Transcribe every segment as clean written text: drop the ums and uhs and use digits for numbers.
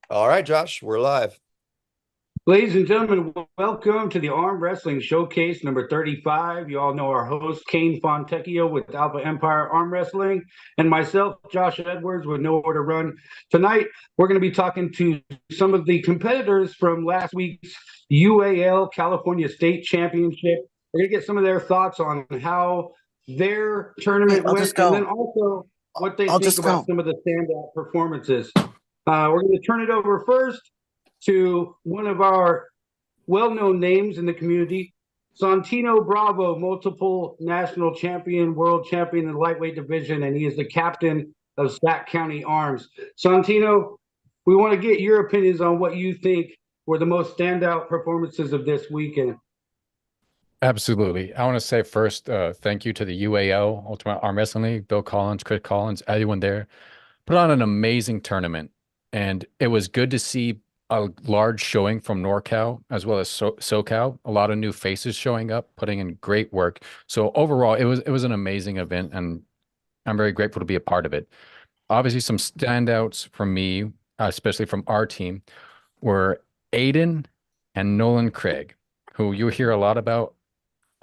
All right, Josh, we're live. Ladies and gentlemen, welcome to the Arm Wrestling Showcase number 35. You all know our host, Kane Fontecchio with Alpha Empire Arm Wrestling, and myself, Josh Edwards with Nowhere to Run. Tonight, we're going to be talking to some of the competitors from last week's UAL California State Championship. We're going to get some of their thoughts on how their tournament went, and then also what they think about some of the standout performances. We're going to turn it over first to one of our well-known names in the community, Santino Bravo, multiple national champion, world champion in the lightweight division, and he is the captain of Sac County Arms. Santino, we want to get your opinions on what you think were the most standout performances of this weekend. Absolutely. I want to say first, thank you to the UAL, Ultimate Arm Wrestling League, Bill Collins, Chris Collins, everyone there. Put on an amazing tournament, and it was good to see a large showing from NorCal as well as SoCal. A lot of new faces showing up, putting in great work. So overall, it was an amazing event, and I'm very grateful to be a part of it. Obviously, some standouts from me, especially from our team, were Aiden and Nolan Craig, who you'll hear a lot about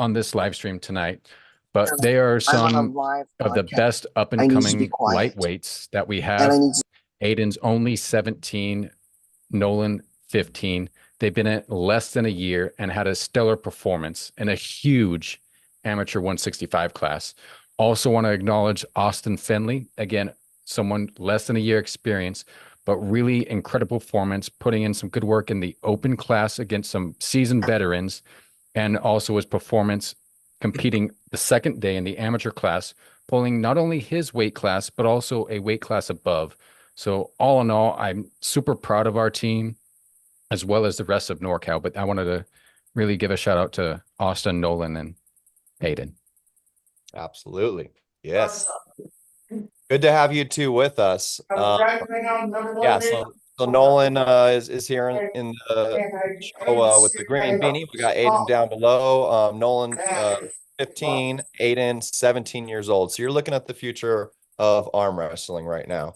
on this live stream tonight. But they are some of the best up-and-coming lightweights that we have. Aiden's only 17, Nolan 15. They've been at less than a year and had a stellar performance in a huge amateur 165 class. Also want to acknowledge Austin Finley. Again, someone less than a year experience, but really incredible performance, putting in some good work in the open class against some seasoned veterans, and also his performance competing the second day in the amateur class, pulling not only his weight class, but also a weight class above. So all in all, I'm super proud of our team as well as the rest of NorCal, but I wanted to really give a shout out to Austin, Nolan, and Aiden. Absolutely. Yes. Good to have you two with us. Yeah, so Nolan is here in the show with the green beanie. We got Aiden down below. Nolan 15, Aiden 17 years old. So you're looking at the future of arm wrestling right now.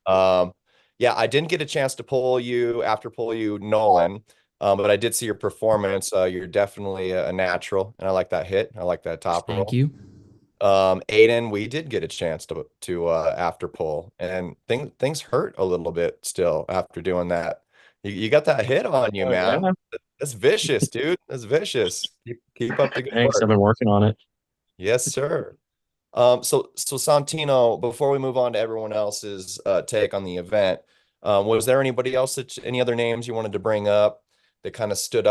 Yeah, I didn't get a chance to pull you, Nolan, but I did see your performance. You're definitely a natural, and I like that hit. I like that top roll. Thank you. Aiden, we did get a chance to after pull, and things hurt a little bit still after doing that. You got that hit on you, man. Yeah. That's vicious, dude. That's vicious. Keep up the good Thanks. work. I've been working on it. Yes, sir. So Santino, before we move on to everyone else's take on the event, was there anybody else any other names you wanted to bring up that kind of stood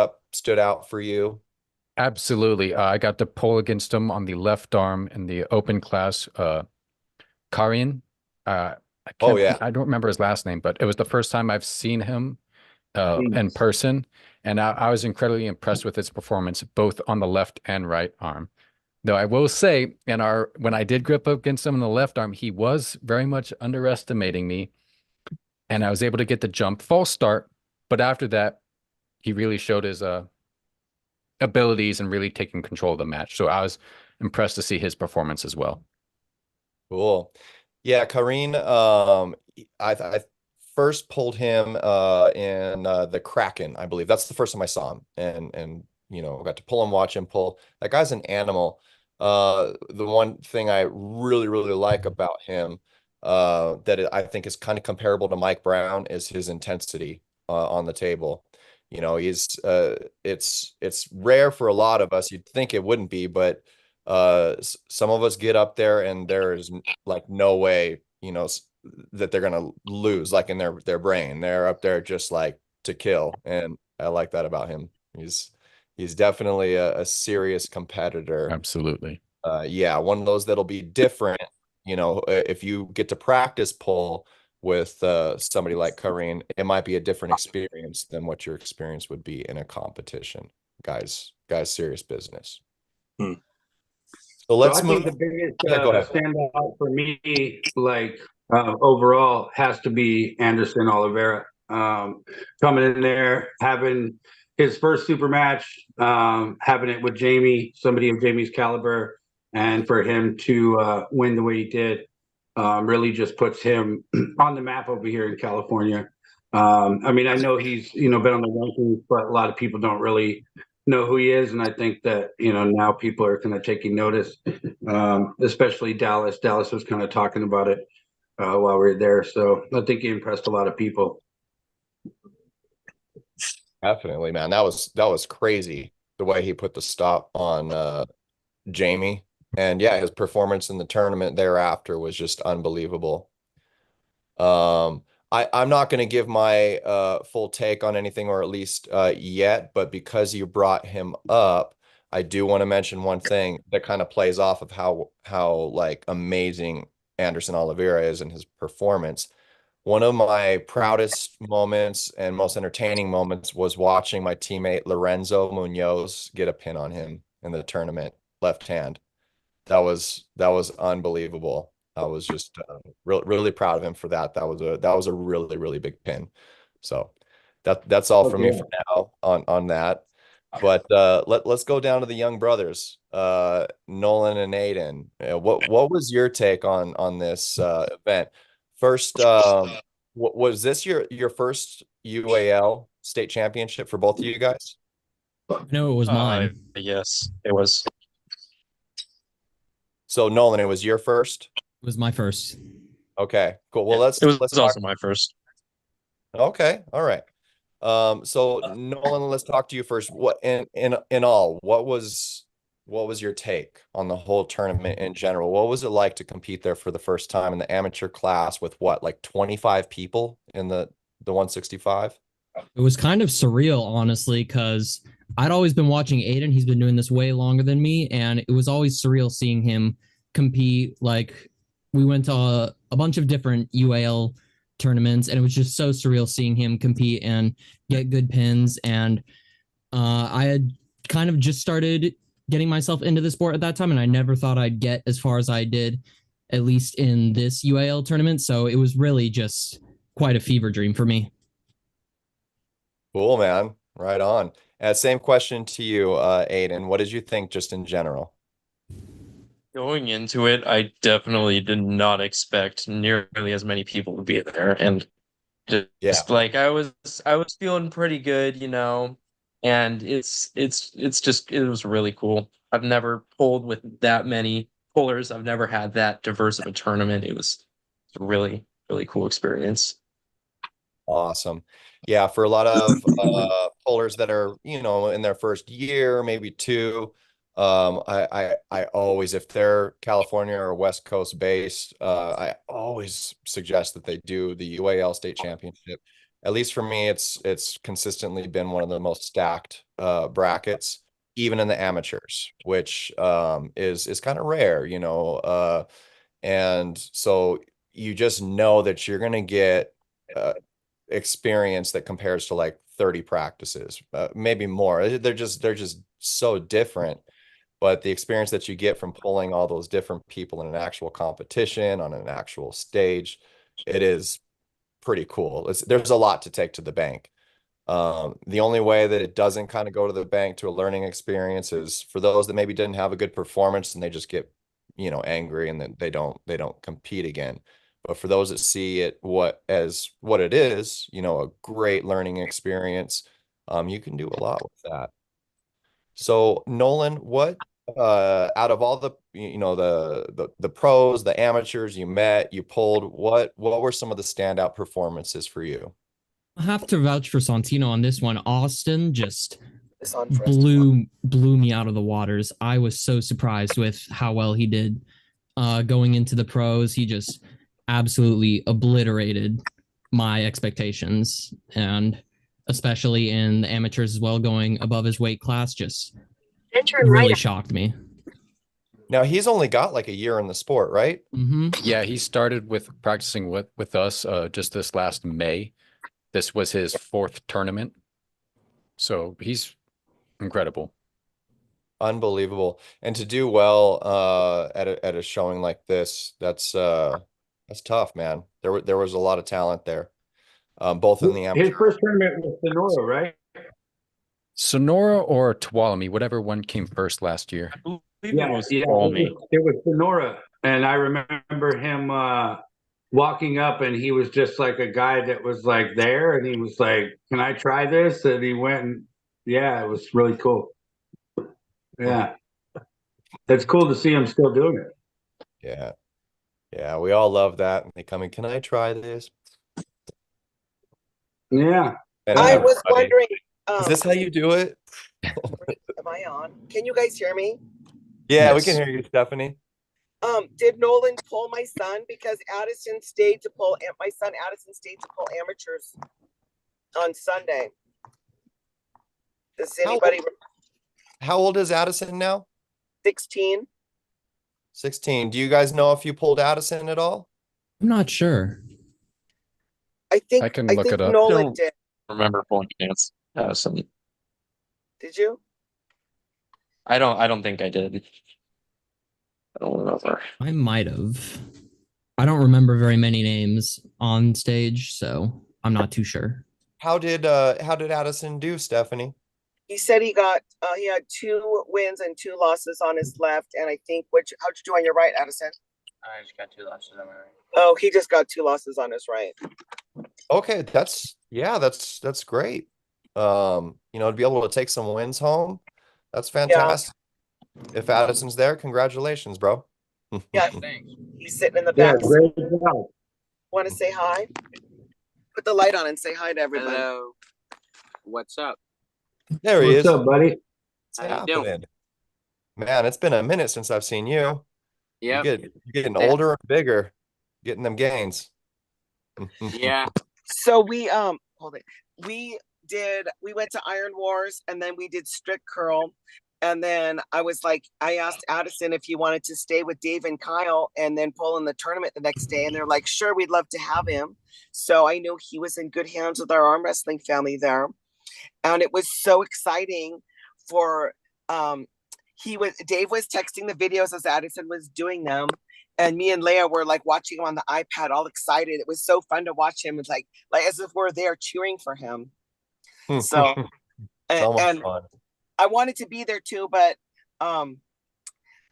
out for you? Absolutely. I got to pull against him on the left arm in the open class. Karian. I don't remember his last name, but it was the first time I've seen him in person, and I was incredibly impressed with his performance, both on the left and right arm. Though I will say, when I did grip up against him in the left arm, he was very much underestimating me, and I was able to get the jump, false start, but after that, he really showed his abilities and really taking control of the match. So I was impressed to see his performance as well. Cool. Yeah, Kareen, I first pulled him in the Kraken, I believe. That's the first time I saw him, and you know, got to pull him, watch him pull. That guy's an animal. The one thing I really like about him that I think is kind of comparable to Mike Brown is his intensity on the table. You know, it's rare for a lot of us. You'd think it wouldn't be, but some of us get up there and there is like no way, you know, that they're gonna lose, like in their brain. They're up there just like to kill, and I like that about him. He's definitely a serious competitor. Absolutely. Yeah, one of those that'll be different. You know, if you get to practice pull with somebody like Kareen, it might be a different experience than what your experience would be in a competition. Guys, serious business. So let's move. I think the biggest standout for me, like overall, has to be Anderson Oliveira. Coming in there, having his first super match, having it with Jamie, somebody of Jamie's caliber, and for him to win the way he did really just puts him on the map over here in California. I mean, I know he's been on the rankings, but a lot of people don't really know who he is, and I think that now people are kind of taking notice, especially Dallas. Dallas was kind of talking about it while we were there, so I think he impressed a lot of people. Definitely, man. That was crazy the way he put the stop on Jamie. And yeah, his performance in the tournament thereafter was just unbelievable. I'm not going to give my full take on anything, or at least yet, but because you brought him up, I do want to mention one thing that kind of plays off of how like amazing Anderson Oliveira is in his performance. One of my proudest moments and most entertaining moments was watching my teammate Lorenzo Munoz get a pin on him in the tournament, left hand. That was unbelievable. I was just really proud of him for that. That was a really big pin. So that's all from me for now on that. But let's go down to the young brothers, Nolan and Aiden. What was your take on this event? First, was this your first UAL state championship for both of you guys? No, it was mine. Yes, it was. So Nolan, it was your first? It was my first. Okay, cool. Well, It was let's talk. also my first. Okay, all right. So Nolan, let's talk to you first. What in all, what was your take on the whole tournament in general? What was it like to compete there for the first time in the amateur class with what, like 25 people in the 165? It was kind of surreal, honestly, because I'd always been watching Aiden. He's been doing this way longer than me, and it was always surreal seeing him compete. Like, we went to a bunch of different UAL tournaments, and it was just so surreal seeing him compete and get good pins. And I had kind of just started getting myself into the sport at that time, and I never thought I'd get as far as I did, at least in this UAL tournament. So it was really just quite a fever dream for me. Cool, man. Right on. Same question to you, Aiden. What did you think just in general? Going into it, I definitely did not expect nearly as many people to be there, and just Yeah. like I was feeling pretty good, and it was really cool. I've never pulled with that many pullers. I've never had that diverse of a tournament. It was a really cool experience. Awesome. Yeah, for a lot of pullers that are, in their first year, maybe two, I always, if they're California or West Coast based, I always suggest that they do the UAL State Championship. At least for me, it's consistently been one of the most stacked brackets, even in the amateurs, which is kind of rare, and so you just know that you're going to get experience that compares to like 30 practices, maybe more. They're just so different. But the experience that you get from pulling all those different people in an actual competition on an actual stage, it is pretty cool. There's a lot to take to the bank. The only way that it doesn't kind of go to the bank to a learning experience is for those that maybe didn't have a good performance and they just get, angry, and then they don't compete again. But for those that see it what it is, a great learning experience, you can do a lot with that. So Nolan, what out of all the the pros, the amateurs you met, you pulled, what were some of the standout performances for you? I have to vouch for Santino on this one. Austin just blew me out of the waters. I was so surprised with how well he did. Going into the pros, he just absolutely obliterated my expectations, and especially in the amateurs as well, going above his weight class, just really shocked me. Now he's only got like a year in the sport, right? Yeah, he started with practicing with us just this last May. This was his fourth tournament. So he's incredible. Unbelievable. And to do well at a showing like this, that's tough, man. There was a lot of talent there. Both in the His amateur. first tournament was Sonora, right? Sonora or Tuolumne, whatever one came first last year. I believe it was It Foamy. was Sonora, and I remember him walking up, and he was just like a guy that was like there, and he was like, "Can I try this?" And he went, and yeah, it was really cool. Yeah, it's cool to see him still doing it. Yeah. Yeah, we all love that. And they come in, can I try this? Yeah. And I was everybody- wondering, Is this how you do it? am I on? Can you guys hear me? Yeah, we Yes. can hear you, Stephanie. Did Nolan pull my son? Because Addison stayed to pull, my son Addison stayed to pull amateurs on Sunday. Does anybody? How old is Addison now? 16. 16. Do you guys know if you pulled Addison at all? I'm not sure. I think I can look think it up. Nolan Don't- did. Remember pulling against Addison. Did you? I don't think I did. I don't remember. I might have. I don't remember very many names on stage, so I'm not too sure. How did Addison do, Stephanie? He said he had 2 wins and 2 losses on his left, and I think how'd you do on your right, Addison? I just got 2 losses on my right. Oh, he just got 2 losses on his right. Okay, that's great. To be able to take some wins home, that's fantastic. If Addison's there, congratulations, bro. Yeah. Thanks. He's sitting in the Yeah, back. great job. Want to say hi? Put the light on and say hi to everybody. Hello. What's up? There he What's is. up, buddy? What's How you doing? happening? Man, it's been a minute since I've seen you. Yep. You're getting Yeah. older and bigger, getting them gains. Yeah. So we hold it. We went to Iron Wars, and then we did strict curl, and then I asked Addison if he wanted to stay with Dave and Kyle and then pull in the tournament the next day, and they're like, sure, we'd love to have him. So I knew he was in good hands with our arm wrestling family there, and it was so exciting for Dave was texting the videos as Addison was doing them, and me and Leia were like watching him on the iPad, all excited. It was so fun to watch him. It's like as if we're there cheering for him. So, and fun. I wanted to be there too, but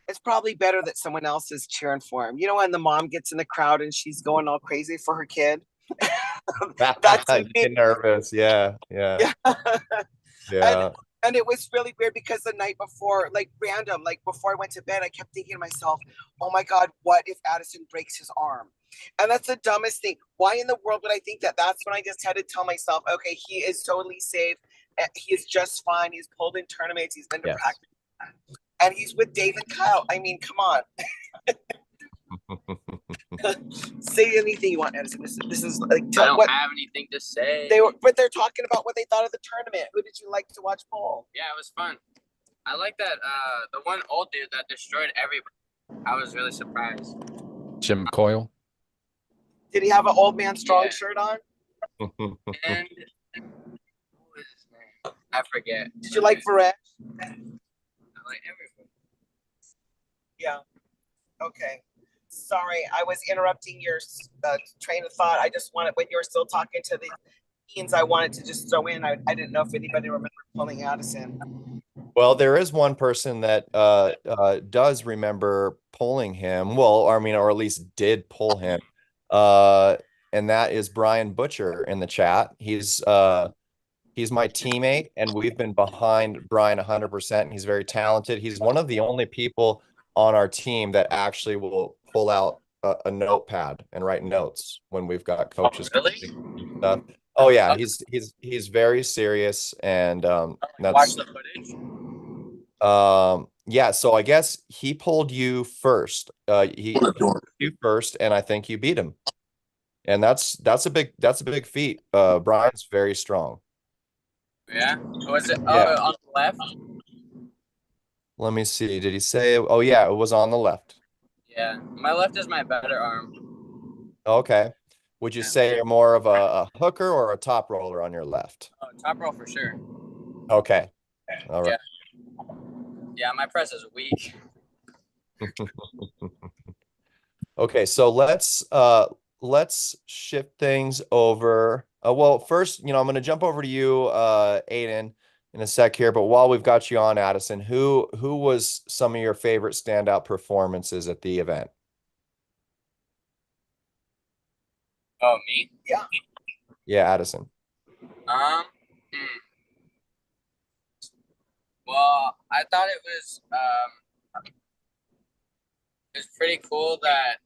it's probably better that someone else is cheering for him. You know, when the mom gets in the crowd and she's going all crazy for her kid. That's Get nervous. Yeah. And it was really weird because the night before, before I went to bed, I kept thinking to myself, oh my God, what if Addison breaks his arm? And that's the dumbest thing. Why in the world would I think that? That's when I just had to tell myself, okay, he is totally safe. He is just fine. He's pulled in tournaments. He's been to practice. And he's with Dave and Kyle. I mean, come on. Say anything you want, Edison. This is like I don't have anything to say. But they're talking about what they thought of the tournament. Who did you like to watch pull? Yeah, it was fun. I like that the one old dude that destroyed everybody. I was really surprised. Jim Coyle. Did he have an old man strong shirt on? And what was his name? I forget. Did you like Varesh? I like everyone. Yeah. Okay. Sorry, I was interrupting your train of thought. I just wanted, when you were still talking to the teens, I wanted to just throw in. I didn't know if anybody remembered pulling Addison. Well, there is one person that does remember pulling him. Well, I mean, or at least did pull him. And that is Brian Butcher in the chat. He's my teammate, and we've been behind Brian 100%. And he's very talented. He's one of the only people on our team that actually will pull out a notepad and write notes when we've got coaches. Oh, really? Stuff. Oh yeah, he's very serious, and Watch the footage. yeah. So I guess he pulled you first. He pulled you first, and I think you beat him. And that's a big feat. Brian's very strong. Yeah. Was it Yeah. on the left? Let me see. Did he say? Oh yeah, it was on the left. Yeah. My left is my better arm. Okay. Would you say you're more of a hooker or a top roller on your left? Oh, top roll for sure. Okay. All right. Yeah, my press is weak. Okay, so let's shift things over. Well, first, I'm going to jump over to you, Aiden, in a sec here, but while we've got you on, Addison, who was some of your favorite standout performances at the event? Oh, me? Yeah. Yeah, Addison. Um. Well, I thought it was pretty cool that,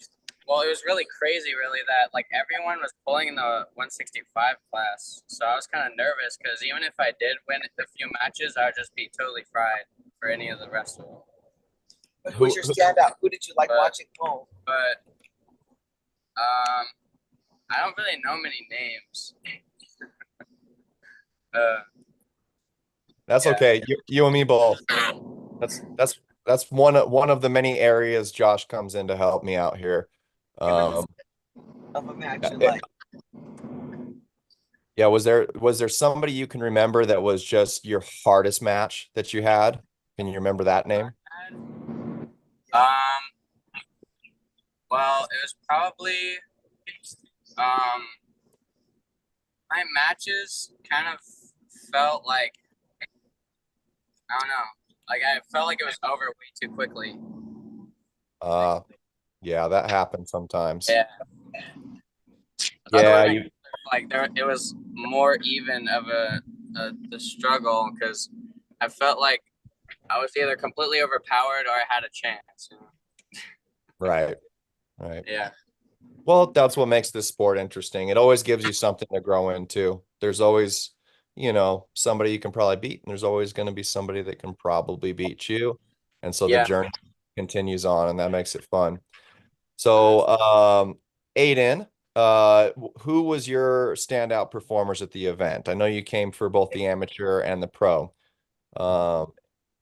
well, it was really crazy, really, that like everyone was pulling in the 165 class. So I was kind of nervous because even if I did win a few matches, I would just be totally fried for any of the rest of them. But who's your standout? Who did you like watching pull? But I don't really know many names. That's Yeah. okay. You and me both. That's one of the many areas Josh comes in to help me out here. Of a match you Yeah. like. Yeah, was there somebody you can remember that was just your hardest match that you had? Can you remember that name? Well, it was probably my matches kind of felt like, I don't know, like I felt like it was over way too quickly. Yeah, that happens sometimes. Yeah. Yeah, Like it was more even of the struggle because I felt like I was either completely overpowered or I had a chance. right. Yeah. Well, that's what makes this sport interesting. It always gives you something to grow into. There's always, somebody you can probably beat, and there's always going to be somebody that can probably beat you. And so the Yeah. journey continues on, and that makes it fun. So, Aiden, who was your standout performers at the event? I know you came for both the amateur and the pro.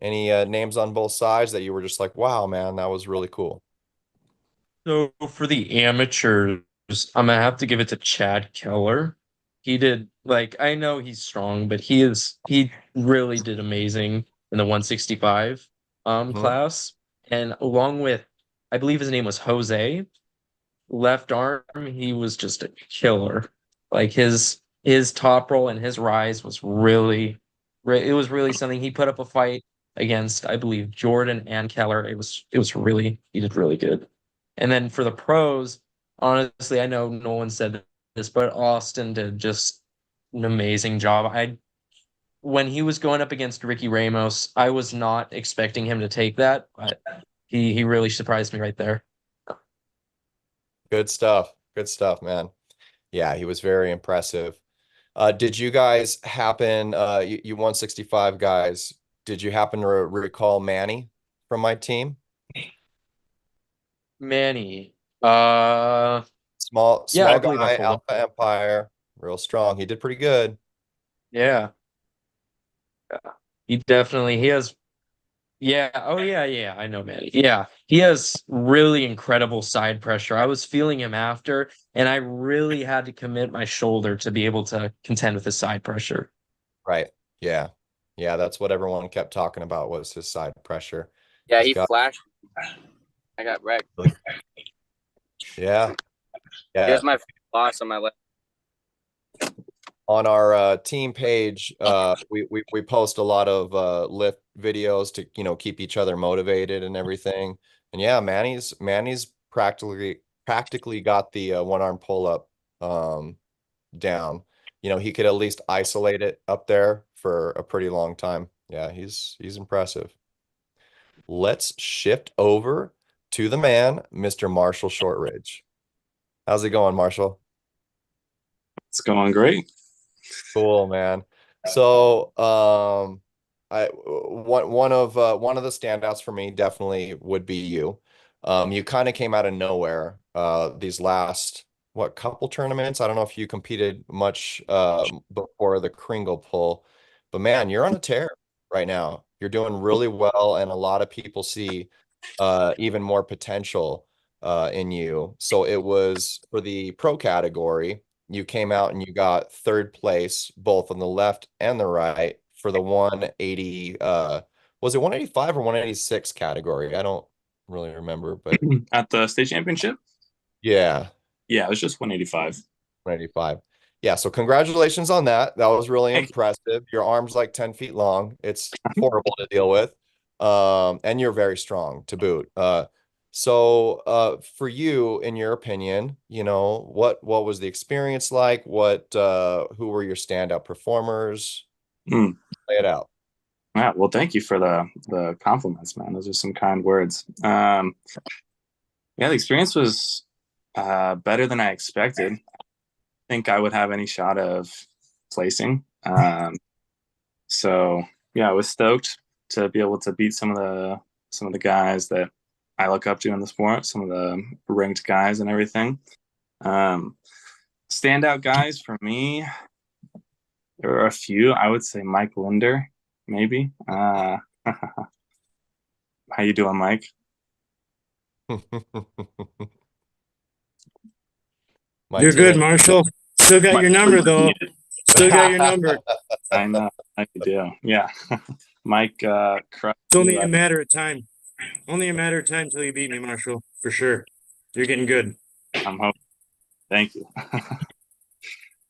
Any names on both sides that you were just like, wow, man, that was really cool? So for the amateurs, I'm gonna have to give it to Chad Keller. He did like I know he's strong, but he really did amazing in the 165 class. And along with I believe his name was Jose, left arm, he was just a killer. Like his top roll and his rise was it was really something. He put up a fight against I believe Jordan and Keller. It was really he did really good. And then for the pros, honestly, I know Nolan said this, but Austin did just an amazing job. When he was going up against Ricky Ramos, I was not expecting him to take that, but he really surprised me right there. Good stuff. Good stuff, man. Yeah, he was very impressive. Did you guys happen, you 165 guys, did you happen to recall Manny from my team? Manny, Small yeah, I small believe I guy, pulled him. Alpha Empire, real strong. He did pretty good. Yeah, he has. Yeah. Oh, yeah. Yeah. I know, Manny. Yeah. He has really incredible side pressure. I was feeling him after, and I really had to commit my shoulder to be able to contend with his side pressure. Right. Yeah. Yeah, that's what everyone kept talking about was his side pressure. Yeah, He's he got, flashed. I got wrecked. yeah. Here's my loss on my left. On our team page, we post a lot of lift videos to keep each other motivated and everything. And yeah, Manny's practically got the one arm pull up down. He could at least isolate it up there for a pretty long time. Yeah, he's impressive. Let's shift over to the man, Mr. Marshall Shortridge. How's it going, Marshall? It's going great. Cool, man. So, one of the standouts for me definitely would be you. You kind of came out of nowhere. These last couple tournaments. I don't know if you competed much before the Kringle pull, but man, you're on a tear right now. You're doing really well, and a lot of people see even more potential in you. So it was for the pro category. You came out and you got third place, both on the left and the right for the 180, was it 185 or 186 category? I don't really remember, but At the state championship? yeah, Yeah, it was just 185. 185. Yeah, so congratulations on that. That was really Thank you. impressive. Your arm's like 10 feet long. It's horrible to deal with. And you're very strong to boot. For you, in your opinion, what was the experience like? Who were your standout performers? Mm. Lay it out. Yeah, well, thank you for the compliments, man. Those are some kind words. Yeah, the experience was better than I expected. I think I would have any shot of placing. So yeah, I was stoked to be able to beat some of the guys that I look up to in the sport, some of the ranked guys and everything. Standout guys for me, there are a few. I would say Mike Linder, maybe. How you doing, Mike? You're good, Marshall. Still got your number, though. Still got your number. I know. I do. Yeah. Mike, It's only a matter of time. Only a matter of time till you beat me, Marshall, for sure. You're getting good. I'm hoping. Thank you.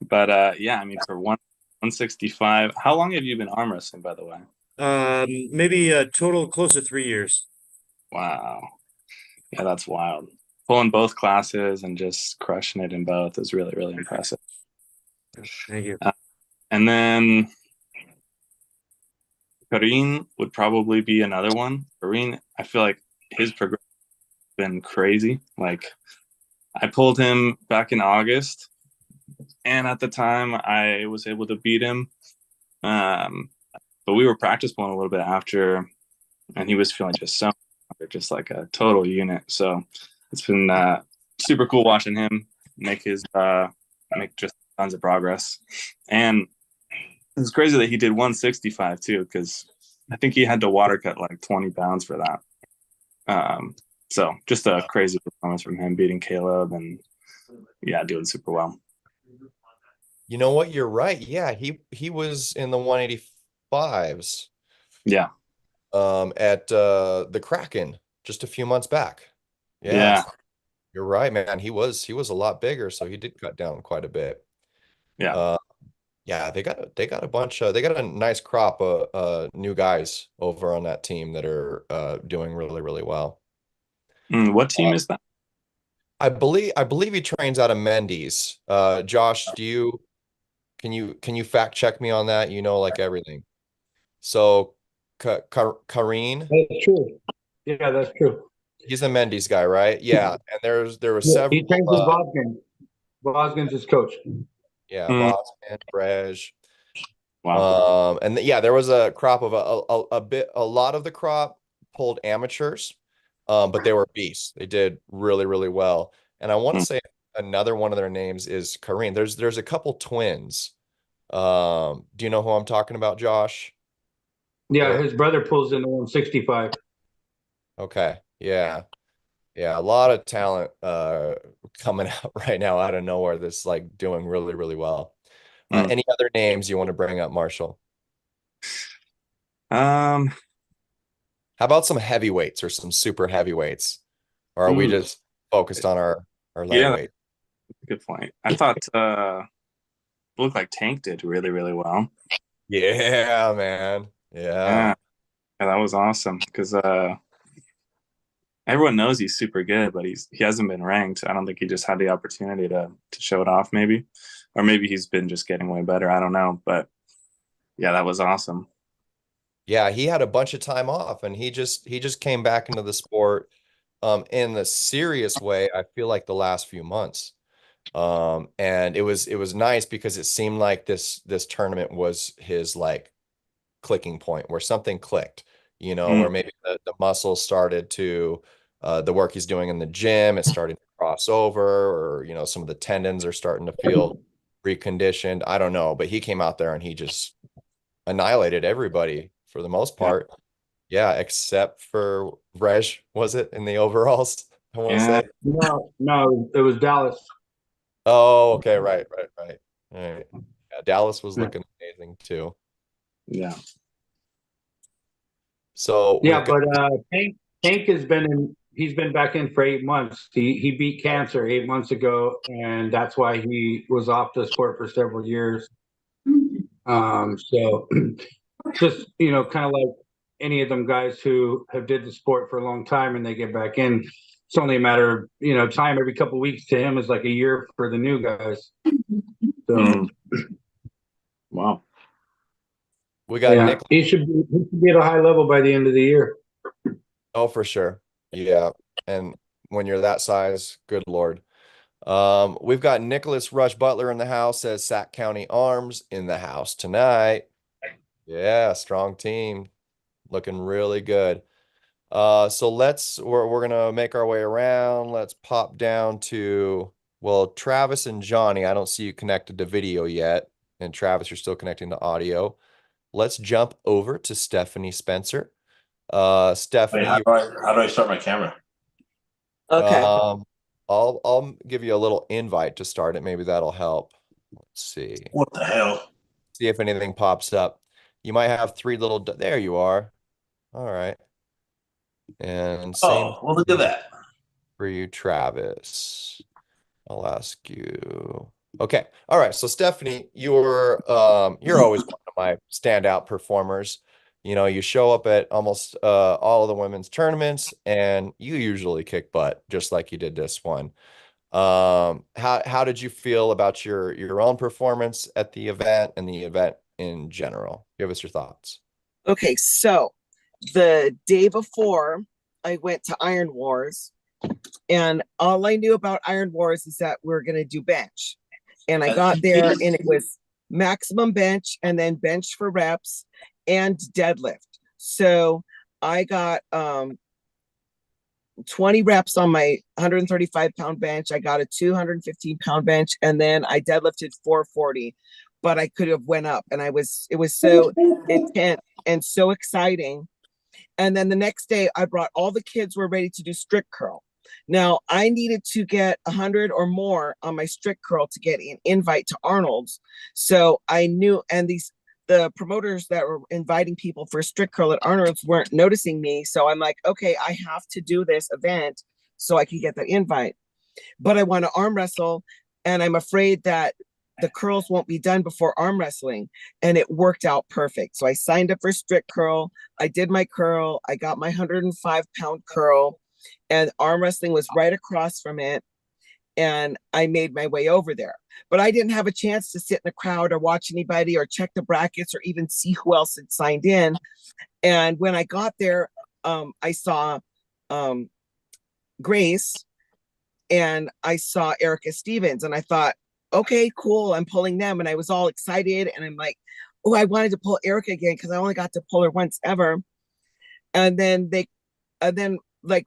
But yeah, I mean, for 165, how long have you been arm wrestling, by the way? Maybe a total close to 3 years. Wow. Yeah, that's wild. Pulling both classes and just crushing it in both is really, really impressive. Thank you. And then Kareem would probably be another one. Kareem, I feel like his progression has been crazy. Like, I pulled him back in August, and at the time I was able to beat him. But we were practice pulling a little bit after, and he was feeling just like a total unit. So it's been super cool watching him make just tons of progress. And it's crazy that he did 165 too, because I think he had to water cut like 20 pounds for that. So just a crazy performance from him, beating Caleb and yeah, doing super well. You know what? You're right. Yeah, he was in the 185s. Yeah. At the Kraken just a few months back. Yeah. You're right, man. He was a lot bigger, so he did cut down quite a bit. Yeah. Yeah, they got a bunch they got a nice crop of new guys over on that team that are doing really, really well. What team is that? I believe he trains out of Mendy's. Josh, can you fact check me on that? You know, like everything. So Kareen, That's true. Yeah, that's true. he's a Mendy's guy, right? Yeah, and there was several. He trains with Boston. Boston's his coach. Yeah, Boston, Brej. Wow. And yeah, there was a crop of a lot of the crop pulled amateurs, but they were beasts. They did really, really well. And I want to say another one of their names is Kareen. There's a couple twins. Do you know who I'm talking about, Josh? Yeah, his brother pulls in the 165. Okay. Yeah. Yeah, a lot of talent coming out right now out of nowhere that's like doing really, really well. Any other names you want to bring up, Marshall? How about some heavyweights or some super heavyweights? Or are we just focused on our lightweight? Good point. I thought it looked like Tank did really, really well. Yeah, man. Yeah, that was awesome because everyone knows he's super good, but he hasn't been ranked. I don't think he just had the opportunity to show it off, maybe, or maybe he's been just getting way better. I don't know, but yeah, that was awesome. Yeah, he had a bunch of time off, and he just came back into the sport in the serious way. I feel like the last few months, and it was nice because it seemed like this tournament was his like clicking point where something clicked, where maybe the muscles started to the work he's doing in the gym is starting to cross over, or some of the tendons are starting to feel reconditioned. I don't know, but he came out there and he just annihilated everybody for the most part. Yeah, except for Brej, was it in the overalls? I want to say. No, it was Dallas. Oh, okay, right. All right. Yeah, Dallas was looking amazing too. Yeah. So yeah, but Tank has been he's been back in for 8 months. He beat cancer 8 months ago, and that's why he was off the sport for several years. So just, kind of like any of them guys who have did the sport for a long time and they get back in, it's only a matter of, time. Every couple of weeks to him is like a year for the new guys. So Wow. We got Nick. He should be at a high level by the end of the year. Oh, for sure. Yeah. And when you're that size, good Lord. We've got Nicholas Rush Butler in the house, says Sac County Arms in the house tonight. Yeah, strong team. Looking really good. So we're gonna make our way around. Let's pop down to, well, Travis and Johnny. I don't see you connected to video yet. And Travis, you're still connecting to audio. Let's jump over to Stephanie Spencer. Stephanie, Wait, how do I start my camera? Okay. I'll give you a little invite to start it. Maybe that'll help. Let's see. What the hell? See if anything pops up. You might have three little. There you are. All right. And same. Well, look at that. For you, Travis. I'll ask you. Okay. All right. So Stephanie, you're always one of my standout performers. You show up at almost all of the women's tournaments, and you usually kick butt, just like you did this one. How did you feel about your own performance at the event and the event in general? Give us your thoughts. Okay, so the day before, I went to Iron Wars, and all I knew about Iron Wars is that we're gonna do bench. And I got there, and it was maximum bench, and then bench for reps, and deadlift. So I got 20 reps on my 135-pound bench. I got a 215-pound bench, and then I deadlifted 440. But I could have went up, and it was so intense and so exciting. And then the next day, I brought all the kids were ready to do strict curl. Now, I needed to get 100 or more on my strict curl to get an invite to Arnold's. So I knew, and the promoters that were inviting people for strict curl at Arnold's weren't noticing me. So I'm like, okay, I have to do this event so I can get the invite. But I want to arm wrestle, and I'm afraid that the curls won't be done before arm wrestling. And it worked out perfect. So I signed up for strict curl. I did my curl. I got my 105-pound curl, and arm wrestling was right across from it. And I made my way over there. But I didn't have a chance to sit in the crowd or watch anybody or check the brackets or even see who else had signed in. And when I got there, I saw Grace, and I saw Erica Stevens, and I thought, okay, cool, I'm pulling them. And I was all excited, and I'm like, oh, I wanted to pull Erica again because I only got to pull her once ever. And then like,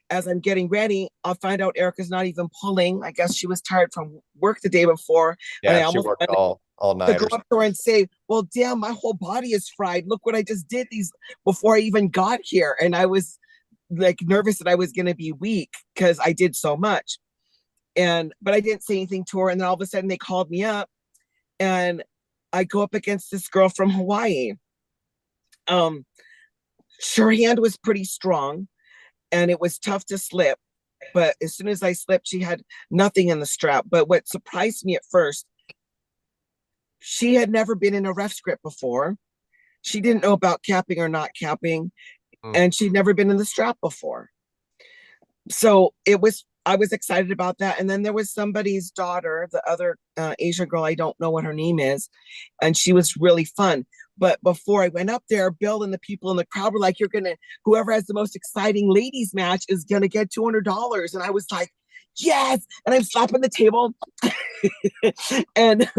as I'm getting ready, I'll find out Erica's not even pulling. I guess she was tired from work the day before. Yeah, and I she almost worked all night. to go up to her and say, well, damn, my whole body is fried. Look what I just did these before I even got here. And I was like nervous that I was going to be weak because I did so much. But I didn't say anything to her. And then all of a sudden they called me up, and I go up against this girl from Hawaii. Her hand was pretty strong, and it was tough to slip. But as soon as I slipped, she had nothing in the strap. But what surprised me at first, she had never been in a ref script before. She didn't know about capping or not capping, and she'd never been in the strap before. So I was excited about that. And then there was somebody's daughter, the other Asian girl, I don't know what her name is, and she was really fun. But before I went up there, Bill and the people in the crowd were like, whoever has the most exciting ladies match is going to get $200. And I was like, yes. And I'm slapping the table. and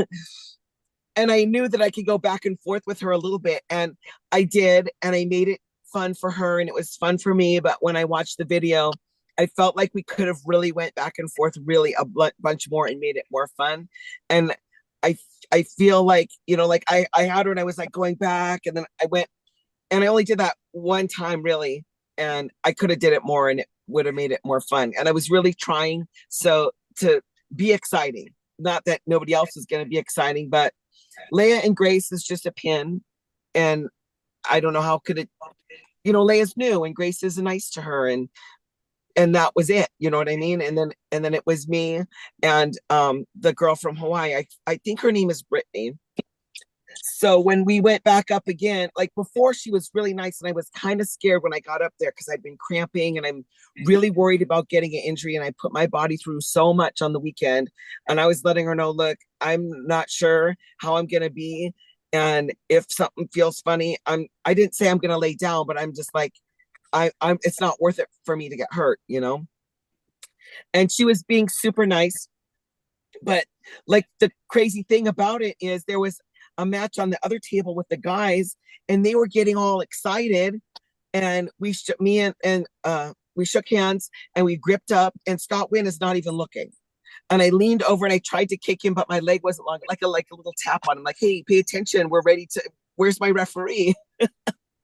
I knew that I could go back and forth with her a little bit. And I did. And I made it fun for her, and it was fun for me. But when I watched the video, I felt like we could have really went back and forth really a bunch more and made it more fun. And I feel like, I had her, and I was like going back, and then I went, and I only did that one time really. And I could have did it more, and it would have made it more fun. And I was really trying to be exciting. Not that nobody else is going to be exciting, but Leia and Grace is just a pin. And I don't know how could it, Leia's new, and Grace is nice to her. And and that was it, you know what I mean? And then it was me and the girl from Hawaii. I think her name is Brittany. So when we went back up again, like before, she was really nice, and I was kind of scared when I got up there because I'd been cramping and I'm really worried about getting an injury, and I put my body through so much on the weekend, and I was letting her know, look, I'm not sure how I'm gonna be, and if something feels funny, I didn't say I'm gonna lay down, but I'm just like, I'm it's not worth it for me to get hurt, you know. And she was being super nice, but like the crazy thing about it is there was a match on the other table with the guys, and they were getting all excited, and we shook we shook hands and we gripped up, and Scott Wynn is not even looking. And I leaned over and I tried to kick him, but my leg wasn't long, like a little tap on him, like, hey, pay attention, we're ready to, where's my referee?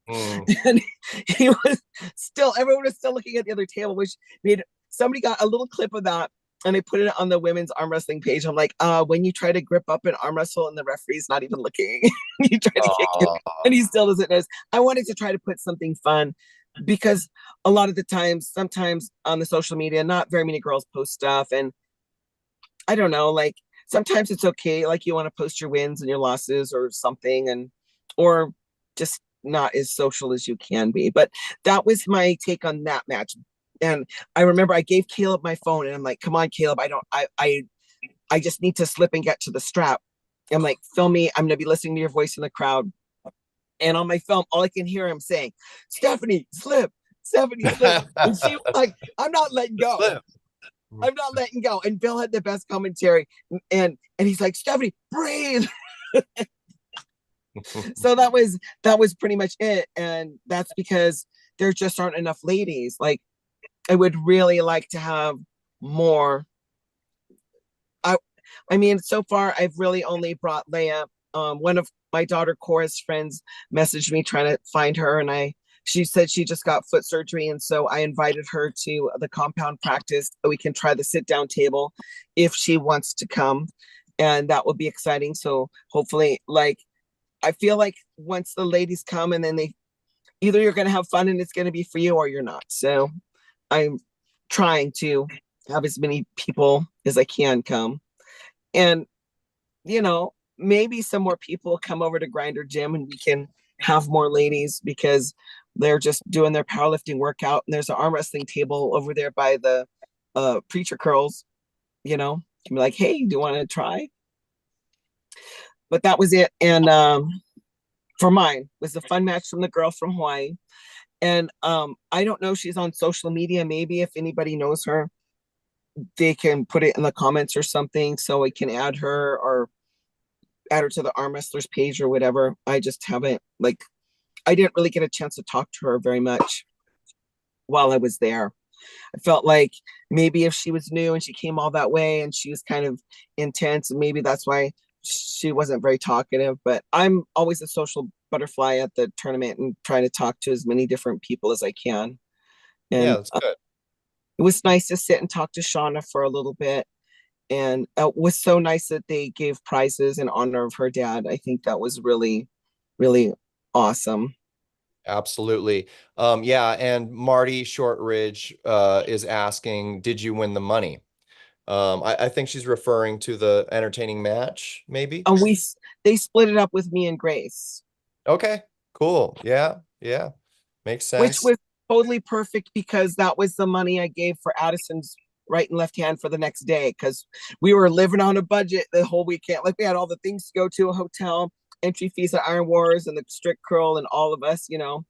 And he was still, everyone was still looking at the other table, which made somebody got a little clip of that and they put it on the women's arm wrestling page. I'm like, when you try to grip up and arm wrestle and the referee's not even looking, you try to kick him and he still doesn't notice. I wanted to try to put something fun because a lot of the times, sometimes on the social media, not very many girls post stuff. And I don't know, like sometimes it's okay. Like you want to post your wins and your losses or something, or just not as social as you can be. But that was my take on that match. And I remember I gave Caleb my phone and I'm like, come on, Caleb, I just need to slip and get to the strap. I'm like, film me. I'm going to be listening to your voice in the crowd. And on my film, all I can hear him saying, Stephanie, slip, Stephanie, slip. And she was like, I'm not letting go. Slip. I'm not letting go. And Bill had the best commentary. And he's like, Stephanie, breathe. So that was pretty much it. And that's because there just aren't enough ladies. Like, I would really like to have more. I mean, so far I've really only brought Leia. One of my daughter Cora's friends messaged me trying to find her, and she said she just got foot surgery, and so I invited her to the compound practice so we can try the sit down table if she wants to come, and that will be exciting. So hopefully, like, I feel like once the ladies come, and then either you're going to have fun and it's going to be for you, or you're not. So I'm trying to have as many people as I can come. And, you know, maybe some more people come over to Grinder Gym and we can have more ladies because they're just doing their powerlifting workout. And there's an arm wrestling table over there by the preacher curls, you know, you can be like, hey, do you want to try? But that was it. And for mine was a fun match from the girl from Hawaii. And I don't know, she's on social media. Maybe if anybody knows her, they can put it in the comments or something so I can add her or add her to the arm wrestlers page or whatever. I just haven't, like, I didn't really get a chance to talk to her very much while I was there. I felt like maybe if she was new and she came all that way and she was kind of intense, and maybe that's why she wasn't very talkative. But I'm always a social butterfly at the tournament and trying to talk to as many different people as I can. And yeah, that's good. It was nice to sit and talk to Shauna for a little bit. And it was so nice that they gave prizes in honor of her dad. I think that was really, really awesome. Absolutely. Yeah. And Marty Shortridge is asking, did you win the money? I think she's referring to the entertaining match, maybe. They split it up with me and Grace. Okay, cool. Yeah. Makes sense. Which was totally perfect because that was the money I gave for Addison's right and left hand for the next day, because we were living on a budget the whole weekend. Like, we had all the things to go to, a hotel, entry fees at Iron Wars, and the strict curl, and all of us, you know.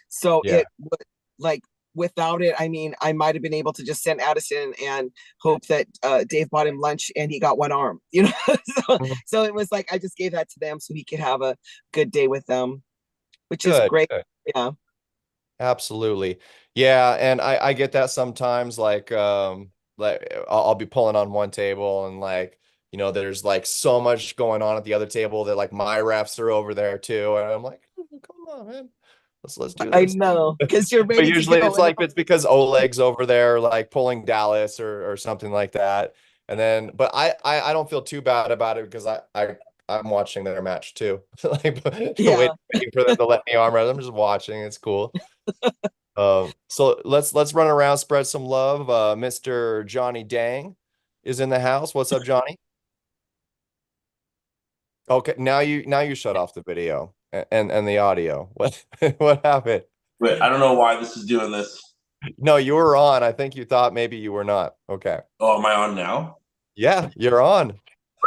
So it was like, without it, I mean, I might have been able to just send Addison and hope that Dave bought him lunch and he got one arm, you know. So it was like I just gave that to them so he could have a good day with them, which is great. Good. Yeah, absolutely. Yeah, and I get that sometimes. Like I'll be pulling on one table and, like, you know, there's like so much going on at the other table that, like, my refs are over there too, and I'm like, come on, man. Let's do this. I know, because you're ready. But usually it's because Oleg's over there, like, pulling Dallas or something like that. And then, but I don't feel too bad about it because I'm watching their match too. Like, waiting for them to let me arm wrestle. I'm just watching. It's cool. So let's run around, spread some love. Mr. Johnny Dang is in the house. What's up, Johnny? Okay, now you shut off the video and the audio. What happened? Wait, I don't know why this is doing this. No, you were on. I think you thought maybe you were not. Okay. Oh, am I on now? Yeah, you're on.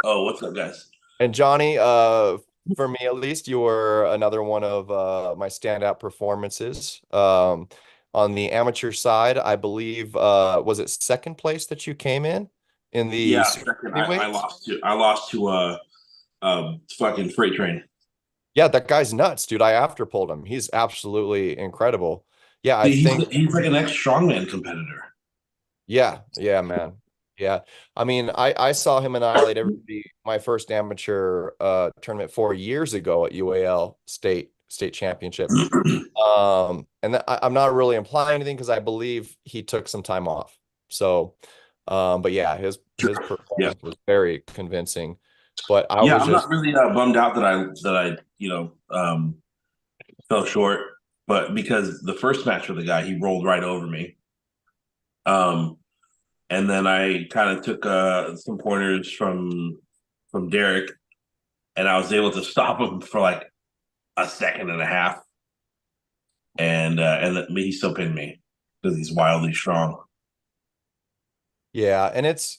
Oh, what's up, guys? And Johnny, for me at least, you were another one of my standout performances. On the amateur side, I believe, was it second place that you came in the Yeah, second. I lost to fucking Freight Train. Yeah, that guy's nuts, dude. I after pulled him. He's absolutely incredible. Yeah, I He's think like an ex-strongman competitor. yeah, man. Yeah. I mean, I saw him annihilate everybody my first amateur tournament 4 years ago at UAL State Championship. And I'm not really implying anything because I believe he took some time off. So, but yeah, his performance was very convincing. But I was I'm just not really bummed out that I fell short, but because the first match with the guy, he rolled right over me. And then I kind of took some pointers from Derek, and I was able to stop him for like a second and a half, and he still pinned me because he's wildly strong. yeah, and it's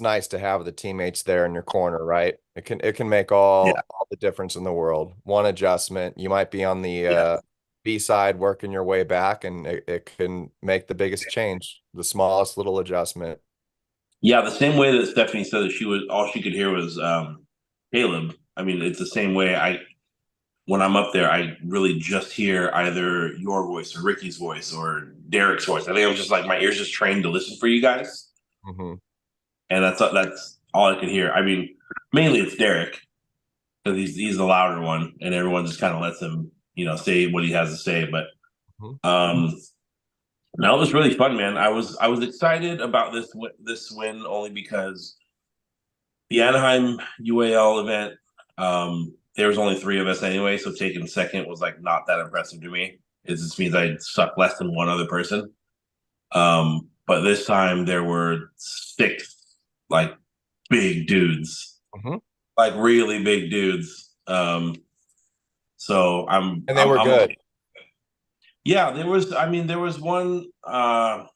nice to have the teammates there in your corner, right? It can make all the difference in the world. One adjustment, you might be on the B side working your way back, and it can make the biggest change, the smallest little adjustment. Yeah, the same way that Stephanie said that all she could hear was Caleb. I mean, it's the same way when I'm up there, I really just hear either your voice or Ricky's voice or Derek's voice. I think I'm just like my ears just trained to listen for you guys. And that's all I could hear. I mean, mainly it's Derek because he's the louder one, and everyone just kind of lets him, say what he has to say. But no, it was really fun, man. I was excited about this win only because the Anaheim UAL event. There was only 3 of us anyway, so taking second was like not that impressive to me. It just means I sucked less than one other person. But this time there were 6 like big dudes, like really big dudes. So and they were good. Okay. Yeah, there was. I mean, there was one. Man,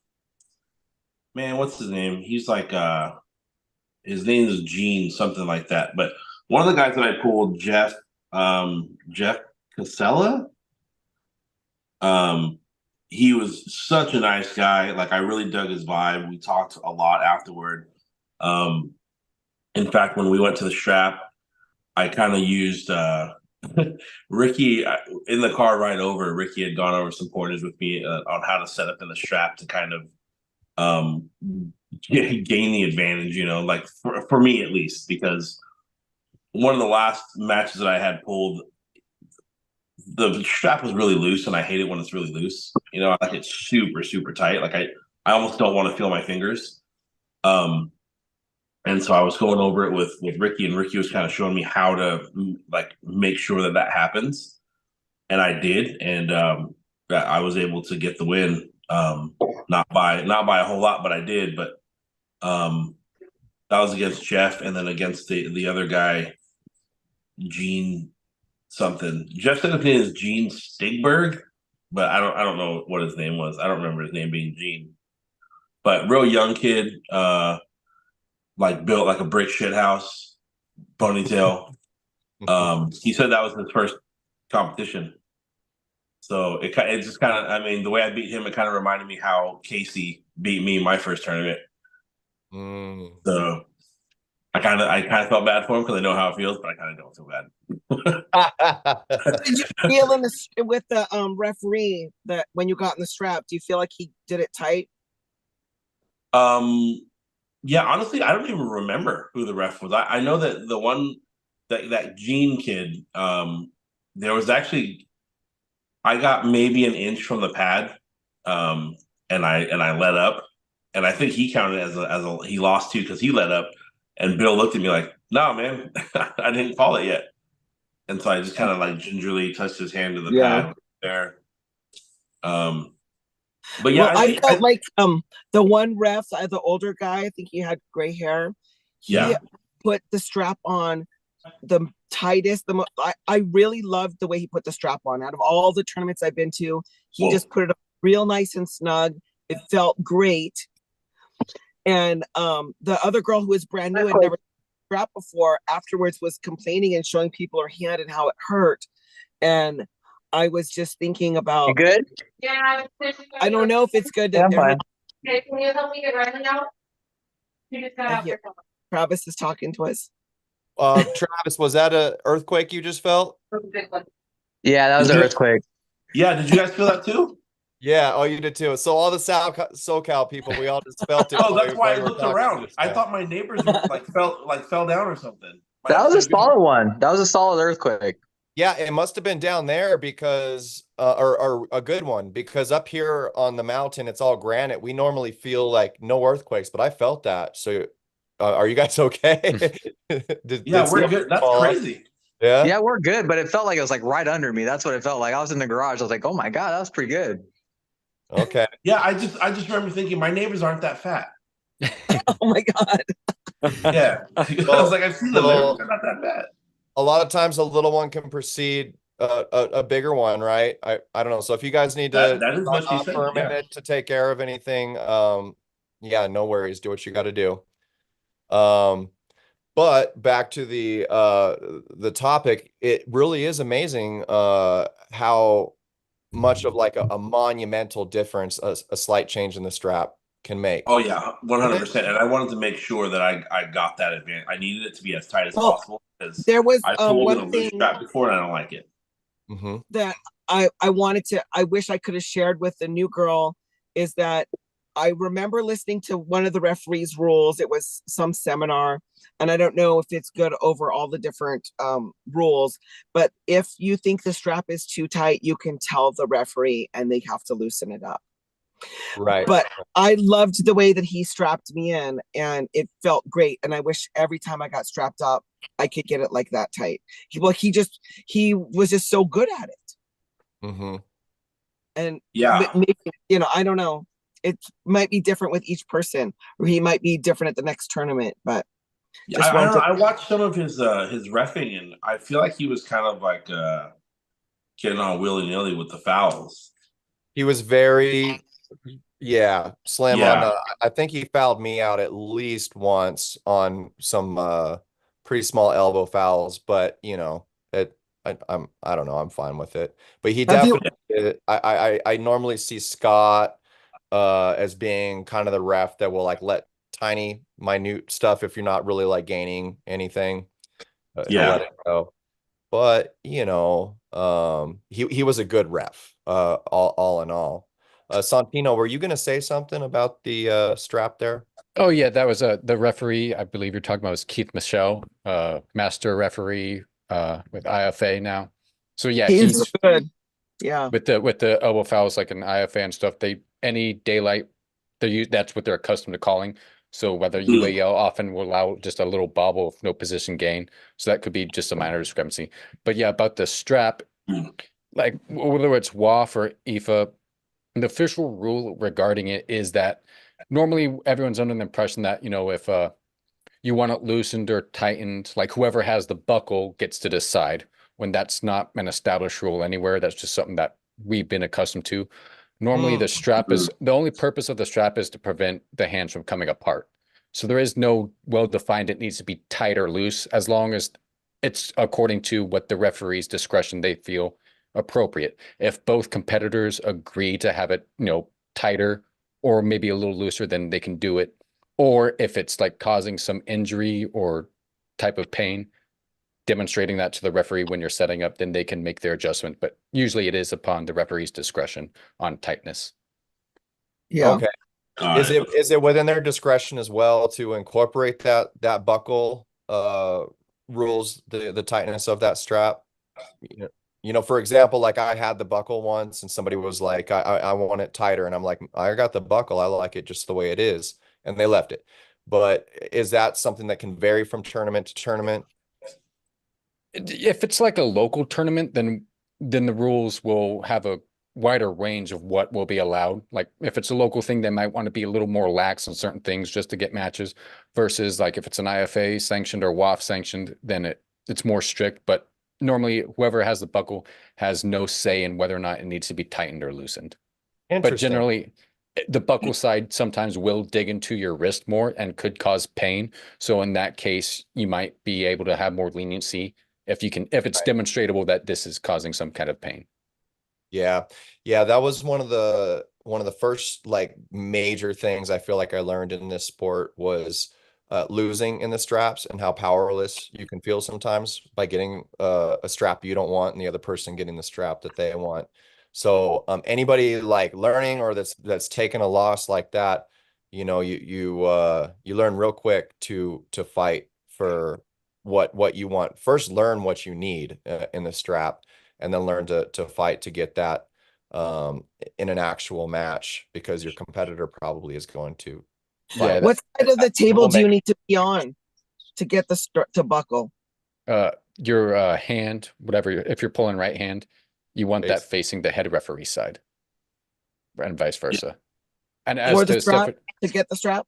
what's his name? He's like his name is Gene, something like that. But one of the guys that I pulled, Jeff Casella. He was such a nice guy. Like I really dug his vibe. We talked a lot afterward. In fact, when we went to the strap, I kind of used Ricky in the car ride over. Ricky had gone over some pointers with me on how to set up in the strap to kind of gain the advantage, like for me at least, because one of the last matches that I had pulled, the strap was really loose, and I hate it when it's really loose. I like it super, super tight. Like I almost don't want to feel my fingers. And so I was going over it with Ricky, and Ricky was kind of showing me how to like make sure that happens. And I did, and I was able to get the win. Not by a whole lot, but I did. But that was against Jeff, and then against the other guy, Gene something. Jeff said his name is Gene Stigberg, but I don't know what his name was. I don't remember his name being Gene. But real young kid, like built like a brick shit house, ponytail. He said that was his first competition. So it just kind of, I mean, the way I beat him, it kind of reminded me how Casey beat me in my first tournament. So I kind of felt bad for him because I know how it feels, but I kind of don't feel bad. Did you feel with the referee that when you got in the strap, do you feel like he did it tight? Yeah, honestly, I don't even remember who the ref was. I know that the one that Gene kid, there was actually, I got maybe an inch from the pad, and I let up, and I think he counted as a he lost 2 because he let up, and Bill looked at me like, "No, man, I didn't call it yet," and so I just kind of like gingerly touched his hand to the pad there. But yeah, Well, I felt like the one ref, the older guy, I think he had gray hair. He put the strap on the tightest. I really loved the way he put the strap on. Out of all the tournaments I've been to, he just put it up real nice and snug. It felt great. And the other girl who was brand new and never strap before afterwards was complaining and showing people her hand and how it hurt. And I was just thinking about, You good? Yeah. I don't know if it's good to. Yeah, I'm fine. Okay, can you help me get Riley out? You just got out your phone. Travis is talking to us. Travis, was that an earthquake you just felt? Yeah, that was an earthquake. Yeah, did you guys feel that too? Yeah, oh, you did too. So all the SoCal people, we all just felt it. Oh, that's why I looked around. I thought my neighbors were, fell down or something. That was a solid one. That was a solid earthquake. Yeah, it must have been down there because, or a good one, because up here on the mountain, it's all granite. We normally feel like no earthquakes, but I felt that. So, are you guys okay? We're good. That's crazy. Yeah. Yeah, we're good, but it felt like it was like right under me. That's what it felt like. I was in the garage. I was like, oh my God, that was pretty good. Okay. Yeah, I just remember thinking my neighbors aren't that fat. Oh my God. Yeah. I was like, I've seen them. They're not that bad. A lot of times a little one can precede a bigger one, right? I don't know. So if you guys need to that is what she said, for a minute to take care of anything, yeah, no worries. Do what you got to do. But back to the topic, it really is amazing how much of like a monumental difference a slight change in the strap can make. Oh yeah, 100%. And I wanted to make sure that I got that advantage. I needed it to be as tight as possible because there was I pulled one a loose strap before and I don't like it. That I wanted to. I wish I could have shared with the new girl is that I remember listening to one of the referees' rules. It was some seminar, and I don't know if it's good over all the different rules, but if you think the strap is too tight, you can tell the referee and they have to loosen it up. Right. But I loved the way that he strapped me in and it felt great. And I wish every time I got strapped up, I could get it like that tight. He was just so good at it. And maybe, I don't know. It might be different with each person, or he might be different at the next tournament, but I don't know. I watched some of his reffing and I feel like he was kind of like getting on willy-nilly with the fouls. He was very slam on. I think he fouled me out at least once on some pretty small elbow fouls, but I don't know. I'm fine with it. But he definitely did. I normally see Scott as being kind of the ref that will like let tiny minute stuff if you're not really like gaining anything. Let it go. But he was a good ref all in all. Santino, were you going to say something about the strap there? Oh yeah, that was the referee. I believe you're talking about was Keith Michelle, master referee with IFA now. So yeah, he's good. Yeah, with the elbow fouls like an IFA and stuff. Any daylight, that's what they're accustomed to calling. So whether UAL often will allow just a little bobble of no position gain, so that could be just a minor discrepancy. But yeah, about the strap, like whether it's WAF or IFA, the official rule regarding it is that normally everyone's under the impression that if you want it loosened or tightened, like whoever has the buckle gets to decide. When that's not an established rule anywhere, that's just something that we've been accustomed to. Normally, the strap is the only purpose of the strap is to prevent the hands from coming apart. So there is no well-defined, it needs to be tight or loose, as long as it's according to what the referee's discretion they feel appropriate. If both competitors agree to have it, tighter or maybe a little looser, then they can do it. Or if it's like causing some injury or type of pain, demonstrating that to the referee when you're setting up, then they can make their adjustment. But usually it is upon the referee's discretion on tightness. Yeah. Okay. Is it within their discretion as well to incorporate that buckle rules, the tightness of that strap? For example, like I had the buckle once and somebody was like, I want it tighter. And I'm like, I got the buckle. I like it just the way it is. And they left it. But is that something that can vary from tournament to tournament? If it's like a local tournament, then the rules will have wider range of what will be allowed. Like if it's a local thing, they might want to be a little more lax on certain things just to get matches versus like if it's an IFA sanctioned or WAF sanctioned, then it's more strict. But normally whoever has the buckle has no say in whether or not it needs to be tightened or loosened. But Interesting. generally, the buckle side sometimes will dig into your wrist more and could cause pain. So in that case, you might be able to have more leniency if it's demonstrable that this is causing some kind of pain. Yeah. Yeah, that was one of the first like major things I feel like I learned in this sport was losing in the straps and how powerless you can feel sometimes by getting a strap you don't want and the other person getting the strap that they want. So anybody like learning or that's taken a loss like that, you know, you learn real quick to fight for what you want. First, learn what you need in the strap, and then learn to fight to get that in an actual match because your competitor probably is going to fight. Yeah, What side of the table do you need to be on to get the to buckle? Your hand, whatever, if you're pulling right hand, you want that facing the head referee side, and vice versa. And as For the strap, different to get the strap,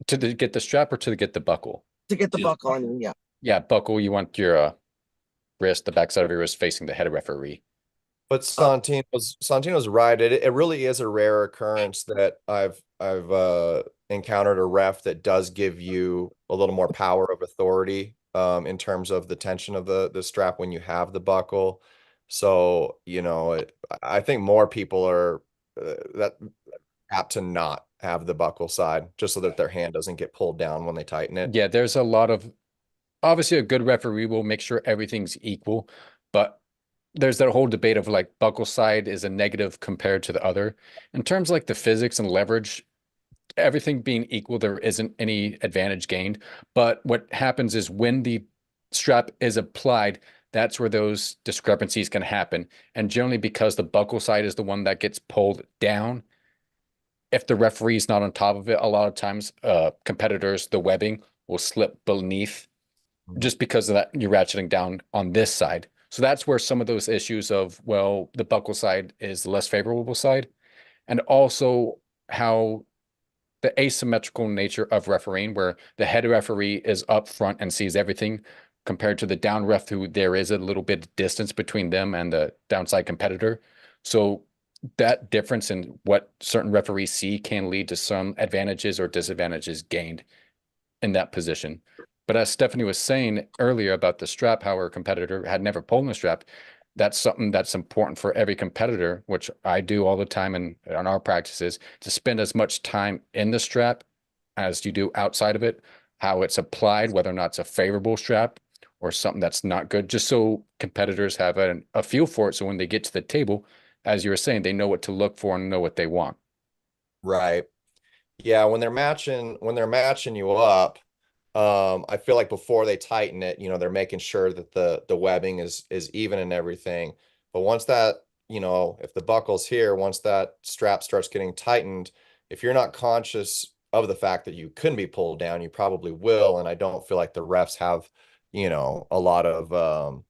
get the strap or to get the buckle. to get the buckle. I mean, yeah. Yeah, buckle. You want your wrist, the backside of your wrist facing the head referee. But Santino's right. It really is a rare occurrence that I've encountered a ref that does give you a little more power of authority in terms of the tension of the strap when you have the buckle. So, you know, I think more people are that apt to not have the buckle side just so that their hand doesn't get pulled down when they tighten it. Yeah, there's a lot of obviously a good referee will make sure everything's equal, but there's that whole debate of like buckle side is a negative compared to the other. In terms of like the physics and leverage, everything being equal, there isn't any advantage gained. But what happens is when the strap is applied, that's where those discrepancies can happen. And generally because the buckle side is the one that gets pulled down, if the referee is not on top of it, a lot of times competitors, the webbing will slip beneath just because of that you're ratcheting down on this side. So that's where some of those issues of, well, the buckle side is the less favorable side. And also how the asymmetrical nature of refereeing, where the head referee is up front and sees everything compared to the down ref, who there is a little bit of distance between them and the downside competitor. So that difference in what certain referees see can lead to some advantages or disadvantages gained in that position. But as Stephanie was saying earlier about the strap, how her competitor had never pulled the strap, that's something that's important for every competitor, which I do all the time in on our practices, to spend as much time in the strap as you do outside of it, how it's applied, whether or not it's a favorable strap or something that's not good, just so competitors have a feel for it. So when they get to the table, as you were saying, they know what to look for and know what they want. Right. Yeah, when they're matching you up, I feel like before they tighten it, you know, they're making sure that the webbing is even and everything. But once that, you know, if the buckle's here, once that strap starts getting tightened, if you're not conscious of the fact that you couldn't be pulled down, you probably will. And I don't feel like the refs have, you know, a lot of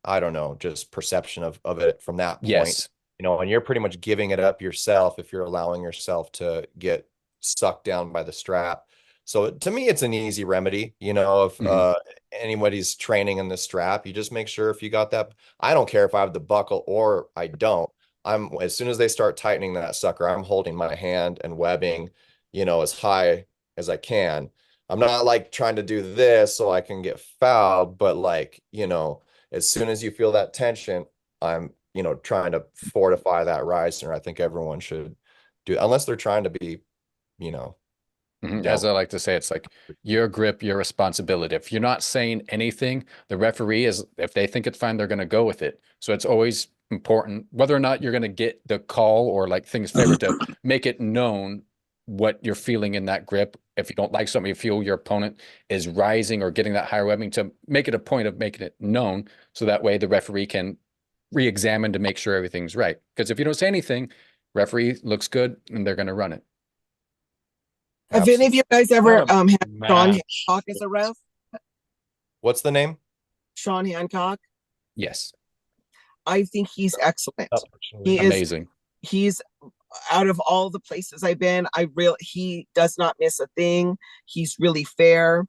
I don't know, just perception of it from that point. Yes. You know, and you're pretty much giving it up yourself if you're allowing yourself to get sucked down by the strap. So to me, it's an easy remedy. You know, if anybody's training in the strap, you just make sure if you got that. I don't care if I have the buckle or I don't. As soon as they start tightening that sucker, I'm holding my hand and webbing, you know, as high as I can. I'm not like trying to do this so I can get fouled, but like, you know, as soon as you feel that tension, I'm, you know, trying to fortify that riser. I think everyone should do, unless they're trying to be, you know, as I like to say, it's like your grip, your responsibility. If you're not saying anything, the referee is, if they think it's fine, they're going to go with it. So it's always important, whether or not you're going to get the call or like things favored, to make it known what you're feeling in that grip. If you don't like something, you feel your opponent is rising or getting that higher webbing, to make it a point of making it known. So that way the referee can re-examine to make sure everything's right. Because if you don't say anything, referee looks good and they're going to run it. Have any of you guys ever had Sean Hancock as a ref? What's the name? Sean Hancock. Yes. I think he's excellent. Unfortunately. Amazing. He's out of all the places I've been, he does not miss a thing. He's really fair.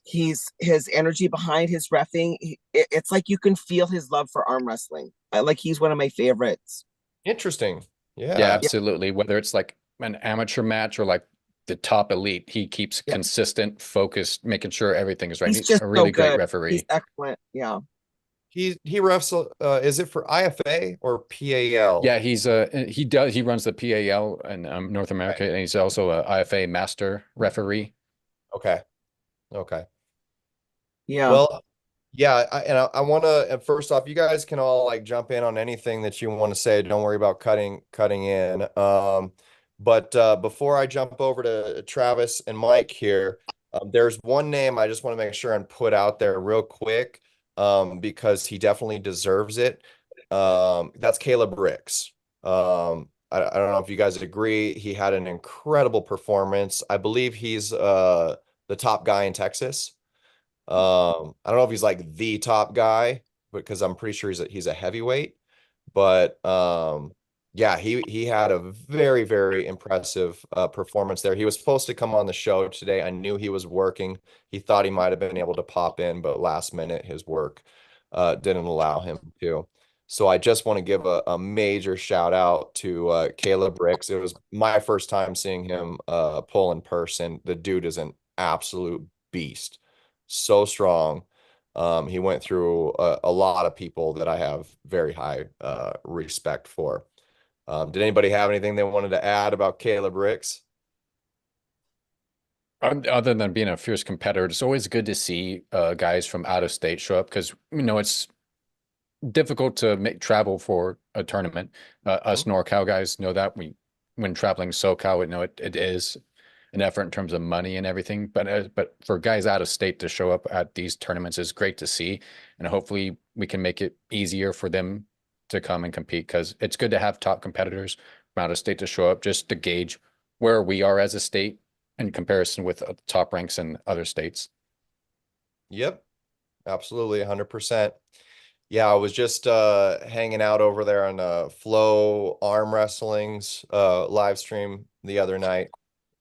His energy behind his reffing, it's like you can feel his love for arm wrestling. Like he's one of my favorites. Interesting. Yeah, Yeah. absolutely. Whether it's like an amateur match or like the top elite, he keeps Yeah. consistent, focused, making sure everything is right. He's He's just a really so great good. referee. He's excellent. Yeah. He refs. Is it for IFA or PAL? Yeah, he runs the PAL in North America, and he's also a IFA master referee. Okay. Okay. Yeah. Well, yeah, I want to, first off, you guys can all like jump in on anything that you want to say. Don't worry about cutting in. But before I jump over to Travis and Mike here, there's one name I just want to make sure and put out there real quick, because he definitely deserves it. That's Caleb Ricks. I don't know if you guys agree. He had an incredible performance. I believe he's the top guy in Texas. I don't know if he's like the top guy, because I'm pretty sure he's a heavyweight, but yeah, he had a very, very impressive performance there. He was supposed to come on the show today. I knew he was working. He thought he might have been able to pop in, but last minute his work didn't allow him to. So I just want to give a major shout out to Caleb Ricks. It was my first time seeing him pull in person. The dude is an absolute beast. So strong. He went through a lot of people that I have very high respect for. Did anybody have anything they wanted to add about Caleb Ricks? Other than being a fierce competitor, it's always good to see guys from out of state show up, because it's difficult to make travel for a tournament. Us NorCal guys know that. When traveling SoCal, we know it is an effort in terms of money and everything. But for guys out of state to show up at these tournaments is great to see, and hopefully we can make it easier for them to come and compete, because it's good to have top competitors from out of state to show up, just to gauge where we are as a state in comparison with top ranks in other states. Yep, absolutely, 100%. Yeah, I was just hanging out over there on Flow Arm Wrestling's live stream the other night,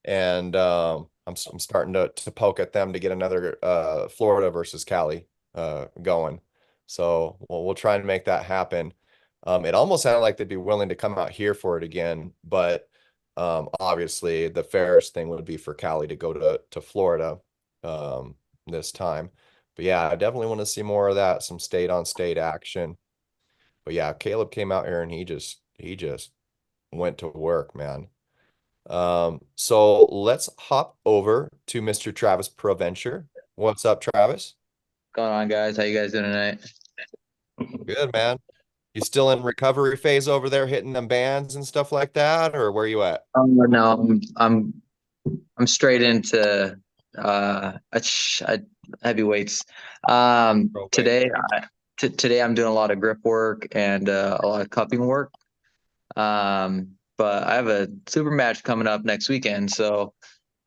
and I'm starting to poke at them to get another Florida versus Cali going. So we'll try and make that happen. It almost sounded like they'd be willing to come out here for it again, but obviously the fairest thing would be for Cali to go to Florida this time. But yeah, I definitely want to see more of that, some state on state action. But yeah, Caleb came out here and he just went to work, man. So let's hop over to Mr. Travis Proventure. What's up, Travis? Going on, guys? How you guys doing tonight? Good, man. You still in recovery phase over there, hitting them bands and stuff like that, or where you at? No, I'm straight into heavyweights. Today I'm doing a lot of grip work and a lot of cupping work. But I have a super match coming up next weekend, so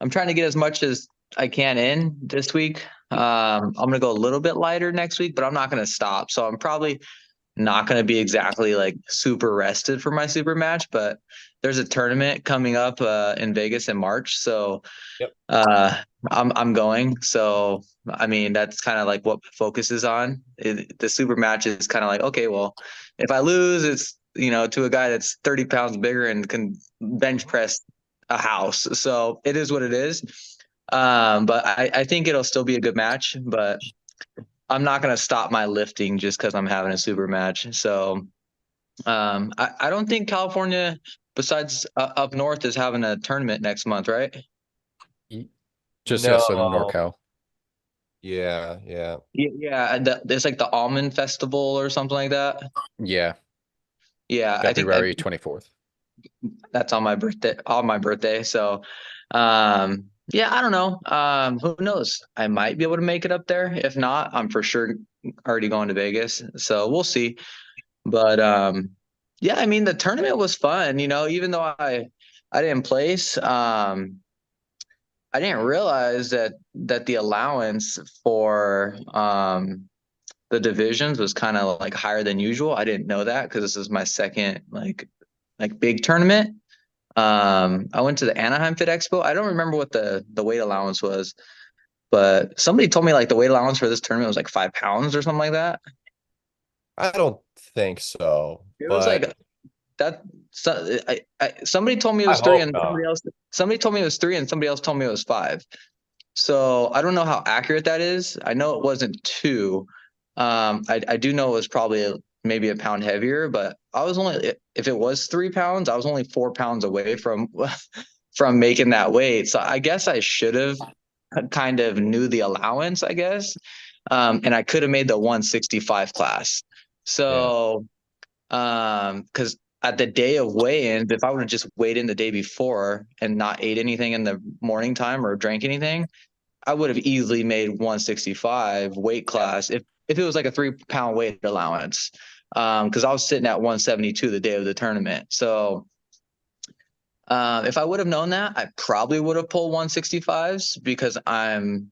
I'm trying to get as much as I can in this week. I'm gonna go a little bit lighter next week, but I'm not gonna stop. So I'm probably not gonna be exactly like super rested for my super match, but there's a tournament coming up in Vegas in March. So Yep. I'm going. So I mean, that's kind of like what my focus is on. The super match is kind of like, okay, well, if I lose, it's to a guy that's 30 pounds bigger and can bench press a house. So it is what it is. But I think it'll still be a good match, but I'm not going to stop my lifting just because I'm having a super match. So I don't think California, besides up north, is having a tournament next month, right? Just No. Southern NorCal. Yeah. Yeah. There's like the Almond Festival or something like that. Yeah. Yeah. February 24th. That's on my birthday. So, yeah, I don't know. Who knows? I might be able to make it up there. If not, I'm for sure already going to Vegas. So we'll see. But yeah, I mean, the tournament was fun. Even though I didn't place, I didn't realize that the allowance for the divisions was kind of like higher than usual. I didn't know that because this is my second like big tournament. I went to the Anaheim Fit Expo. I don't remember what the weight allowance was, but somebody told me like the weight allowance for this tournament was like 5 pounds or something like that. I don't think so, It was but like that. So, somebody told me it I was three, hope and not. somebody told me it was 3, and somebody else told me it was 5. So I don't know how accurate that is. I know it wasn't 2. I do know it was probably maybe a pound heavier, but I was only, if it was 3 pounds, I was only 4 pounds away from from making that weight. So I guess I should have kind of knew the allowance, I guess. And I could have made the 165 class. So, because at the day of weigh-ins, if I would have just weighed in the day before and not ate anything in the morning time or drank anything, I would have easily made 165 weight class if it was like a 3 pound weight allowance. Because I was sitting at 172 the day of the tournament. So if I would have known that, I probably would have pulled 165s because I'm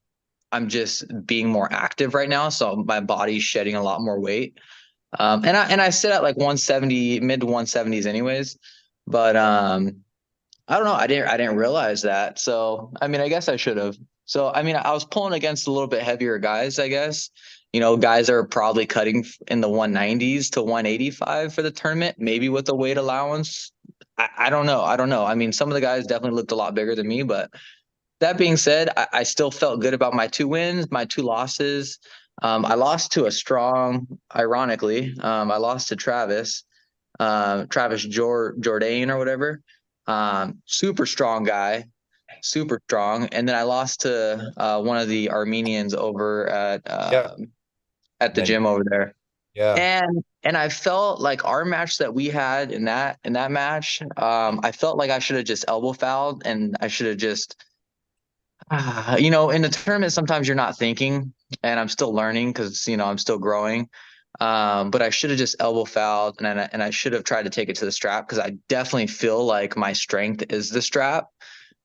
just being more active right now. So my body's shedding a lot more weight. And I sit at like 170, mid to 170s anyways. But I don't know. I didn't realize that. So I mean, I guess I should have. So I mean, I was pulling against a little bit heavier guys, I guess. Guys are probably cutting in the 190s to 185 for the tournament, maybe with a weight allowance. I don't know. I don't know. I mean, some of the guys definitely looked a lot bigger than me, but that being said, I still felt good about my 2 wins, my 2 losses. I lost to a strong, ironically, I lost to Travis Jourdain or whatever. Super strong guy, super strong. And then I lost to one of the Armenians over at the gym over there. Yeah. And I felt like our match that we had in that match, I felt like I should have just elbow fouled and I should have just in the tournament, sometimes you're not thinking, and I'm still learning because, I'm still growing. But I should have just elbow fouled and I should have tried to take it to the strap because I definitely feel like my strength is the strap.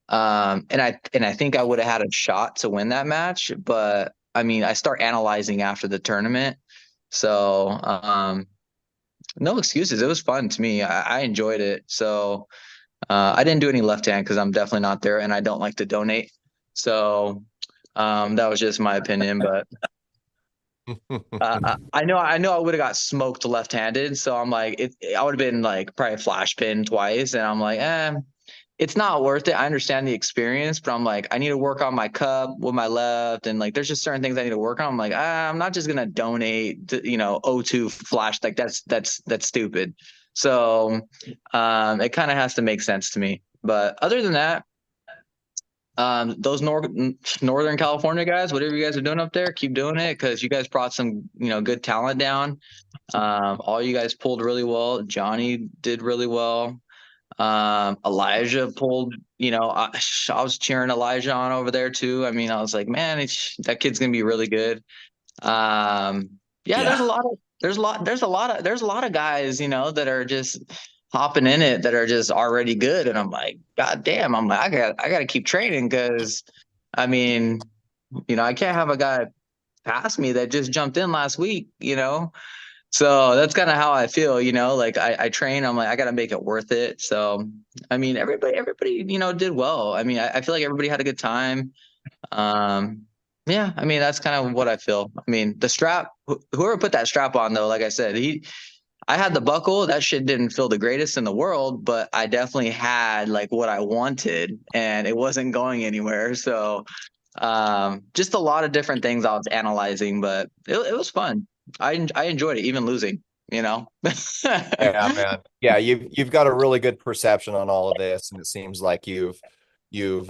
And I think I would have had a shot to win that match, but I mean, I start analyzing after the tournament. So, no excuses. It was fun to me. I enjoyed it. So, I didn't do any left hand because I'm definitely not there and I don't like to donate. So that was just my opinion, but I know I would have got smoked left-handed. So I'm like, I would have been like probably flash pin twice. And I'm like, it's not worth it. I understand the experience, but I'm like, I need to work on my cup with my left. And like, there's just certain things I need to work on. I'm like, I'm not just going to donate to, O2 flash. Like that's stupid. So it kind of has to make sense to me. But other than that, those Northern California guys, whatever you guys are doing up there, keep doing it because you guys brought some, good talent down. All you guys pulled really well. Johnny did really well. Elijah pulled, I was cheering Elijah on over there too. I mean, I was like, man, that kid's gonna be really good. There's a lot of guys, that are just hopping in it that are just already good. And I'm like, God damn, I'm like, I gotta keep training because I mean, I can't have a guy pass me that just jumped in last week, So that's kind of how I feel, like I train, I'm like, I gotta make it worth it. So I mean, everybody, did well. I mean, I feel like everybody had a good time. Yeah, I mean, that's kind of what I feel. I mean, the strap, whoever put that strap on though, like I said, I had the buckle. That shit didn't feel the greatest in the world, but I definitely had like what I wanted and it wasn't going anywhere. So just a lot of different things I was analyzing, but it was fun. I enjoyed it, even losing, Yeah, man. Yeah, you've got a really good perception on all of this, and it seems like you've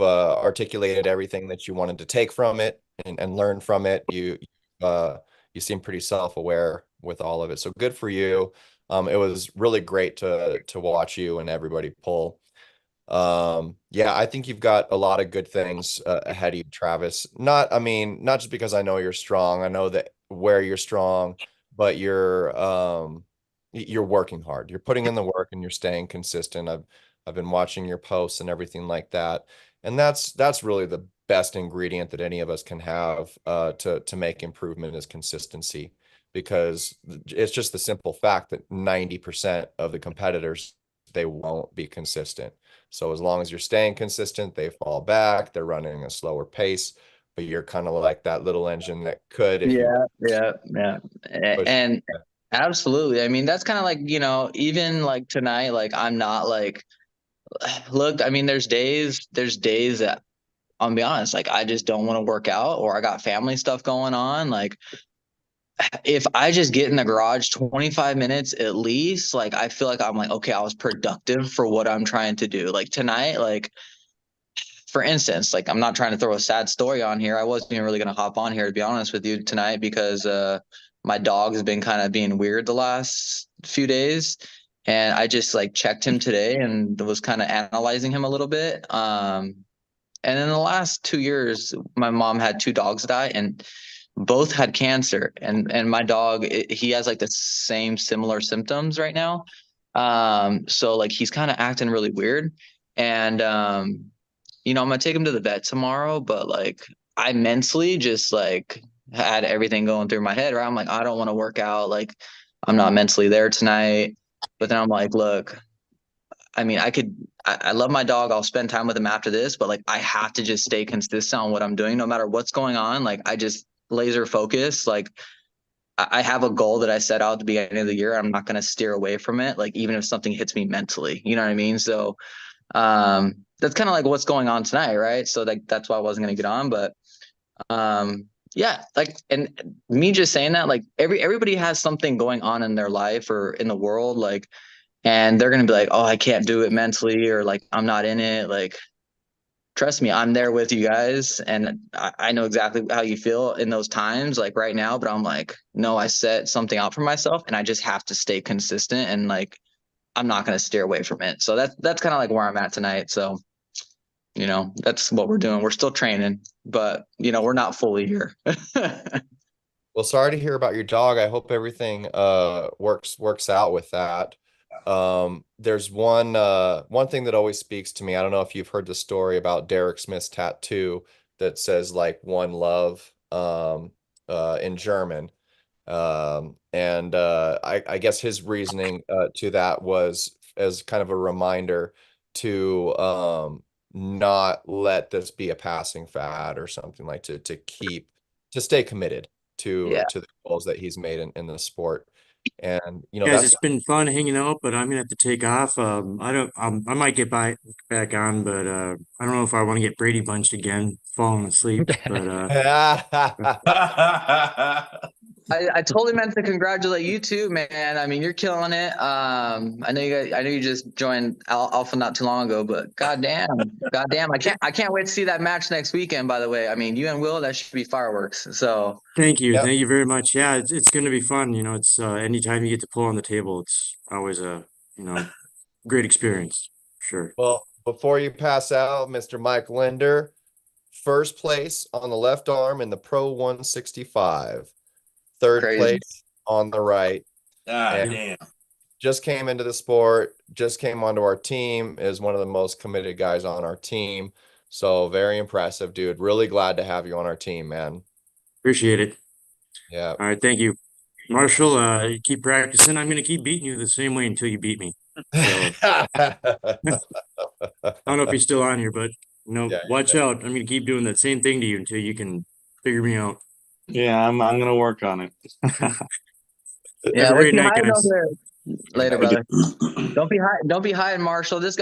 articulated everything that you wanted to take from it and learn from it. You seem pretty self-aware with all of it. So good for you. It was really great to watch you and everybody pull. Yeah, I think you've got a lot of good things ahead of you, Travis. I mean, not just because I know you're strong. I know that where you're strong, but you're working hard. You're putting in the work and you're staying consistent. I've been watching your posts and everything like that. And that's really the best ingredient that any of us can have to make improvement is consistency. because it's just the simple fact that 90% of the competitors, they won't be consistent. So as long as you're staying consistent, they fall back, they're running a slower pace, but you're kind of like that little engine that could, if you Yeah. push. And absolutely. I mean, that's kind of like, even like tonight, like I'm not like, look, I mean, there's days that I'll be honest, like I just don't want to work out, or I got family stuff going on. Like if I just get in the garage 25 minutes at least, like I feel like I'm like, okay, I was productive for what I'm trying to do. Like tonight, like for instance, like I'm not trying to throw a sad story on here. I wasn't even really going to hop on here to be honest with you tonight because my dog has been kind of being weird the last few days. And I just like checked him today and was kind of analyzing him a little bit. And in the last 2 years, my mom had two dogs die and both had cancer. And my dog, he has like the same similar symptoms right now. So like he's kind of acting really weird. And I'm gonna take him to the vet tomorrow, but like I mentally just like had everything going through my head, right? I'm like, I don't want to work out, like I'm not mentally there tonight. But then I'm like, look, I mean, I love my dog. I'll spend time with him after this, but like I have to just stay consistent on what I'm doing no matter what's going on. Like I just laser focus. Like I have a goal that I set out at the beginning of the year. I'm not going to steer away from it. Like even if something hits me mentally, you know what I mean? So that's kind of like what's going on tonight, right? So like that's why I wasn't going to get on, but yeah, like, and me just saying that, like everybody has something going on in their life or in the world, like, and they're going to be like, oh, I can't do it mentally, or like I'm not in it. Like trust me, I'm there with you guys, and I know exactly how you feel in those times, like right now. But I'm like, no, I set something out for myself, and I just have to stay consistent, and like I'm not going to steer away from it. So that's kind of like where I'm at tonight. So that's what we're doing. We're still training, but we're not fully here. Well, sorry to hear about your dog. I hope everything works out with that. There's one thing that always speaks to me. I don't know if you've heard the story about Derek Smith's tattoo that says like one love in German. And I guess his reasoning to that was as kind of a reminder to not let this be a passing fad or something, like to stay committed Yeah. to the goals that he's made in the sport. And Guys, that's it's been fun hanging out, but I'm gonna have to take off. I might get back on, but I don't know if I want to get Brady bunched again, falling asleep. But I totally meant to congratulate you too, man. I mean, you're killing it. I know you just joined Alpha not too long ago, but goddamn, I can't wait to see that match next weekend. By the way, I mean you and Will, that should be fireworks. So thank you very much. Yeah, it's gonna be fun. It's anytime you get to pull on the table, it's always a great experience. Sure. Well, before you pass out, Mr. Mike Linder, first place on the left arm in the Pro 165. Third crazy. place on the right. Damn. Just came into the sport, just came onto our team, is one of the most committed guys on our team. So very impressive, dude. Really glad to have you on our team, man. Appreciate it. Yeah. All right, thank you. Marshall, you keep practicing. I'm gonna keep beating you the same way until you beat me. So I don't know if he's still on here, but watch out. I'm gonna keep doing that same thing to you until you can figure me out. Yeah, I'm gonna work on it. Yeah, Have a great let's be night, hiding guys. over there. Later, brother. Don't be hiding, Marshall. That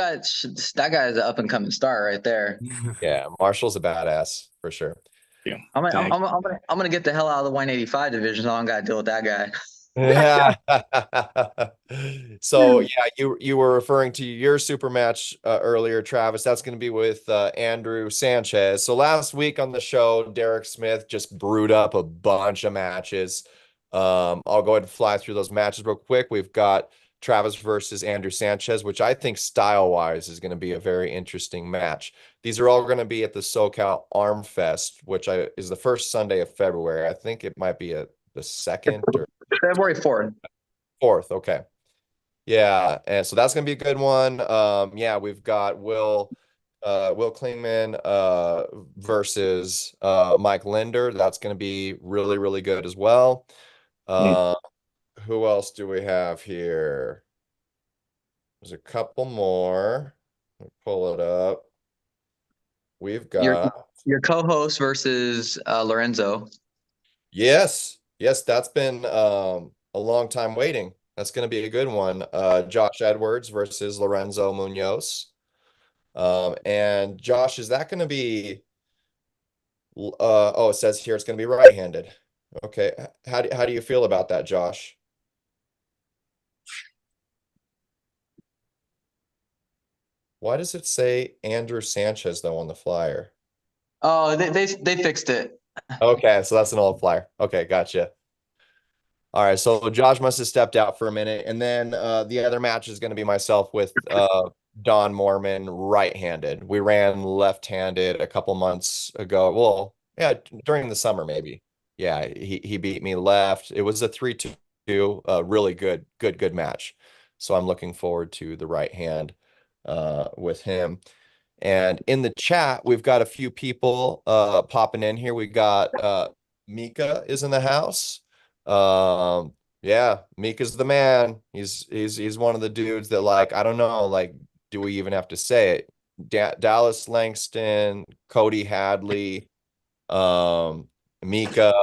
guy is an up and coming star right there. Yeah, Marshall's a badass for sure. Yeah. I'm gonna get the hell out of the 185 division. So I don't gotta deal with that guy. Yeah. So yeah, you were referring to your super match earlier, Travis. That's going to be with Andrew Sanchez. So last week on the show, Derek Smith just brewed up a bunch of matches. I'll go ahead and fly through those matches real quick. We've got Travis versus Andrew Sanchez, which I think style-wise is going to be a very interesting match. These are all going to be at the SoCal Arm Fest, which is the first Sunday of February. I think it might be the second or February 4th. 4th, okay. Yeah, and so that's gonna be a good one. Yeah, we've got Will Klingman versus Mike Linder. That's gonna be really, really good as well. Who else do we have here? There's a couple more. Let me pull it up. We've got your co-host versus Lorenzo. Yes, that's been a long time waiting. That's going to be a good one. Josh Edwards versus Lorenzo Munoz. And Josh, is that going to be it says here it's going to be right-handed. Okay. How do you feel about that, Josh? Why does it say Andrew Sanchez though on the flyer? Oh, they fixed it. Okay, so that's an old flyer. Okay, gotcha. All right, so Josh must have stepped out for a minute, and then the other match is going to be myself with Don Mormon, right-handed. We ran left-handed a couple months ago. Well, yeah, during the summer maybe. Yeah, he beat me left. It was a 3-2, really good match. So I'm looking forward to the right hand with him. And in the chat, we've got a few people popping in here. We got Mika is in the house. Yeah, Mika's the man. He's one of the dudes that, like, I don't know, like, do we even have to say it? Dallas Langston, Cody Hadley, Mika,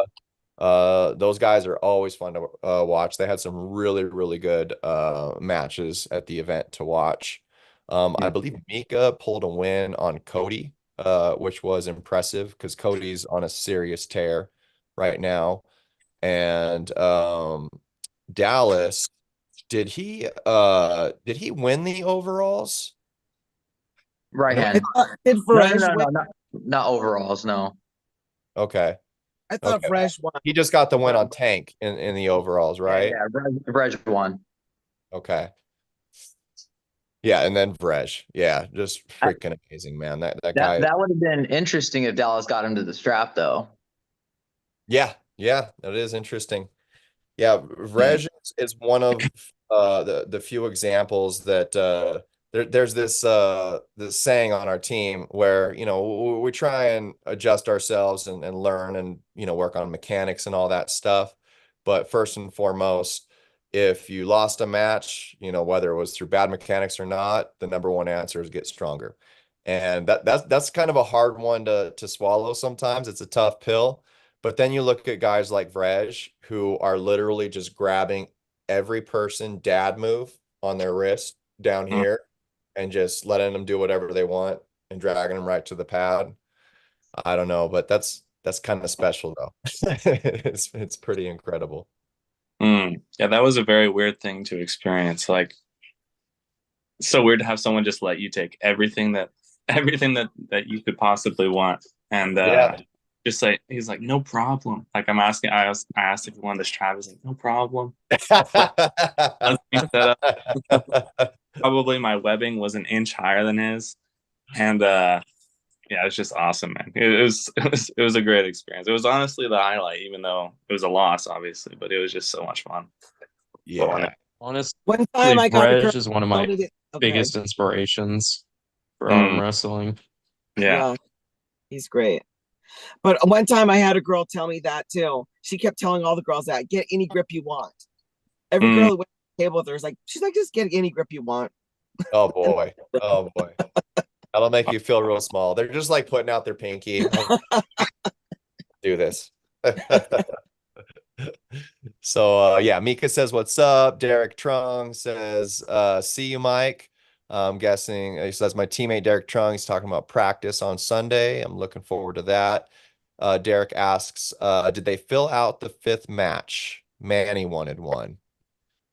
those guys are always fun to watch. They had some really good matches at the event to watch. I believe Mika pulled a win on Cody, which was impressive because Cody's on a serious tear right now. And Dallas, did he win the overalls? Right hand. Did Fresh no, not overalls, no. Okay. I thought Fresh won. He just got the win on Tank in the overalls, right? Yeah, Vrej won. Okay. Yeah, and then Vrej. Yeah, just freaking amazing, man. That guy. That would have been interesting if Dallas got him to the strap, though. Yeah, that is interesting. Yeah, Vrej is one of the few examples that there's this saying on our team where, you know, we try and adjust ourselves and learn and, you know, work on mechanics and all that stuff. But first and foremost, if you lost a match, you know, whether it was through bad mechanics or not, the number one answer is get stronger. And that's kind of a hard one to swallow sometimes. It's a tough pill. But then you look at guys like Vrej, who are literally just grabbing every person dad move on their wrist down here and just letting them do whatever they want and dragging them right to the pad. I don't know, but that's kind of special though. It's pretty incredible. Yeah, that was a very weird thing to experience. Like, it's so weird to have someone just let you take everything that you could possibly want, and just like, he's like, no problem. Like, I asked if he wanted this strap. He's like, no problem. Probably my webbing was an inch higher than his, and yeah, it's just awesome, man. It was a great experience. It was honestly the highlight, even though it was a loss, obviously, but it was just so much fun. Yeah, honestly, one time I got Vrej is one of my biggest inspirations for arm wrestling. Yeah, he's great. But one time I had a girl tell me that too. She kept telling all the girls that, get any grip you want. Every girl who went to the table with her she's like, just get any grip you want. Oh boy. Oh boy. That'll make you feel real small. They're just like putting out their pinky. Do this. So yeah, Mika says, what's up? Derek Trung says, see you, Mike. I'm guessing he says my teammate Derek Trung is talking about practice on Sunday. I'm looking forward to that. Derek asks, did they fill out the 5th match? Manny wanted one.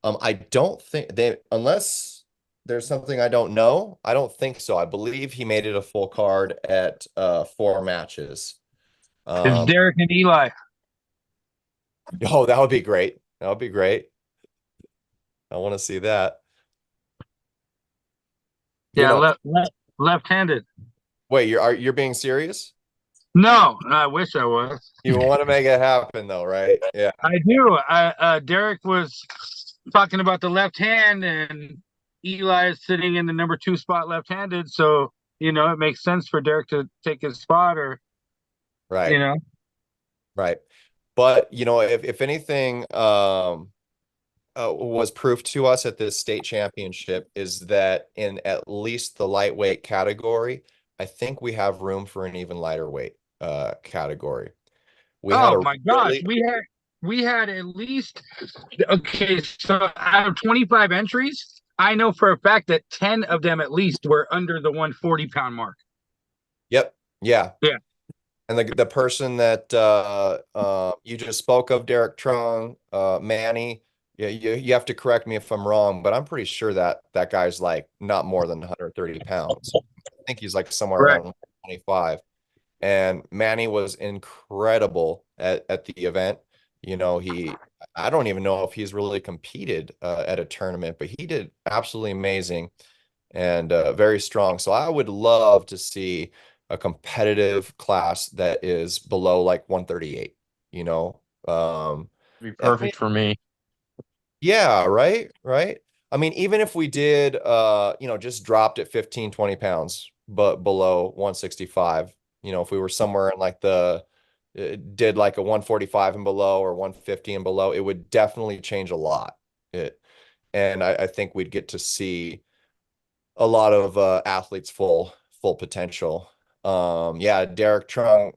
I don't think they, unless there's something I don't know. I don't think so. I believe he made it a full card at 4 matches. It's Derek and Eli. Oh, that would be great. That would be great. I want to see that. Yeah, left-handed. Wait, you're being serious? No, I wish I was. You want to make it happen though, right? Yeah. I do. Derek was talking about the left hand, and Eli is sitting in the number 2 spot left-handed, so you know it makes sense for Derek to take his spot, or right. You know. Right. But if anything was proof to us at this state championship is that in at least the lightweight category, I think we have room for an even lighter weight category. We had Oh a my gosh, really we had at least, okay, so out of 25 entries, I know for a fact that 10 of them at least were under the 140-pound mark. Yep. Yeah. Yeah. And the person that you just spoke of, Derek Trung, Manny, yeah, you have to correct me if I'm wrong, but I'm pretty sure that that guy's like not more than 130 pounds. I think he's like somewhere Right. around 25. And Manny was incredible at the event. I don't even know if he's really competed at a tournament, but he did absolutely amazing and very strong. So I would love to see a competitive class that is below like 138, Be perfect for me. Yeah, right, right. I mean, even if we did just dropped at 15, 20 pounds, but below 165, if we were somewhere in like did like a 145 and below or 150 and below, it would definitely change a lot. And I think we'd get to see a lot of athletes full potential. Yeah, Derek Trung,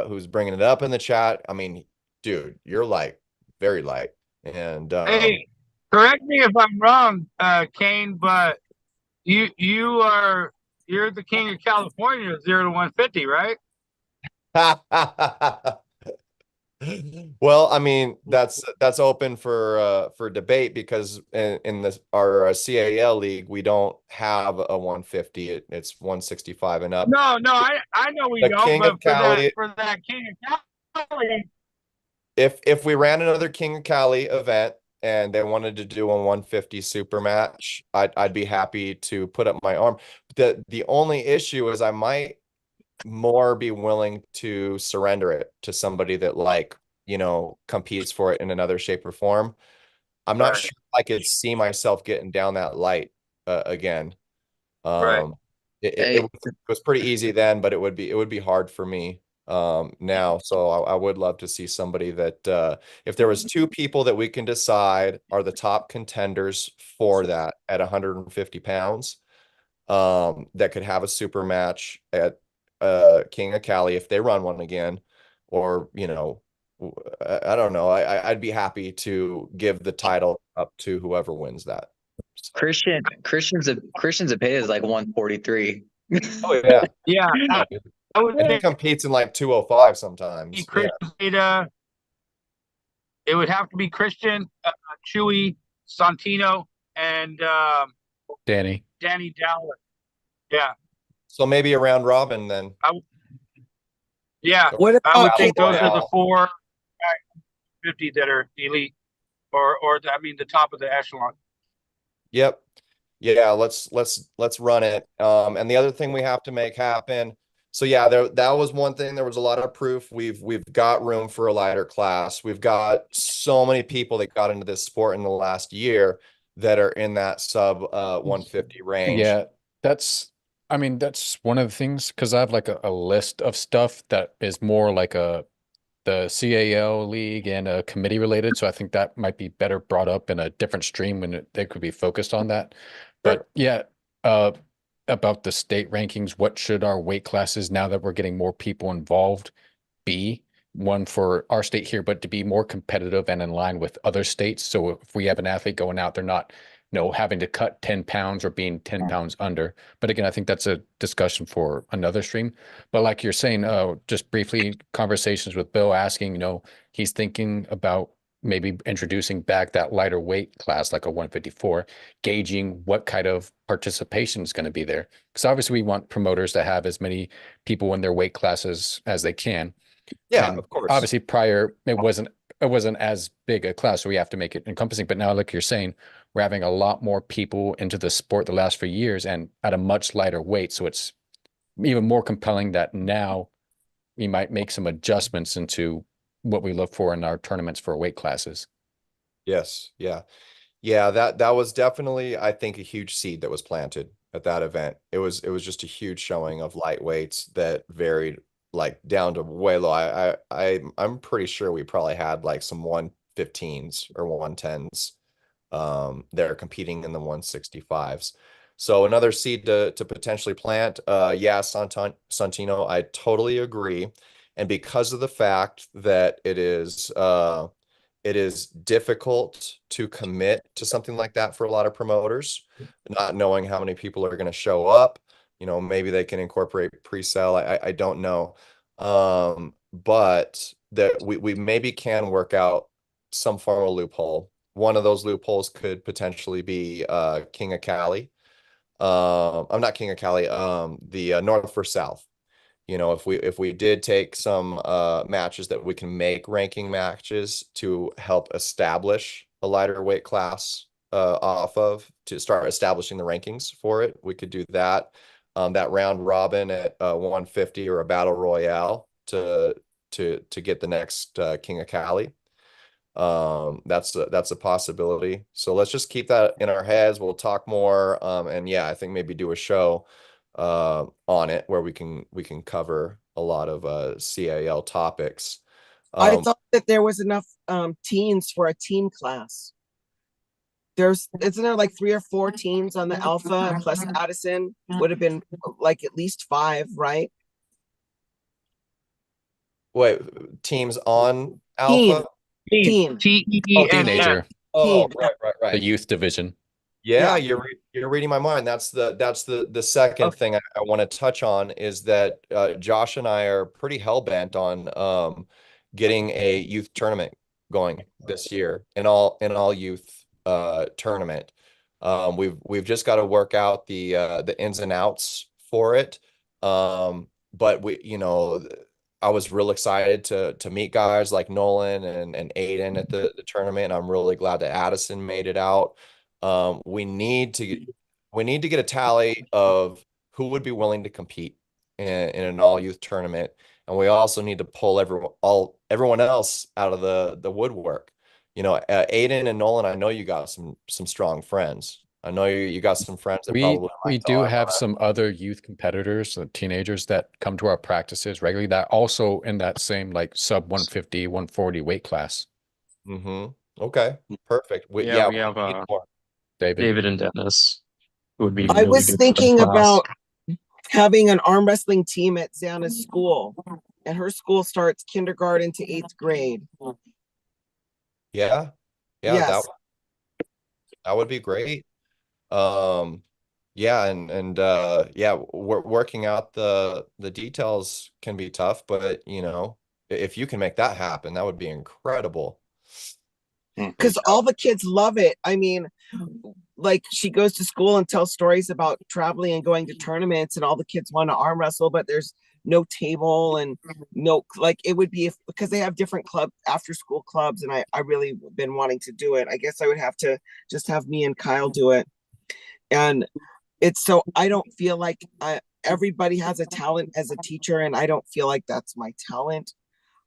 who's bringing it up in the chat. I mean, dude, you're like very light. And Hey, correct me if I'm wrong, Kane, but you're the king of California, 0 to 150, right? Well, I mean, that's open for debate because in our CAL league, we don't have a 150. It's 165 and up. No, I know we The don't, King but of Cali, for that king of Cali, if we ran another King of Cali event and they wanted to do a 150 super match, I'd be happy to put up my arm. The only issue is I might more be willing to surrender it to somebody that competes for it in another shape or form. I'm not sure if I could see myself getting down that light again. right. It was pretty easy then, but it would be hard for me now. So I would love to see somebody that if there was two people that we can decide are the top contenders for that at 150 pounds, that could have a super match at King of Cali if they run one again, or I don't know. I'd be happy to give the title up to whoever wins that. Christian's pay is like 143. Oh yeah, Yeah. I would and he think competes in like 205 sometimes. Yeah. Christian, it would have to be Christian, Chewy, Santino, and Danny Dowler. Yeah. So maybe a round robin then. Yeah. What I would about think those people? are the 450 that are elite, or the top of the echelon. Yep. Yeah, let's run it. And the other thing we have to make happen. So yeah, that was one thing. There was a lot of proof. We've got room for a lighter class. We've got so many people that got into this sport in the last year that are in that sub 150 range. Yeah, that's one of the things, because I have like a list of stuff that is more like the CAL league and a committee related. So I think that might be better brought up in a different stream when they could be focused on that. But yeah, about the state rankings, what should our weight classes, now that we're getting more people involved, be? One for our state here, but to be more competitive and in line with other states. So if we have an athlete going out, they're not having to cut 10 pounds or being 10 pounds under. But again, I think that's a discussion for another stream. But like you're saying, just briefly, conversations with Bill asking, he's thinking about maybe introducing back that lighter weight class, like a 154, gauging what kind of participation is going to be there. Because obviously we want promoters to have as many people in their weight classes as they can. Yeah, And of course. obviously prior, it wasn't as big a class, so we have to make it encompassing. But now, like you're saying, we're having a lot more people into the sport the last few years and at a much lighter weight. So it's even more compelling that now we might make some adjustments into what we look for in our tournaments for weight classes. Yes. Yeah. Yeah. That was definitely, I think, a huge seed that was planted at that event. It was just a huge showing of lightweights that varied like down to way low. I'm pretty sure we probably had like some 115s or 110s that are competing in the 165s. So another seed to potentially plant. Yeah, Santino, I totally agree. And because of the fact that it is difficult to commit to something like that for a lot of promoters, not knowing how many people are going to show up. You know, maybe they can incorporate pre-sale. I don't know. But that we maybe can work out some form of loophole. One of those loopholes could potentially be King of Cali. I'm not King of Cali, the North for South. You know, if we did take some matches that we can make ranking matches to help establish a lighter weight class off of to start establishing the rankings for it, we could do that. That round robin at 150 or a battle royale to get the next King of Cali. That's a possibility. So let's just keep that in our heads. We'll talk more. And yeah, I think maybe do a show on it where we can cover a lot of CAL topics. I thought that there was enough teams for a team class. Isn't there like 3 or 4 teams on the Alpha plus Addison would have been like at least 5, right? Wait, teams on Alpha? Team. Teenager. Oh, right. The youth division. Yeah, you're reading my mind. That's the second thing I want to touch on is that Josh and I are pretty hell-bent on getting a youth tournament going this year, an all youth tournament. We've just got to work out the ins and outs for it. But I was real excited to meet guys like Nolan and Aiden at the tournament. I'm really glad that Addison made it out. We need to get a tally of who would be willing to compete in an all youth tournament, and we also need to pull everyone else out of the woodwork. You know, Aiden and Nolan, I know you got some strong friends. I know you got some friends that we do have some other youth competitors, teenagers that come to our practices regularly that also in that same like sub 150, 140 weight class. Okay, perfect. We have David and Dennis. Would be. I was thinking about having an arm wrestling team at Xana's school, and her school starts kindergarten to 8th grade. Yeah, yes. that would be great. Yeah, and working out the details can be tough, but you know, if you can make that happen, that would be incredible. Because all the kids love it. I mean, like she goes to school and tells stories about traveling and going to tournaments, and all the kids want to arm wrestle, but there's no table and no, like it would be because they have different after school clubs, and I really been wanting to do it. I guess I would have to just have me and Kyle do it. And it's so I don't feel like everybody has a talent as a teacher, and I don't feel like that's my talent.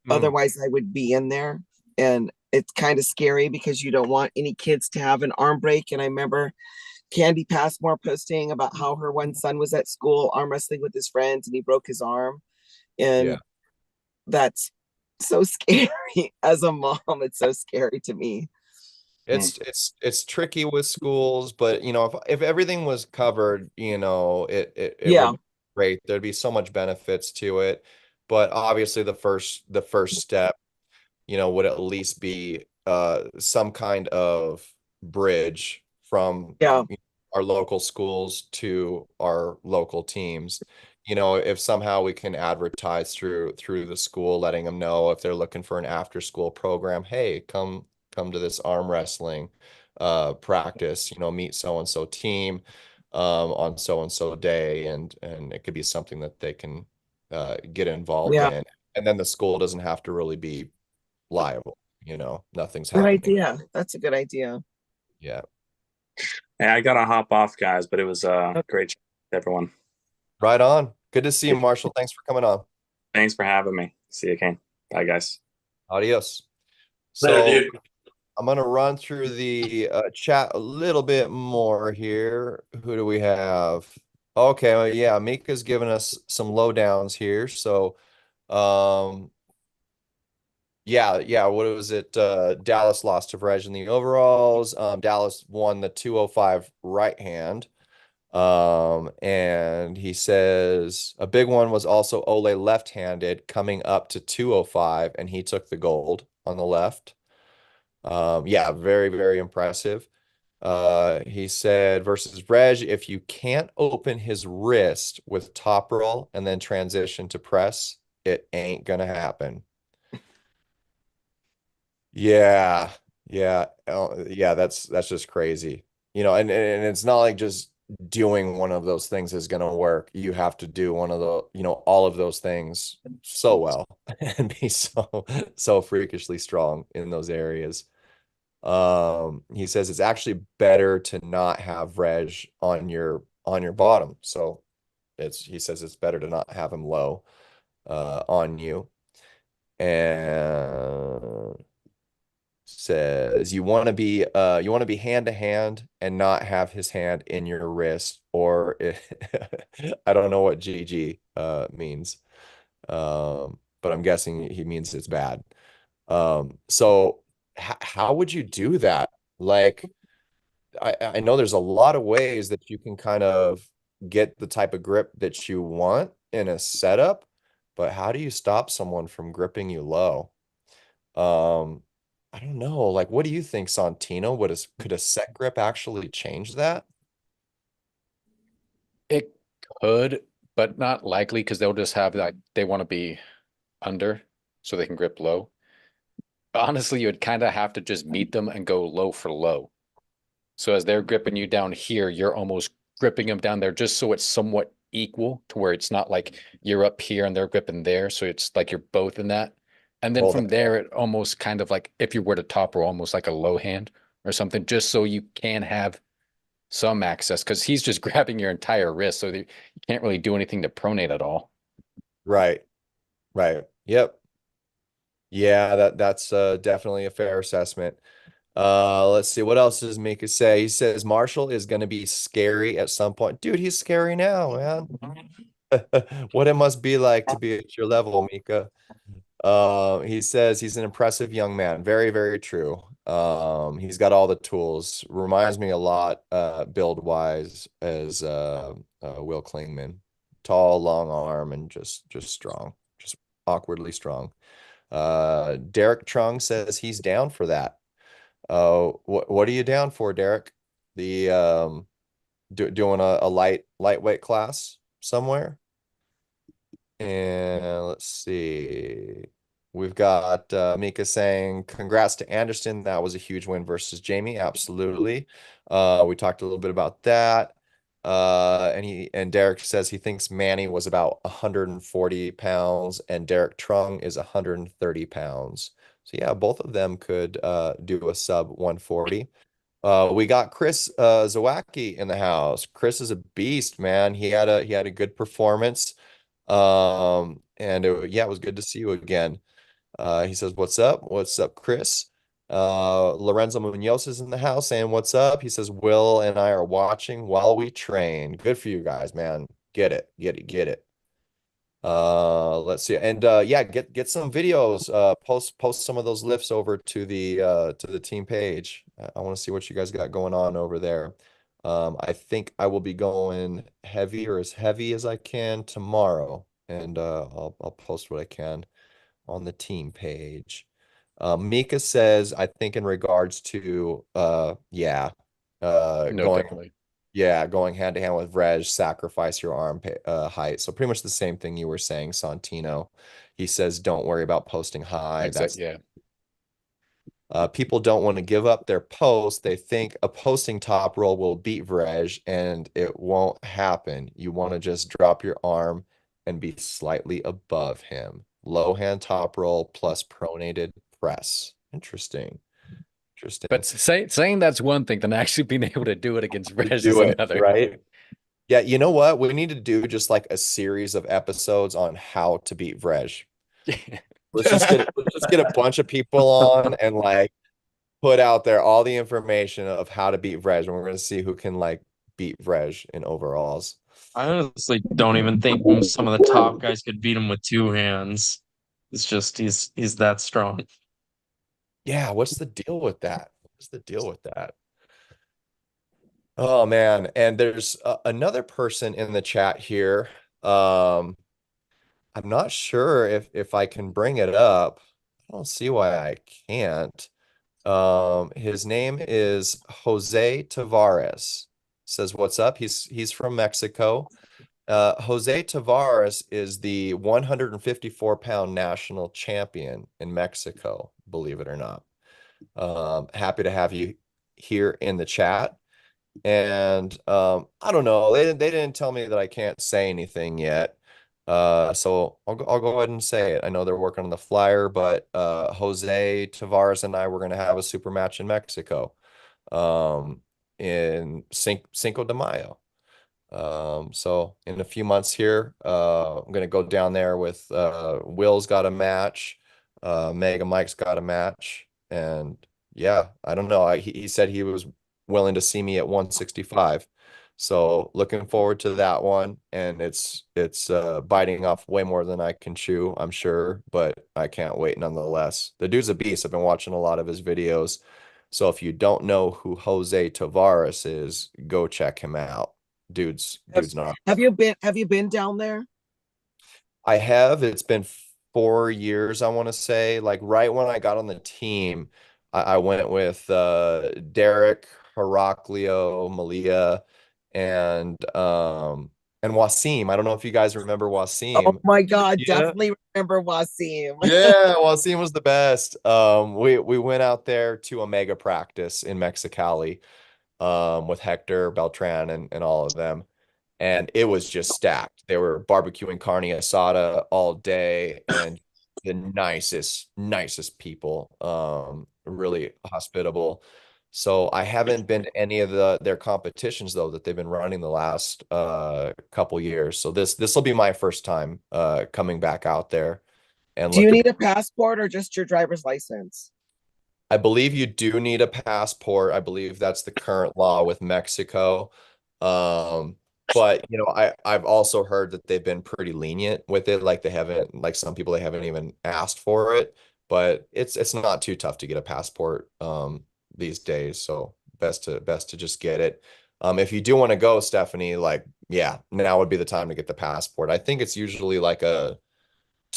Otherwise I would be in there, and it's kind of scary because you don't want any kids to have an arm break. And I remember Candy Passmore posting about how her one son was at school arm wrestling with his friends and he broke his arm. And that's so scary. As a mom, it's so scary to me. It's tricky with schools, but you know, if everything was covered, you know, it would be great. There'd be so much benefits to it. But obviously the first step, you know, would at least be some kind of bridge from our local schools to our local teams. You know, if somehow we can advertise through the school, letting them know if they're looking for an after school program, hey, come to this arm wrestling practice, you know, meet so-and-so team on so-and-so day, and it could be something that they can get involved in. And then the school doesn't have to really be liable, you know, nothing's happening. Good idea. That's a good idea. Yeah. Hey, I gotta hop off, guys, but it was great chat with everyone. Right on. Good to see you, Marshall. Thanks for coming on. Thanks for having me. See you, Kane. Bye, guys. Adios. So I'm going to run through the chat a little bit more here. Who do we have? Okay, well, yeah, Mika's given us some lowdowns here. So Yeah. What was it? Dallas lost to Vrej in the overalls. Dallas won the 205 right hand. And he says a big one was also Ole left-handed coming up to 205, and he took the gold on the left. Yeah, very, very impressive. He said versus Vrej, if you can't open his wrist with top roll and then transition to press, it ain't gonna happen. Yeah, yeah, yeah. That's just crazy, and it's not like just doing one of those things is gonna work. You have to do one of the, all of those things so well and be so freakishly strong in those areas. He says it's actually better to not have Vrej on your bottom. So he says it's better to not have him low on you. And says you want to be hand to hand and not have his hand in your wrist, or I don't know what GG means. But I'm guessing he means it's bad. So how would you do that? Like, I know there's a lot of ways that you can kind of get the type of grip that you want in a setup, but how do you stop someone from gripping you low? I don't know. Like, what do you think, Santino? Could a set grip actually change that? It could, but not likely because they'll just have like they want to be under so they can grip low. Honestly, you would kind of have to just meet them and go low for low. So as they're gripping you down here, you're almost gripping them down there just so it's somewhat equal to where it's not like you're up here and they're gripping there. So it's like you're both in that. And then from there, it almost kind of like if you were to top roll, almost like a low hand or something, just so you can have some access because he's just grabbing your entire wrist. So you can't really do anything to pronate at all. Right. Yep. Yeah, that's definitely a fair assessment. Let's see. What else does Mika say? He says Marshall is going to be scary at some point. Dude, he's scary now, man. What it must be like to be at your level, Mika. He says he's an impressive young man. Very, very true. He's got all the tools. Reminds me a lot, build wise, as Will Klingman. Tall, long arm, and just strong, just awkwardly strong. Derek Trung says he's down for that. What are you down for, Derek? The doing a lightweight class somewhere? And let's see. We've got Mika saying, congrats to Anderson. That was a huge win versus Jamie. Absolutely. We talked a little bit about that. And Derek says he thinks Manny was about 140 pounds and Derek Trung is 130 pounds. So yeah, both of them could do a sub 140. We got Chris Zawacki in the house. Chris is a beast, man. He had a good performance. And it was good to see you again. He says, what's up? What's up, Chris? Lorenzo Munoz is in the house saying, what's up? He says, Will and I are watching while we train. Good for you guys, man. Get it. Let's see. And yeah, get some videos. Post some of those lifts over to the team page. I want to see what you guys got going on over there. I think I will be going heavy or as heavy as I can tomorrow, and I'll post what I can on the team page. Mika says, I think in regards to No, definitely. going hand to hand with Vrej, sacrifice your arm height. So pretty much the same thing you were saying, Santino. He says, don't worry about posting high. Yeah. People don't want to give up their post. They think a posting top roll will beat Vrej, and it won't happen. You want to just drop your arm and be slightly above him. Low hand top roll plus pronated press. Interesting. But saying that's one thing, then actually being able to do it against Vrej is another. Right? Yeah, you know what? We need to do just like a series of episodes on how to beat Vrej. Let's just get a bunch of people on and like put out there all the information of how to beat Vrej, and we're going to see who can like beat Vrej in overalls. I honestly don't even think some of the top guys could beat him with two hands. It's just he's that strong. Yeah, what's the deal with that? What's the deal with that? Oh man, and there's another person in the chat here. I'm not sure if I can bring it up. I don't see why I can't. His name is Jose Tavares. Says, what's up? He's from Mexico. Jose Tavares is the 154-pound national champion in Mexico, believe it or not. Happy to have you here in the chat. And I don't know, they didn't tell me that I can't say anything yet. So I'll go ahead and say it. I know they're working on the flyer, but Jose Tavares and I were going to have a super match in Mexico, in Cinco de Mayo. So in a few months here, I'm going to go down there with Will's got a match, Mega Mike's got a match, and yeah, I don't know. He said he was willing to see me at 165. So looking forward to that one, and it's biting off way more than I can chew, I'm sure, but I can't wait nonetheless. The dude's a beast. I've been watching a lot of his videos. So if you don't know who Jose Tavares is, go check him out. Dude's not. Have you been down there? I have. It's been 4 years, I want to say. Like right when I got on the team, I went with Derek, Heraclio, Malia, and Wasim. I don't know if you guys remember Wasim. Oh my God, Yeah. definitely remember Wasim. Yeah, Wasim was the best. We went out there to a mega practice in Mexicali, with Hector, Beltran, and all of them. And it was just stacked. They were barbecuing carne asada all day, and the nicest people, really hospitable. So I haven't been to any of their competitions though that they've been running the last couple years. So this will be my first time coming back out there. And Do you need a passport or just your driver's license? I believe you do need a passport. I believe that's the current law with Mexico. But you know, I've also heard that they've been pretty lenient with it. Like like some people, they haven't even asked for it, but it's not too tough to get a passport these days. So best to just get it. If you do want to go, Stephanie, like, yeah, now would be the time to get the passport. I think it's usually like a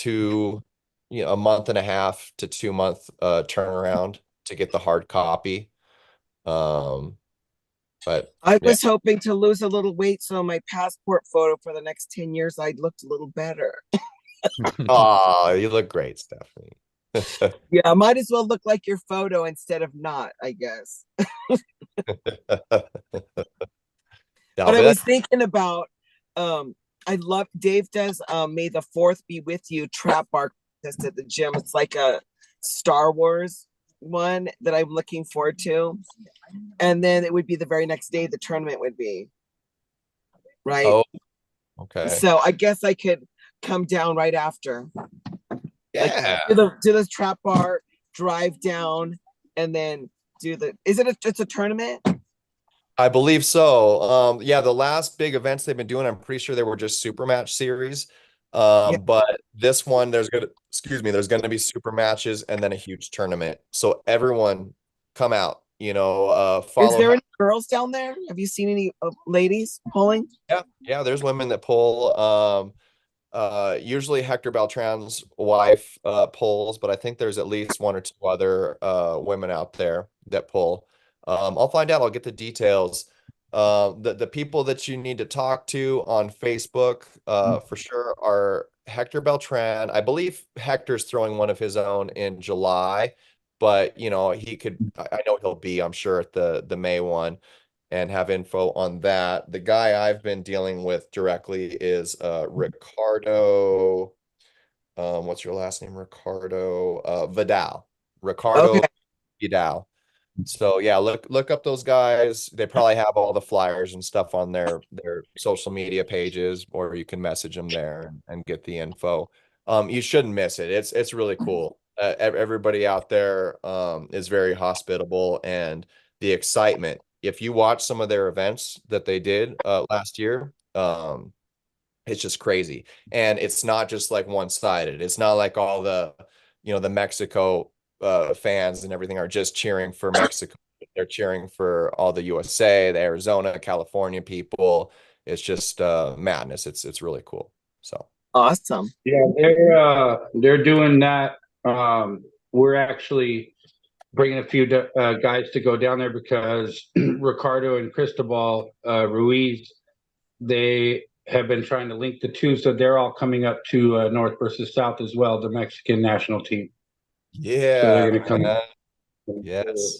a month and a half to 2 month turnaround to get the hard copy. But I was hoping to lose a little weight, so my passport photo for the next 10 years, I'd looked a little better. Oh, you look great, Stephanie. Yeah, I might as well look like your photo instead of not, I guess. But I was thinking about, I love Dave does May the 4th be with you trap bar contest at the gym. It's like a Star Wars one that I'm looking forward to. And then it would be the very next day the tournament would be. Right. Oh, okay. So I guess I could come down right after. Yeah. Like, do this trap bar, drive down, and then it's a tournament? I believe so. Yeah, the last big events they've been doing, I'm pretty sure they were just super match series. But this one, there's gonna be super matches and then a huge tournament. So everyone come out, follow. Is there any girls down there? Have you seen any ladies pulling? Yeah, there's women that pull. Usually Hector Beltran's wife pulls, but I think there's at least one or two other women out there that pull. I'll find out. I'll get the details. The people that you need to talk to on Facebook for sure are Hector Beltran. I believe Hector's throwing one of his own in July, but I know he'll be, I'm sure, at the May one and have info on that. The guy I've been dealing with directly is Ricardo. What's your last name? Ricardo Vidal. Ricardo Vidal. So yeah, look up those guys. They probably have all the flyers and stuff on their social media pages, or you can message them there and get the info. You shouldn't miss it. It's really cool. Everybody out there is very hospitable, and the excitement. If you watch some of their events that they did last year, It's just crazy. And it's not just like one-sided. It's not like all the, the Mexico fans and everything are just cheering for Mexico. They're cheering for all the USA, the Arizona, California people. It's just madness. It's really cool. So awesome. Yeah, they're doing that. We're actually bringing a few guys to go down there because Ricardo and Cristobal Ruiz, they have been trying to link the two, so they're all coming up to North versus South as well, the Mexican national team. Yeah, so they're going to come. Yes.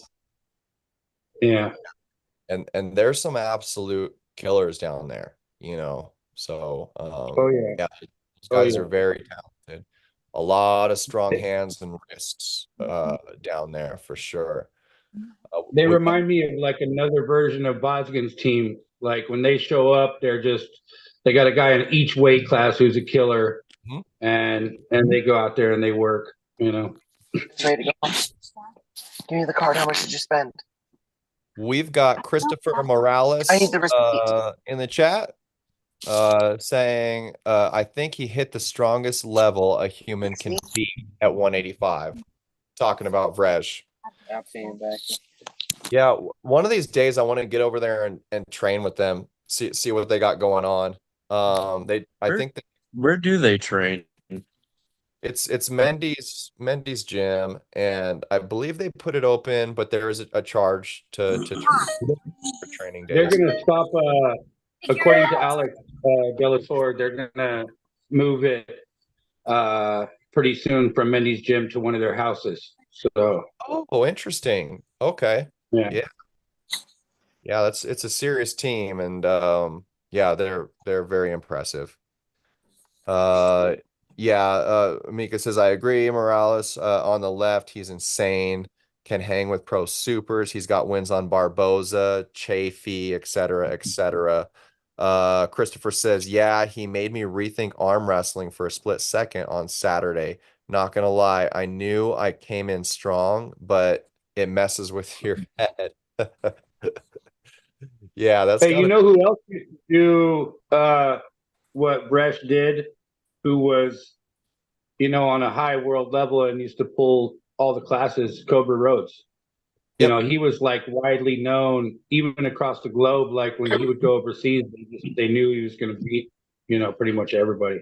Yeah. And there's some absolute killers down there, So oh yeah, those guys are very talented. A lot of strong hands and wrists down there for sure. They remind me of like another version of Bosgan's team. Like when they show up, they got a guy in each weight class who's a killer, and they go out there and they work. Ready to go. Give me the card. How much did you spend? We've got Christopher Morales I need the receipt. in the chat saying, I think he hit the strongest level a human can beat at 185. Talking about Vrej. I'll pay you back. Yeah, one of these days I want to get over there and train with them, see what they got going on. Where do they train? It's Mendy's gym, and I believe they put it open, but there is a charge to for training days. They're going to stop, according to Alex Delator, they're going to move it pretty soon from Mendy's gym to one of their houses. So. Oh, interesting. Okay. Yeah. It's a serious team, and they're very impressive. Mika says, I agree. Morales on the left, he's insane. Can hang with pro supers. He's got wins on Barboza, Chafee, etc., etc. Christopher says, yeah, he made me rethink arm wrestling for a split second on Saturday. Not gonna lie, I knew I came in strong, but it messes with your head. Yeah, that's. Hey, you know who else used to do what Bresh did? Who was, on a high world level and used to pull all the classes? Cobra Rhodes. He was like widely known even across the globe. Like when he would go overseas, they knew he was going to beat, pretty much everybody.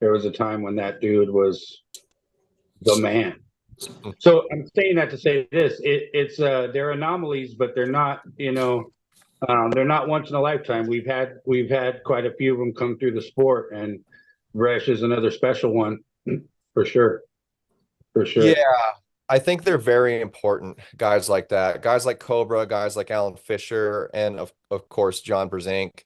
There was a time when that dude was the man. So I'm saying that to say this: it's they're anomalies, but they're not, they're not once in a lifetime. We've had quite a few of them come through the sport, and Resh is another special one for sure. Yeah, I think they're very important. Guys like that, guys like Cobra, guys like Alan Fisher, and of course John Brzenk.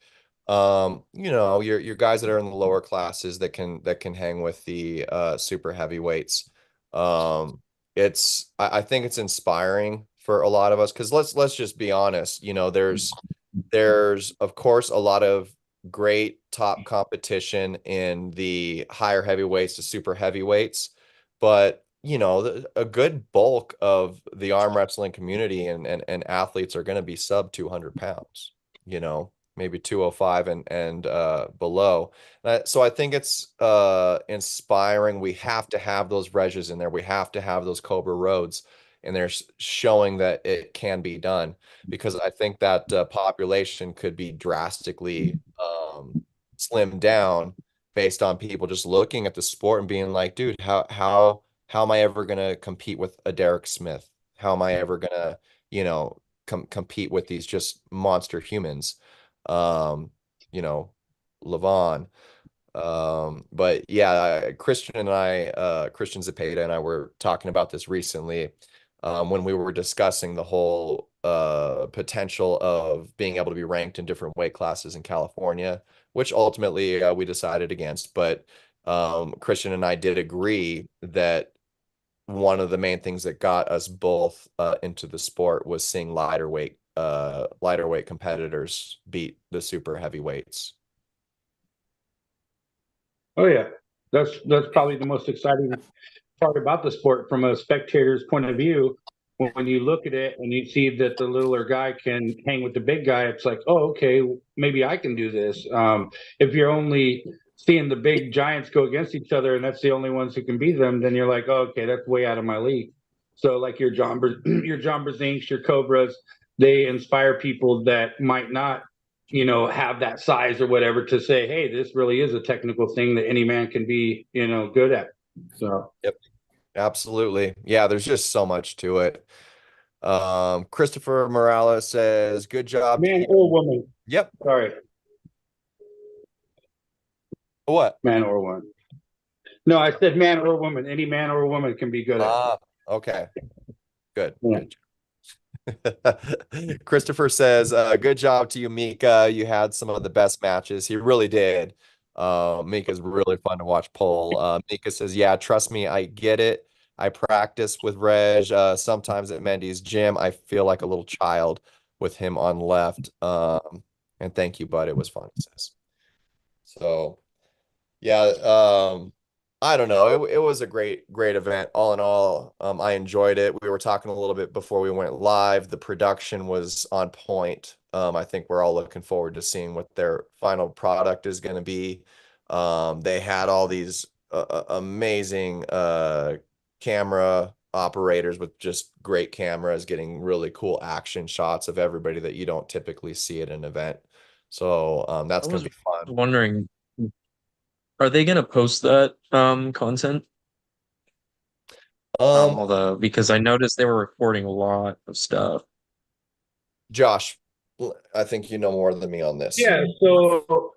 Your guys that are in the lower classes that can hang with the super heavyweights. I think it's inspiring for a lot of us, because let's just be honest. There's of course a lot of great top competition in the higher heavyweights to super heavyweights, but a good bulk of the arm wrestling community and athletes are going to be sub 200 pounds, maybe 205 and below. So I think it's inspiring. We have to have those Reges in there. We have to have those Cobra Rhodes in there, showing that it can be done, because I think that population could be drastically slimmed down based on people just looking at the sport and being like, dude, how am I ever going to compete with a Derek Smith? How am I ever going to, compete with these just monster humans? Levon. But yeah, Christian Zepeda and I were talking about this recently when we were discussing the whole potential of being able to be ranked in different weight classes in California, which ultimately we decided against. But Christian and I did agree that one of the main things that got us both into the sport was seeing lighter weight competitors beat the super heavyweights. Oh yeah, that's probably the most exciting part about the sport from a spectator's point of view. when you look at it and you see that the littler guy can hang with the big guy, it's like, oh, okay, maybe I can do this. If you're only seeing the big giants go against each other and that's the only ones who can beat them, then you're like, oh, okay, that's way out of my league. So like your John Brzezinks, your Cobras, they inspire people that might not, have that size or whatever to say, hey, this really is a technical thing that any man can be, good at. So yep, absolutely. Yeah, there's just so much to it. Christopher Morales says, good job. Man or woman. Yep. Sorry. What? Man or woman. No, I said man or woman. Any man or woman can be good at. Okay. Good. Yeah. Good. Christopher says, good job to you, Mika. You had some of the best matches. He really did. Mika's really fun to watch pull. Mika says, yeah, trust me, I get it. I practice with Reg sometimes at Mendy's gym. I feel like a little child with him on left. And thank you, bud. It was fun, he says. So, yeah, I don't know. It was a great event. All in all, I enjoyed it. We were talking a little bit before we went live. The production was on point. I think we're all looking forward to seeing what their final product is going to be. They had all these amazing camera operators with just great cameras, getting really cool action shots of everybody that you don't typically see at an event. So that's going to be fun. Wondering, are they going to post that content? Because I noticed they were recording a lot of stuff. Josh, I think you know more than me on this. Yeah, so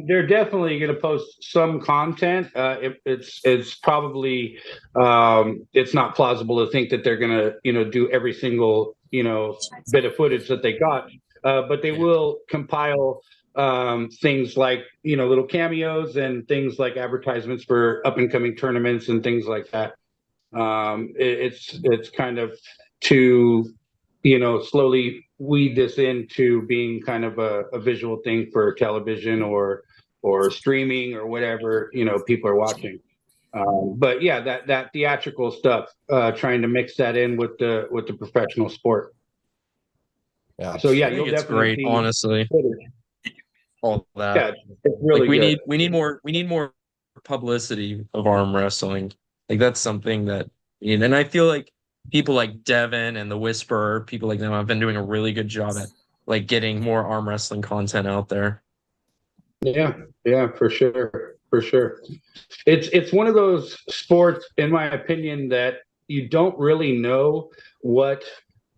they're definitely going to post some content. It's probably it's not plausible to think that they're going to do every single bit of footage that they got, but they will compile things like little cameos and things like advertisements for up and coming tournaments and things like that. It's kind of to slowly weed this into being kind of a visual thing for television or streaming or whatever people are watching. But yeah, that theatrical stuff, trying to mix that in with the professional sport. Yeah. So yeah, I think you'll it's definitely great, see honestly. All that. Yeah, it's really like good. we need more publicity of arm wrestling. Like that's something that, and I feel like people like Devin and the Whisperer, people like them have been doing a really good job at like getting more arm wrestling content out there. Yeah, for sure. It's one of those sports, in my opinion, that you don't really know what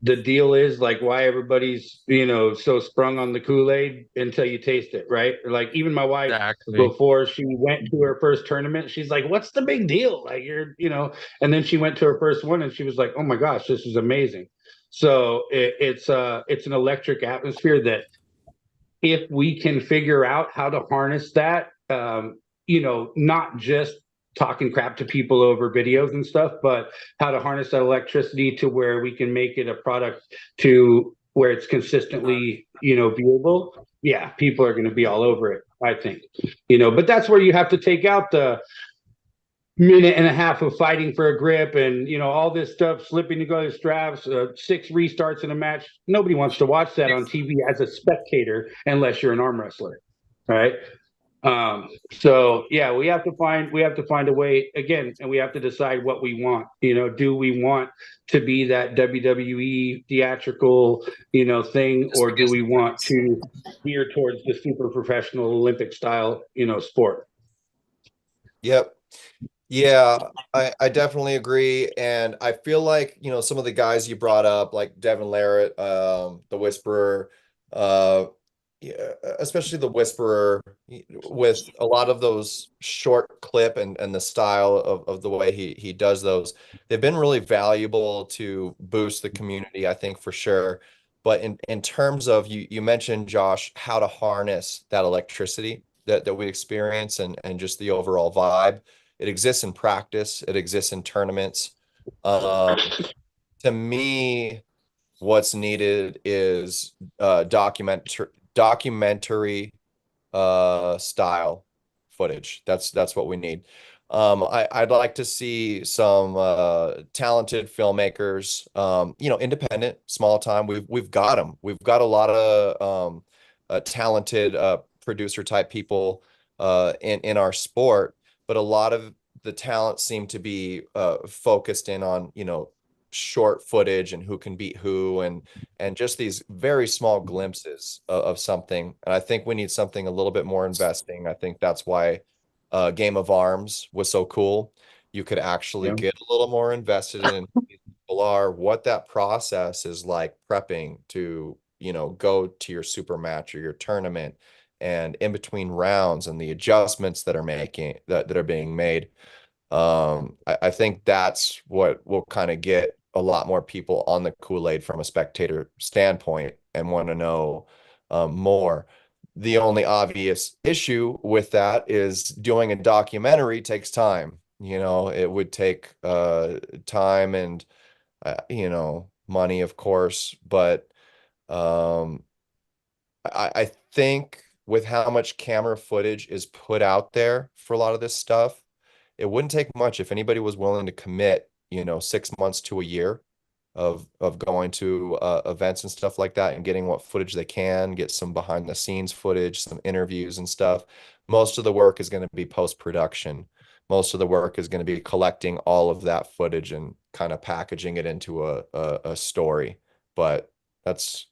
the deal is, like why everybody's so sprung on the Kool-Aid until you taste it, right? Like even my wife, before she went to her first tournament, she's like, what's the big deal? Like you're and then she went to her first one and she was like, oh my gosh, this is amazing. So it's an electric atmosphere that if we can figure out how to harness that, not just talking crap to people over videos and stuff, but how to harness that electricity to where we can make it a product to where it's consistently, viewable. Yeah, people are going to be all over it, I think. But that's where you have to take out the minute and a half of fighting for a grip and all this stuff, slipping together straps, 6 restarts in a match. Nobody wants to watch that on TV as a spectator unless you're an arm wrestler, right? So yeah, we have to find a way again, and we have to decide what we want. Do we want to be that WWE theatrical thing, or do we want to veer towards the super professional Olympic style sport? Yep. Yeah, I definitely agree. And I feel like, some of the guys you brought up, like Devin Larratt, the Whisperer, especially the Whisperer, with a lot of those short clip and the style of the way he does those, they've been really valuable to boost the community, I think, for sure. But in terms of, you mentioned, Josh, how to harness that electricity that we experience and just the overall vibe. It exists in practice. It exists in tournaments. To me, what's needed is documentary style footage. That's what we need. I'd like to see some talented filmmakers, independent, small time. We've got them. We've got a lot of talented producer type people in our sport, but a lot of the talent seem to be focused in on, short footage and who can beat who and just these very small glimpses of something. And I think we need something a little bit more investing. I think that's why Game of Arms was so cool. You could actually get a little more invested in who these people are, what that process is like prepping to, go to your super match or your tournament and in between rounds and the adjustments that are being made. I think that's what will kind of get a lot more people on the Kool-Aid from a spectator standpoint and want to know more. The only obvious issue with that is doing a documentary takes time. It would take time and money, of course, but I think with how much camera footage is put out there for a lot of this stuff, it wouldn't take much if anybody was willing to commit, 6 months to a year of going to events and stuff like that and getting what footage they can, get some behind the scenes footage, some interviews and stuff. Most of the work is going to be post-production. Most of the work is going to be collecting all of that footage and kind of packaging it into a story. But that's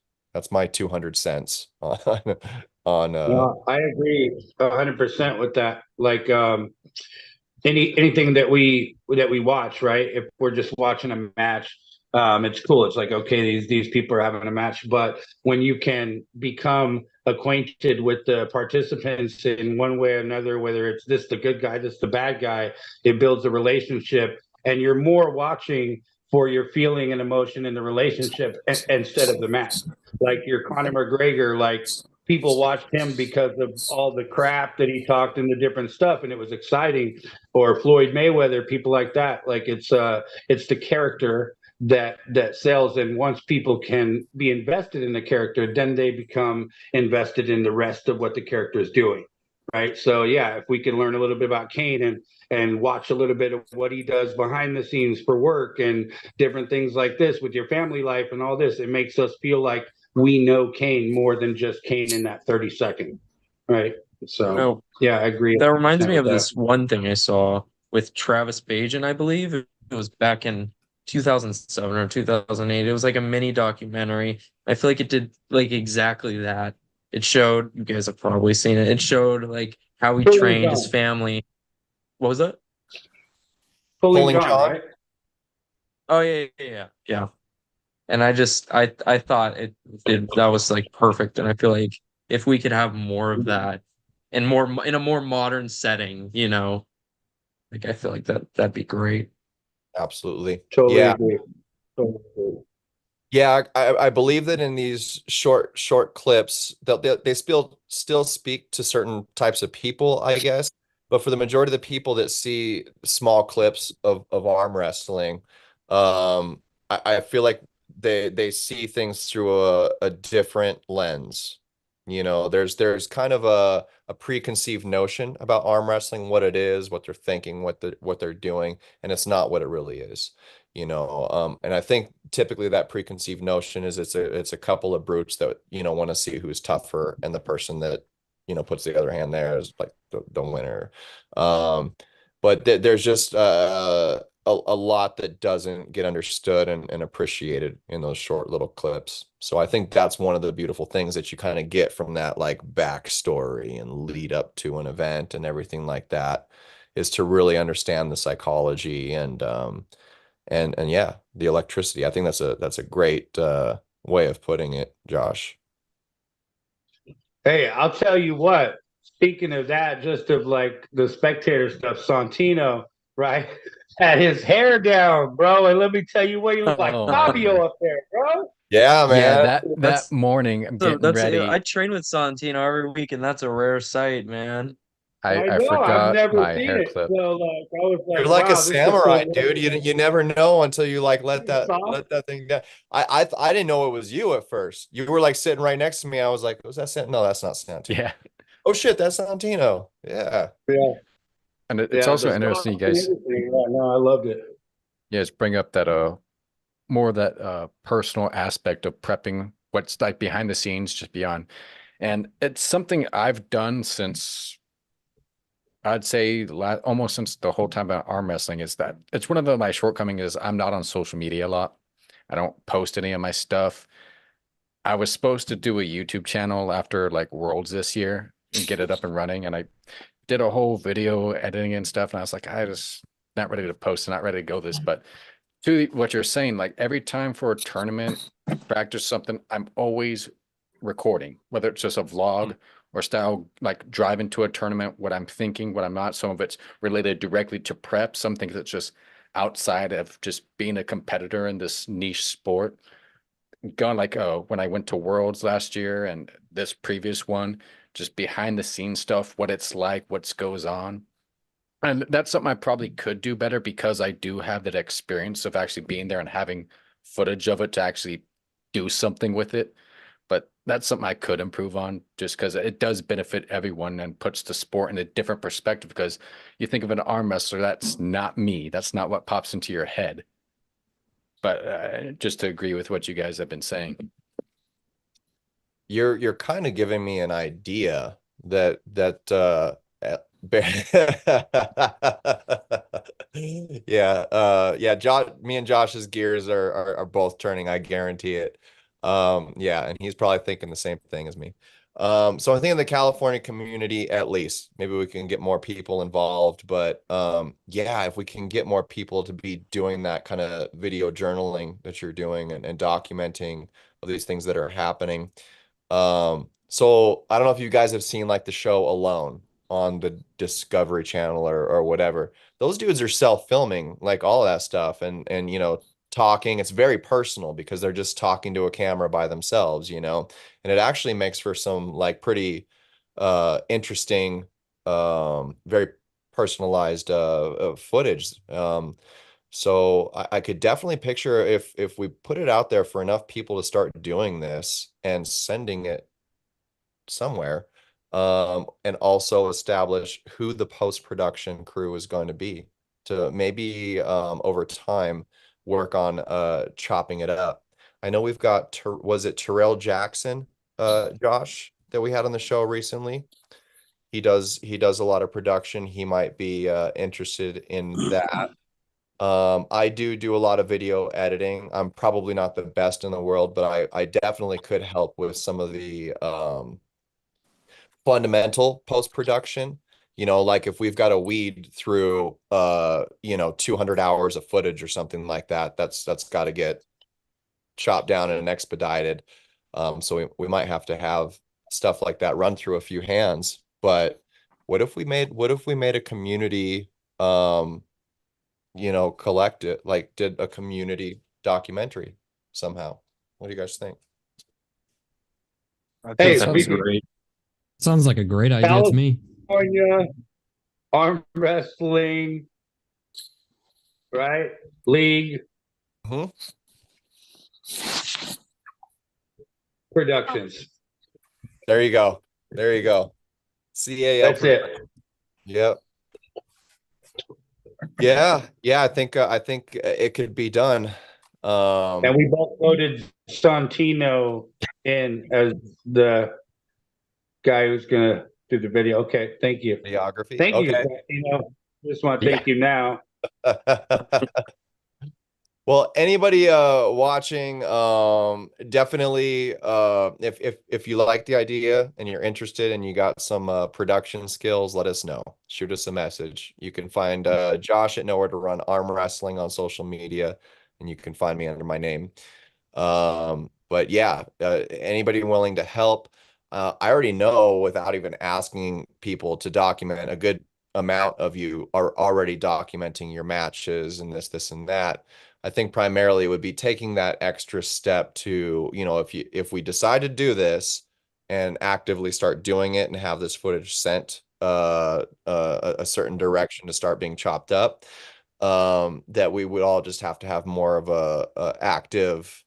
my 200 cents on No, I agree 100% with that. Like anything that we watch, right? If we're just watching a match, it's cool. It's like, okay, these people are having a match. But when you can become acquainted with the participants in one way or another, whether it's this the good guy, this the bad guy, it builds a relationship, and you're more watching for your feeling and emotion in the relationship instead of the match. Like your Conor McGregor, like people watched him because of all the crap that he talked and the different stuff, and it was exciting. Or Floyd Mayweather, people like that. Like it's the character that sells, and once people can be invested in the character, then they become invested in the rest of what the character is doing. Right. So yeah, if we can learn a little bit about Kane and watch a little bit of what he does behind the scenes for work and different things like this with your family life and all this, it makes us feel like we know Kane more than just Kane in that 30 seconds. Right. So yeah, I agree. That reminds me of that. this one thing I saw with Travis Bajan, I believe. It was back in 2007 or 2008. It was like a mini documentary. I feel like it did like exactly that. It showed, you guys have probably seen it. It showed like how he trained his family. What was that? Pulling John, right? Oh yeah. And I thought that was like perfect. And I feel like if we could have more of that and more in a more modern setting, like I feel like that'd be great. Absolutely. Totally Yeah. agree. Totally agree. Yeah, I believe that in these short clips, they still speak to certain types of people, I guess. But for the majority of the people that see small clips of arm wrestling, I feel like they see things through a different lens. There's kind of a preconceived notion about arm wrestling, what it is, what they're thinking, what they're doing, and it's not what it really is. And I think typically that preconceived notion is it's a couple of brutes that want to see who's tougher, and the person that puts the other hand there is like the winner. But there's just a lot that doesn't get understood and appreciated in those short little clips. So I think that's one of the beautiful things that you kind of get from that like backstory and lead up to an event and everything like that, is to really understand the psychology and yeah, the electricity. I think that's a great way of putting it, Josh. Hey, I'll tell you what, speaking of that, just of like the spectator stuff, Santino, right, had his hair down, bro. And let me tell you what, he looked like Fabio up there, bro. Yeah, man. Yeah, that morning I'm getting ready. I train with Santino every week, and that's a rare sight, man. I know, I've forgot never my seen hair it. clip. So like I was like, You're like wow, a samurai, dude. You never know until you like let that thing down. I didn't know it was you at first. You were like sitting right next to me. I was like, was that Sant? No, that's not Santino. Yeah. Oh shit, that's Santino. Yeah. Yeah. And it's also interesting, you guys. Yeah, no, I loved it. Yes, bring up that more of that personal aspect of prepping, what's like behind the scenes, just beyond. And it's something I've done since I'd say almost since the whole time about arm wrestling. Is that it's one of my shortcomings is I'm not on social media a lot. I don't post any of my stuff. I was supposed to do a YouTube channel after like Worlds this year and get it up and running, and I did a whole video editing and stuff, and I was like, I just not ready to post, not ready to go this. But to what you're saying, like every time for a tournament, practice something, I'm always recording, whether it's just a vlog or style, like driving to a tournament, what I'm thinking, what I'm not. Some of it's related directly to prep, some things that's just outside of just being a competitor in this niche sport. Going like, oh, when I went to Worlds last year and this previous one, just behind the scenes stuff, what it's like, what goes on. And that's something I probably could do better because I do have that experience of actually being there and having footage of it to actually do something with it. But that's something I could improve on just because it does benefit everyone and puts the sport in a different perspective. Because you think of an arm wrestler, that's not me. That's not what pops into your head. But just to agree with what you guys have been saying. You're kind of giving me an idea that yeah, Josh, me and Josh's gears are both turning, I guarantee it. Yeah, and he's probably thinking the same thing as me. So I think in the California community, at least, maybe we can get more people involved. But yeah, if we can get more people to be doing that kind of video journaling that you're doing and documenting of these things that are happening. So I don't know if you guys have seen like the show Alone on the Discovery Channel or whatever. Those dudes are self-filming like all of that stuff and you know, talking. It's very personal because they're just talking to a camera by themselves, you know, and it actually makes for some like pretty interesting very personalized footage. So I could definitely picture if we put it out there for enough people to start doing this and sending it somewhere, and also establish who the post-production crew is going to be to maybe over time work on chopping it up. I know we've got was it Terrell Jackson, Josh, that we had on the show recently? He does a lot of production. He might be interested in that. I do a lot of video editing. I'm probably not the best in the world, but I definitely could help with some of the fundamental post-production. You know, like if we've got to weed through you know, 200 hours of footage or something like that, that's got to get chopped down and expedited. So we might have to have stuff like that run through a few hands. But what if we made a community you know, collect it, like did a community documentary somehow? What do you guys think? Hey, Sounds great. Sounds like a great idea to me. California arm wrestling, right? League Productions. There you go. There you go. CAL. That's it. Yep. Yeah. I think it could be done. And we both voted Santino in as the guy who's gonna do the video. Okay, thank you. Videography. Thank you, Okay. Santino. Just want to thank you now. Well, anybody watching, definitely if you like the idea and you're interested and you got some production skills, let us know. Shoot us a message. You can find Josh at Nowheretorun Arm Wrestling on social media, and you can find me under my name. But yeah, anybody willing to help, I already know without even asking people to document, a good amount of you are already documenting your matches and this and that. I think primarily it would be taking that extra step to, you know, if we decide to do this and actively start doing it and have this footage sent a certain direction to start being chopped up, that we would all just have to have more of a active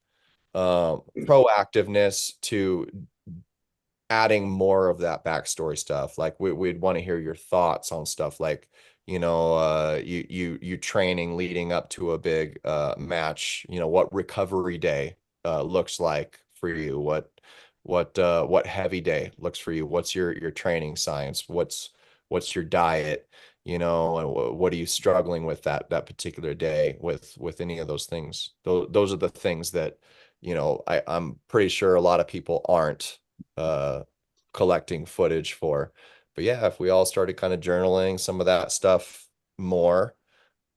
proactiveness to adding more of that backstory stuff. Like we'd want to hear your thoughts on stuff like, you training leading up to a big match, what recovery day looks like for you, what heavy day looks for you, what's your training science, what's your diet, and what are you struggling with that particular day with any of those things. Those are the things that, I'm pretty sure a lot of people aren't collecting footage for. But yeah, if we all started kind of journaling some of that stuff more,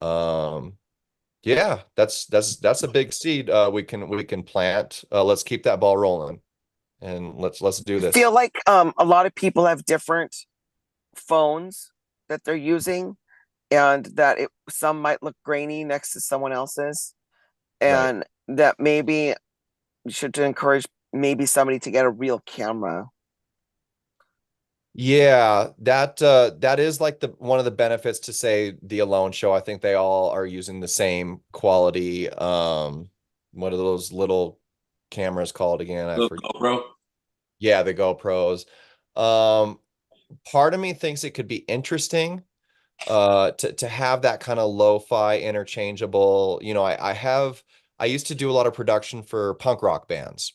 yeah, that's a big seed we can plant. Let's keep that ball rolling, and let's do I this. feel like a lot of people have different phones that they're using, and that some might look grainy next to someone else's, and that maybe you should encourage maybe somebody to get a real camera. Yeah, that is like one of the benefits to say the Alone Show. I think they all are using the same quality. What are those little cameras called again? I forget. GoPro. Yeah, the GoPros. Part of me thinks it could be interesting to have that kind of lo-fi interchangeable. I used to do a lot of production for punk rock bands.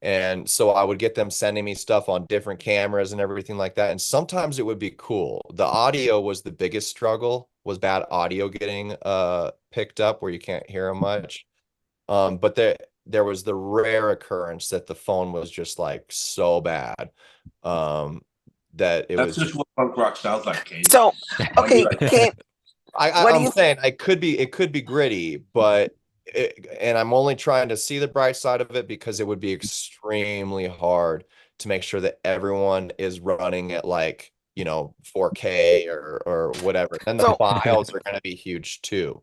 And so I would get them sending me stuff on different cameras and everything like that. And sometimes it would be cool. The audio was the biggest struggle, was bad audio getting picked up where you can't hear them much. But there was the rare occurrence that the phone was just like so bad that it That's was just what punk rock sounds like, Kane. So, okay, Kane, I'm saying it could be gritty, but and I'm only trying to see the bright side of it because it would be extremely hard to make sure that everyone is running at 4K or whatever. Then the files are going to be huge too.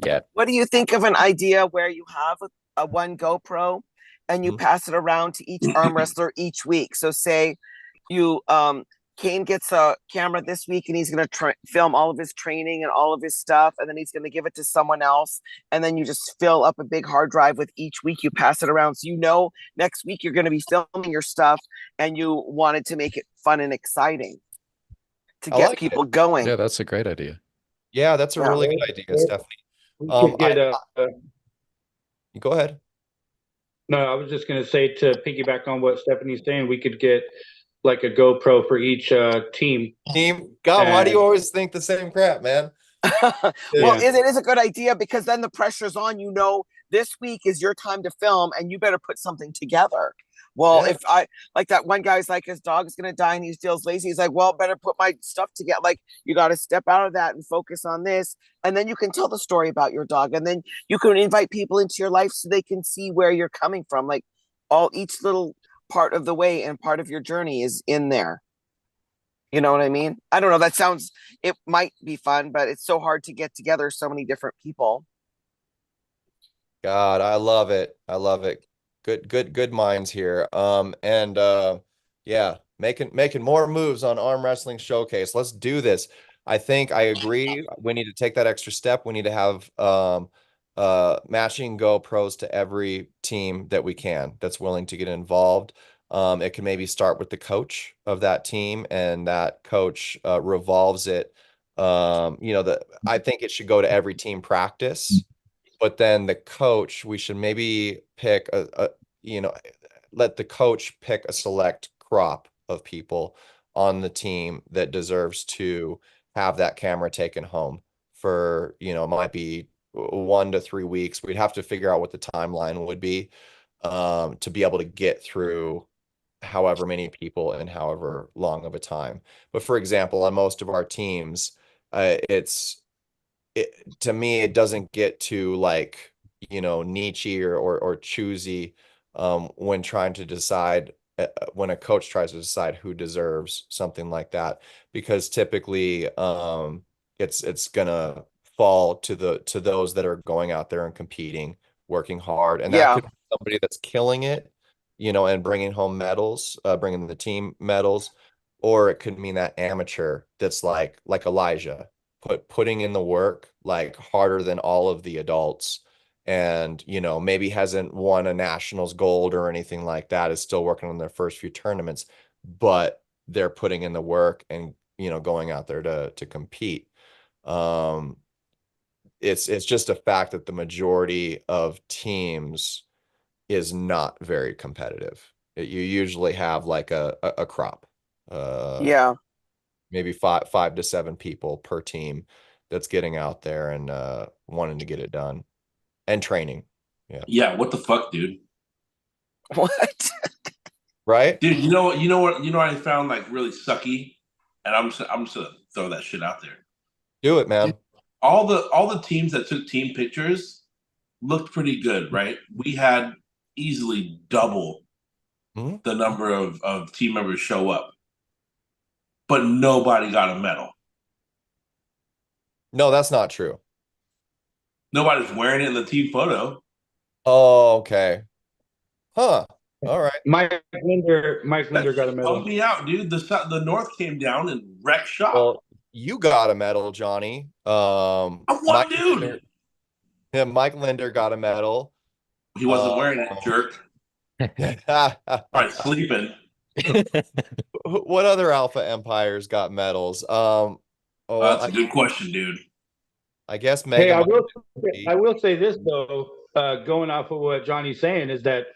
Yeah. What do you think of an idea where you have a one GoPro and you pass it around to each arm wrestler each week? So say you Kane gets a camera this week and he's going to film all of his training and all of his stuff, and then he's going to give it to someone else, and then you just fill up a big hard drive with each week. You pass it around, so next week you're going to be filming your stuff, and you wanted to make it fun and exciting to get people going. Yeah, that's a great idea. Yeah, that's a really good idea, Stephanie. We could get go ahead. No, I was just going to say, to piggyback on what Stephanie's saying, we could get like a GoPro for each team. God, why do you always think the same crap, man? Well, it is a good idea, because then the pressure's on. This week is your time to film, and you better put something together. Well, if that one guy's like, his dog is going to die and he feels lazy, he's like, well, better put my stuff together. Like, you got to step out of that and focus on this. And then you can tell the story about your dog. And then you can invite people into your life so they can see where you're coming from. Like, each little part of the way and part of your journey is in there. You know what I mean? I don't know. It might be fun, but it's so hard to get together so many different people. God, I love it. I love it. Good minds here. Yeah, making more moves on Arm Wrestling Showcase. Let's do this. I think I agree. We need to take that extra step. We need to have matching GoPros to every team that we can that's willing to get involved. It can maybe start with the coach of that team, and that coach revolves it. I think it should go to every team practice. But then the coach, we should maybe pick let the coach pick a select crop of people on the team that deserves to have that camera taken home for, it might be 1 to 3 weeks. We'd have to figure out what the timeline would be to be able to get through however many people in however long of a time. But for example, on most of our teams, to me, it doesn't get to niche or choosy when trying to decide when a coach tries to decide who deserves something like that, because typically it's gonna fall to those that are going out there and competing, working hard, and that could be somebody that's killing it, and bringing home medals, bringing the team medals, or it could mean that amateur that's like Elijah, putting in the work harder than all of the adults, and maybe hasn't won a nationals gold or anything like that, is still working on their first few tournaments, but they're putting in the work and going out there to compete. It's just a fact that the majority of teams is not very competitive. You usually have like a crop, Yeah. maybe five to seven people per team that's getting out there and wanting to get it done and training. Yeah, what the fuck, dude? What? Right? Dude, you know what I found like really sucky? And I'm just gonna throw that shit out there. Do it, man. Dude, all the teams that took team pictures looked pretty good, right? We had easily double the number of team members show up, but nobody got a medal. No, that's not true. Nobody's wearing it in the team photo. Oh, okay. Huh. All right. Mike Linder got a medal. Help me out, dude. The North came down and wrecked shop. Well, you got a medal, Johnny. What, dude? Yeah, Mike Linder got a medal. He wasn't wearing it, jerk. Probably sleeping. What other Alpha Empires got medals? That's a good question, dude. I guess Hey, I will say this though, going off of what Johnny's saying, is that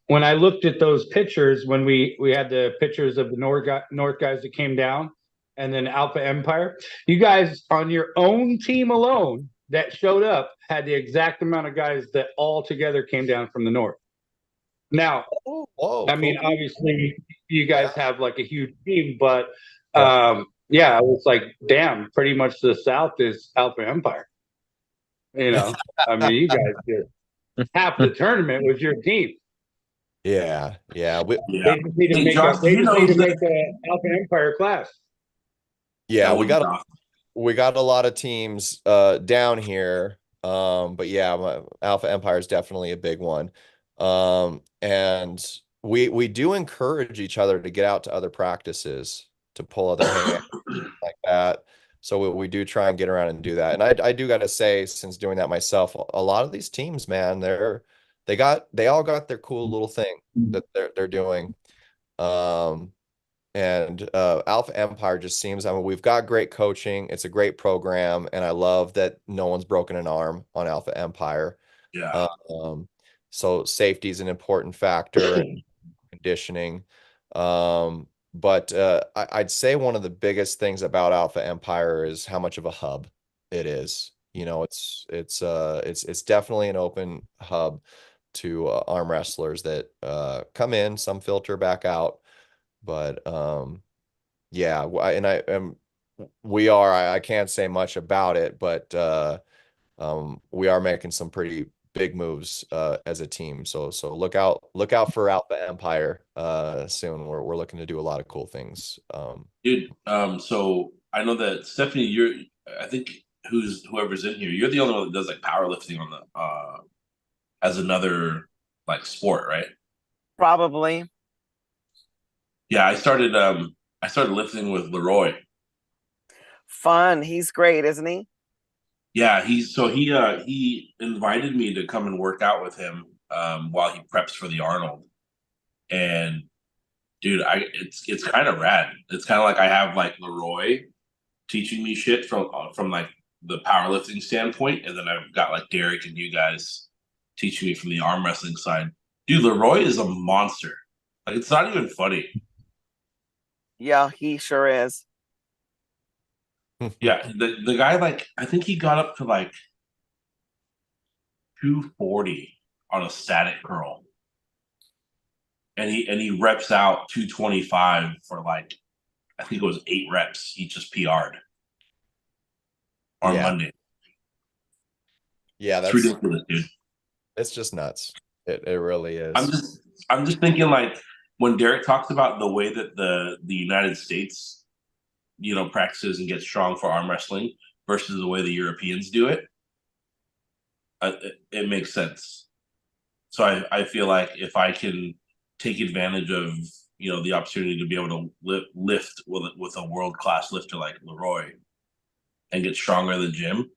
when I looked at those pictures, when we had the pictures of the North guys that came down, and then Alpha Empire, you guys on your own team alone that showed up had the exact amount of guys that all together came down from the North. Now, I mean, obviously, you guys have like a huge team, but yeah, I was like, damn, pretty much the South is Alpha Empire. You know, I mean, you guys did half the tournament was your team. Yeah. They just need to make the Alpha Empire class. Yeah, we got a lot of teams down here. But yeah, Alpha Empire is definitely a big one. And we do encourage each other to get out to other practices to pull other hands like that. So we do try and get around and do that. And I do got to say, since doing that myself, a lot of these teams, man, they all got their cool little thing that they're doing. And Alpha Empire just seems, I mean, we've got great coaching. It's a great program, and I love that no one's broken an arm on Alpha Empire. Yeah. So safety is an important factor in conditioning. But I'd say one of the biggest things about Alpha Empire is how much of a hub it is. You know, it's definitely an open hub to arm wrestlers that come in, some filter back out. But yeah, I can't say much about it, but we are making some pretty big moves as a team. So look out for Alpha Empire soon. We're looking to do a lot of cool things. Dude, so I know that Stephanie, I think whoever's in here, you're the only one that does like powerlifting on the as another like sport, right? Probably. Yeah, I started lifting with Leroy. Fun. He's great, isn't he? Yeah, he invited me to come and work out with him while he preps for the Arnold. And dude, it's kind of rad. It's kind of like I have like Leroy teaching me shit from like the powerlifting standpoint, and then I've got like Derek and you guys teaching me from the arm wrestling side. Dude, Leroy is a monster. Like, it's not even funny. Yeah, he sure is. Yeah, the guy, like, I think he got up to like 240 on a static curl, and he reps out 225 for like, I think it was 8 reps. He just PR'd on Monday. Yeah, that's ridiculous, dude. It's just nuts. It really is. I'm just thinking, like, when Derek talks about the way that the United States, you know, practices and gets strong for arm wrestling versus the way the Europeans do it, it makes sense. So I feel like if I can take advantage of, you know, the opportunity to be able to lift with a world-class lifter like Leroy and get stronger in the gym,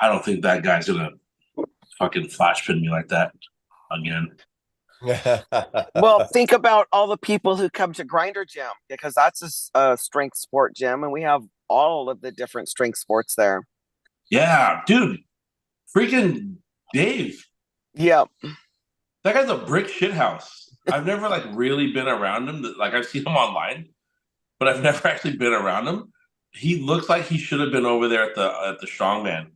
I don't think that guy's gonna fucking flash pin me like that again. Well, think about all the people who come to Grinder Gym, because that's a strength sport gym, and we have all of the different strength sports there. Yeah, dude. Freaking Dave. Yep. That guy's a brick shithouse. I've never like really been around him. Like I've seen him online, but I've never actually been around him. He looks like he should have been over there at the strongman,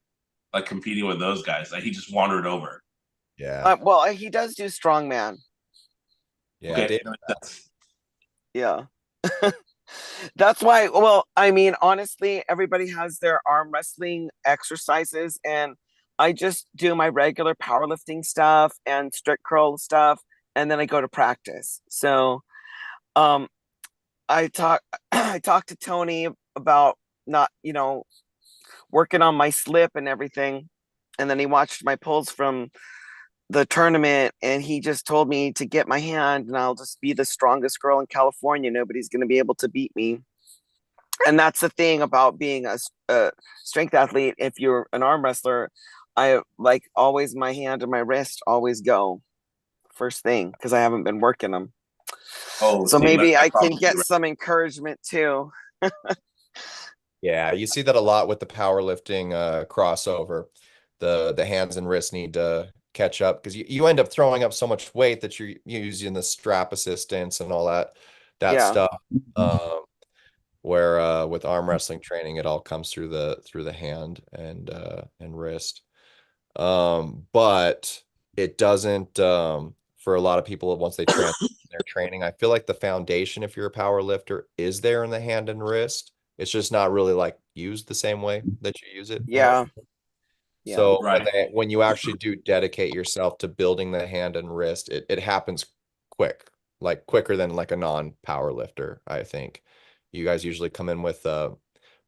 like competing with those guys. Like he just wandered over. Yeah. Well, he does do strongman. Yeah. Okay. Yeah. That's why, well, I mean, honestly, everybody has their arm wrestling exercises, and I just do my regular powerlifting stuff and strict curl stuff, and then I go to practice. So I talked to Tony about not, working on my slip and everything. And then he watched my pulls from the tournament, and he just told me to get my hand and I'll just be the strongest girl in California. Nobody's going to be able to beat me. And that's the thing about being a strength athlete. If you're an arm wrestler, I like always my hand and my wrist always go first thing because I haven't been working them. Oh, so maybe I can get some encouragement too. Yeah, you see that a lot with the powerlifting crossover. The hands and wrists need to catch up because you end up throwing up so much weight that you're using the strap assistance and all that stuff. Where with arm wrestling training, it all comes through the hand and wrist. But it doesn't for a lot of people once they transfer their training. I feel like the foundation, if you're a power lifter, is there in the hand and wrist. It's just not really like used the same way that you use it. Yeah. So right. when you actually do dedicate yourself to building the hand and wrist, it happens like quicker than like a non-power lifter, I think. You guys usually come in with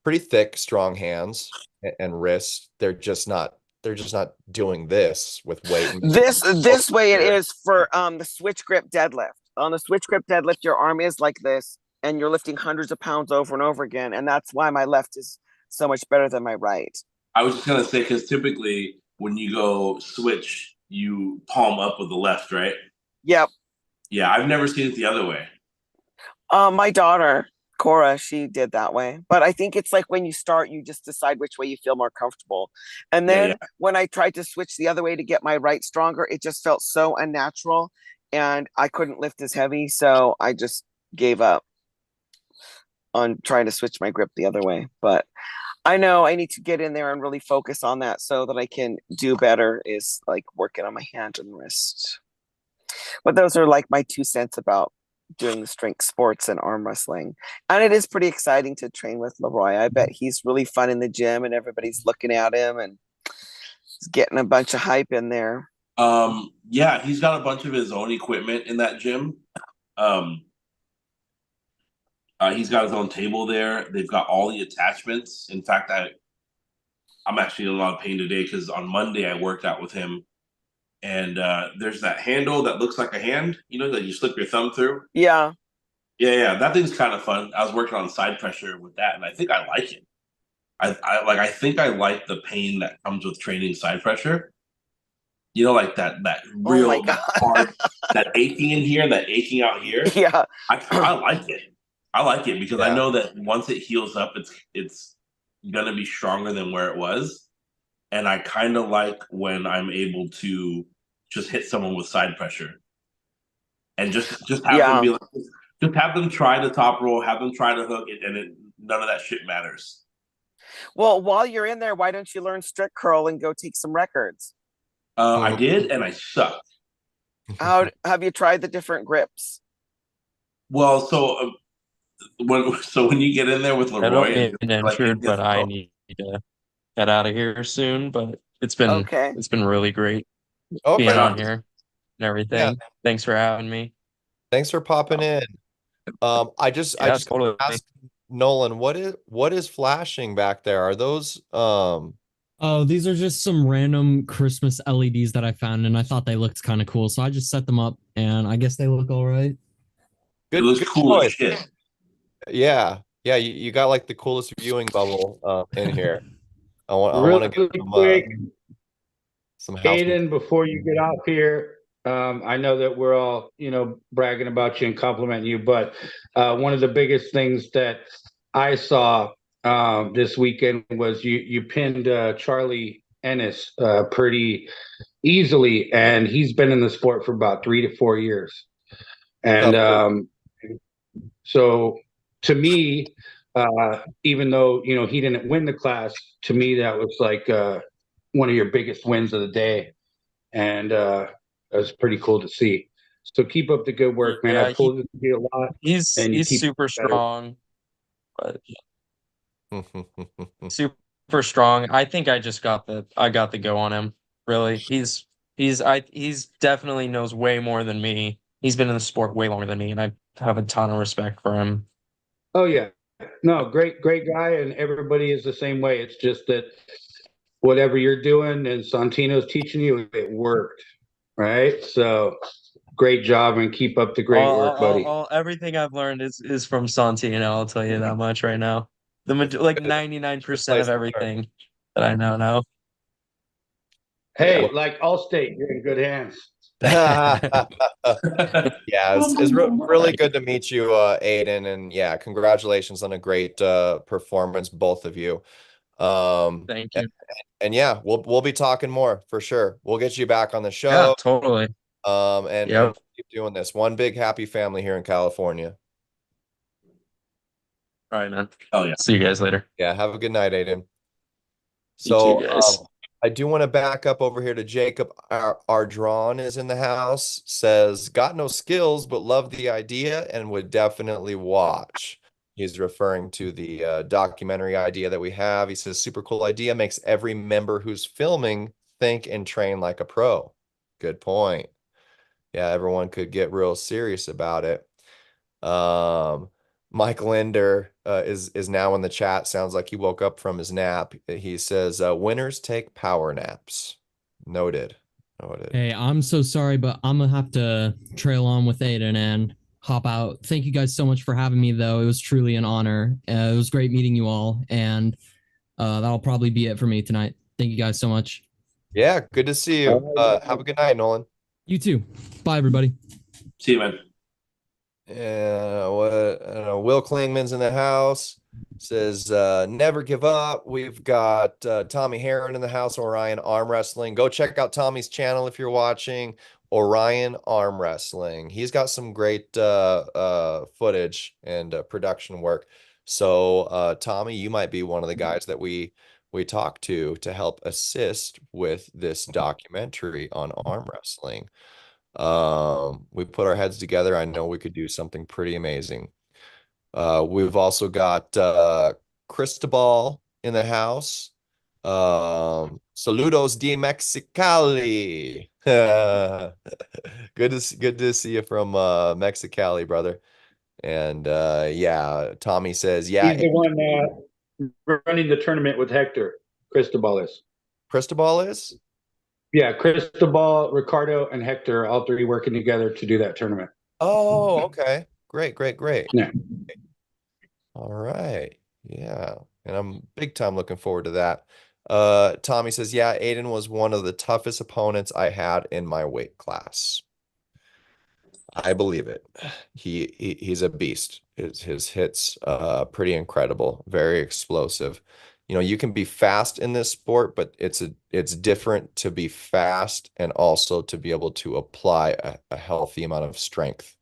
pretty thick, strong hands and wrists. They're just not doing this with weight. This way it is for the switch grip deadlift. On the switch grip deadlift, your arm is like this, and you're lifting hundreds of pounds over and over again. And that's why my left is so much better than my right. I was just gonna say, because typically when you go switch, you palm up with the left, right? Yep. Yeah, I've never seen it the other way. My daughter, Cora, she did that way. But I think it's like when you start, you just decide which way you feel more comfortable. And then when I tried to switch the other way to get my right stronger, it just felt so unnatural and I couldn't lift as heavy. So I just gave up on trying to switch my grip the other way. But I know I need to get in there and really focus on that so that I can do better, is like working on my hand and wrist. But those are like my 2 cents about doing the strength sports and arm wrestling. And it is pretty exciting to train with Leroy. I bet he's really fun in the gym and everybody's looking at him and he's getting a bunch of hype in there. Yeah, he's got a bunch of his own equipment in that gym. He's got his own table there. They've got all the attachments. In fact, I'm actually in a lot of pain today because on Monday I worked out with him, and there's that handle that looks like a hand, that you slip your thumb through. Yeah. Yeah. That thing's kind of fun. I was working on side pressure with that, and I think I like it. I think I like the pain that comes with training side pressure. Like that real hard, that aching in here, that aching out here. Yeah. I like it. I like it because I know that once it heals up, it's gonna be stronger than where it was. And I kind of like when I'm able to just hit someone with side pressure. And just have them be like, just have them try the top roll, have them try to hook it, and none of that shit matters. Well, while you're in there, why don't you learn strict curl and go take some records? I did, and I sucked. How have you tried the different grips? Well, so when you get in there with Leroy, I don't need an injured, but I need to get out of here soon. But it's been really great being on here and everything. Yeah. Thanks for having me. Thanks for popping in. I just totally asked Nolan, what is flashing back there? Are those Oh, these are just some random Christmas LEDs that I found, and I thought they looked kind of cool, so I just set them up, and I guess they look all right. Good, it looks cool as shit. Yeah, you got like the coolest viewing bubble in here. I want to get some Aiden, before you get off here, I know that we're all bragging about you and complimenting you, but one of the biggest things that I saw this weekend was you pinned Charlie Ennis pretty easily, and he's been in the sport for about 3 to 4 years. And so to me, even though he didn't win the class, to me that was like one of your biggest wins of the day, and it was pretty cool to see. So keep up the good work, man. Yeah, I've pulled you a lot, and you he's keep super better. strong, but super strong. I think I got the go on him. Really, he's definitely knows way more than me. He's been in the sport way longer than me, and I have a ton of respect for him. Oh yeah, no, great guy, and everybody is the same way. It's just that whatever you're doing and Santino's teaching you, it worked, right? So great job, and keep up the great work, buddy. Everything I've learned is from Santino. I'll tell you that much right now. Like 99% of everything that I know now. Hey, like Allstate, you're in good hands. Yeah, it's really good to meet you, Aiden, and yeah, congratulations on a great performance, both of you. Thank you. And yeah, we'll be talking more for sure. We'll get you back on the show. Yeah, totally. And keep doing this. One big happy family here in California. All right, man. Oh yeah. See you guys later. Yeah, have a good night, Aiden. So you too, guys. I do want to back up over here to Jacob. Our drawn is in the house. Says, got no skills, but love the idea and would definitely watch. He's referring to the documentary idea that we have. He says, super cool idea. Makes every member who's filming think and train like a pro. Good point. Yeah, everyone could get real serious about it. Mike Linder is now in the chat. Sounds like he woke up from his nap. He says, winners take power naps. Noted. Hey, I'm so sorry, but I'm going to have to trail on with Aiden and hop out. Thank you guys so much for having me, though. It was truly an honor. It was great meeting you all, and that'll probably be it for me tonight. Thank you guys so much. Yeah, good to see you. Have a good night, Nolan. You too. Bye, everybody. See you, man. Will Klingman's in the house. Says, never give up. We've got Tommy Heron in the house, Orion Armwrestling. Go check out Tommy's channel if you're watching. Orion Armwrestling. He's got some great footage and production work. So, Tommy, you might be one of the guys that we talk to help assist with this documentary on arm wrestling. We put our heads together. I know we could do something pretty amazing. We've also got Cristobal in the house. Saludos de Mexicali. Good to see you from Mexicali, brother. And yeah, Tommy says, yeah. He's the one running the tournament with Hector. Cristobal is. Cristobal is? Yeah, Cristobal, Ricardo, and Hector, all three working together to do that tournament. Oh, okay. Great. Yeah. All right. Yeah. And I'm big time looking forward to that. Tommy says, yeah, Aiden was one of the toughest opponents I had in my weight class. I believe it. He's a beast. His hits pretty incredible, very explosive. You know, you can be fast in this sport, but it's different to be fast and also to be able to apply a healthy amount of strength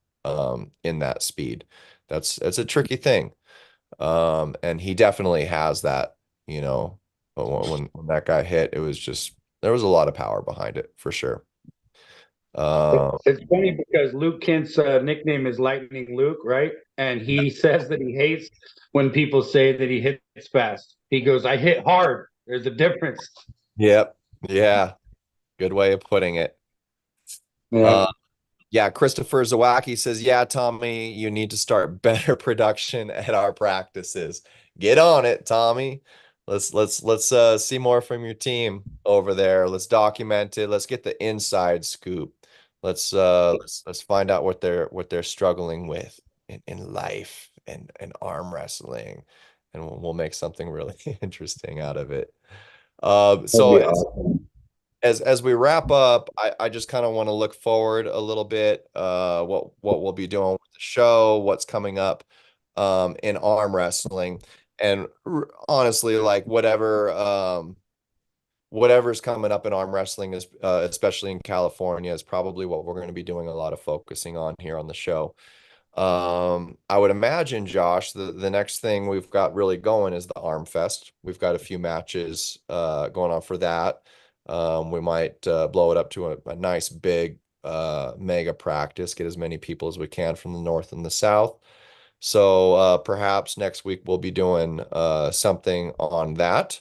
in that speed. It's a tricky thing. And he definitely has that, you know, when that guy hit, it was just, there was a lot of power behind it for sure. It's funny because Luke Kent's nickname is Lightning Luke, right? And he says that he hates when people say that he hits fast. He goes, I hit hard. There's a difference. Yep. Yeah. Good way of putting it. Yeah. Yeah, Christopher Zawacki says, yeah, Tommy, you need to start better production at our practices. Get on it, Tommy. Let's see more from your team over there. Let's document it. Let's get the inside scoop. Let's find out what they're struggling with in life and arm wrestling, and we'll make something really interesting out of it. So as we wrap up, I just kind of want to look forward a little bit, what we'll be doing with the show, what's coming up in arm wrestling. And honestly, like whatever's coming up in arm wrestling is especially in California is probably what we're going to be doing a lot of focusing on here on the show. I would imagine, Josh, the next thing we've got really going is the Arm Fest. We've got a few matches going on for that. We might blow it up to a nice big mega practice, get as many people as we can from the north and the south. So perhaps next week we'll be doing something on that.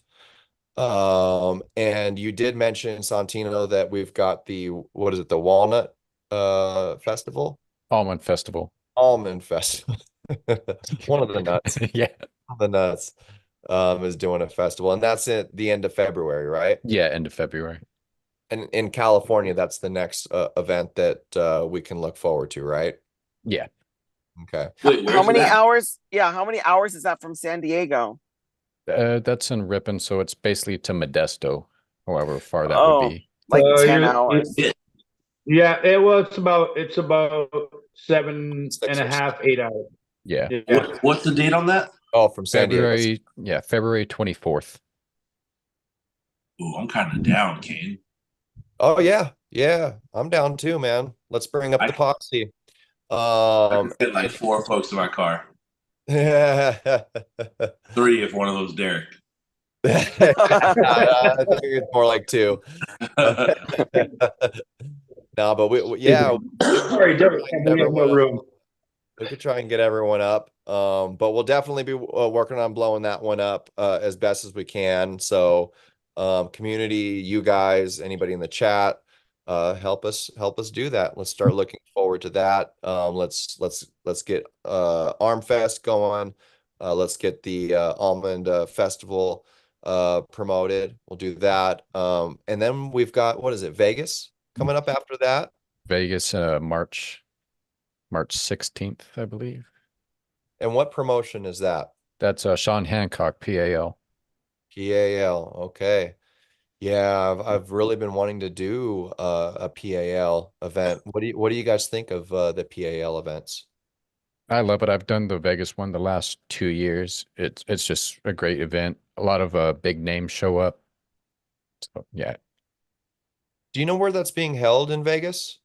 And you did mention, Santino, that we've got the, what is it, the Walnut Festival? Almond Festival. Almond Festival. One of the nuts. Yeah. One of the nuts is doing a festival, and that's at the end of February, right? Yeah, end of February. And in California, that's the next event that we can look forward to, right? Yeah. Okay. Wait, How many hours? Yeah, how many hours is that from San Diego? That's in Ripon, so it's basically to Modesto, however far that would be. Like 10 hours. Yeah, it's about 7.5, 8 hours. Yeah. What's the date on that? Oh, from San February, Diego. yeah, February 24th. Ooh, I'm kind of down, Kane. Oh yeah, yeah, I'm down too, man. Let's bring up the posse. I can fit like 4 folks in my car. 3 if one of those Derek. I think it's more like 2. No, but yeah. Sorry, Derek, no room. We could try and get everyone up, but we'll definitely be working on blowing that one up as best as we can. So, community, you guys, anybody in the chat, help us do that. Let's start looking forward to that. Let's get Arm Fest going. Let's get the Almond Festival promoted. We'll do that, and then we've got, what is it, Vegas coming up after that? Vegas, March 16th, I believe. And what promotion is that? That's Sean Hancock, PAL. PAL, okay. Yeah, I've really been wanting to do a PAL event. What do you guys think of the PAL events? I love it. I've done the Vegas one the last 2 years. It's just a great event. A lot of big names show up. So yeah. Do you know where that's being held in Vegas?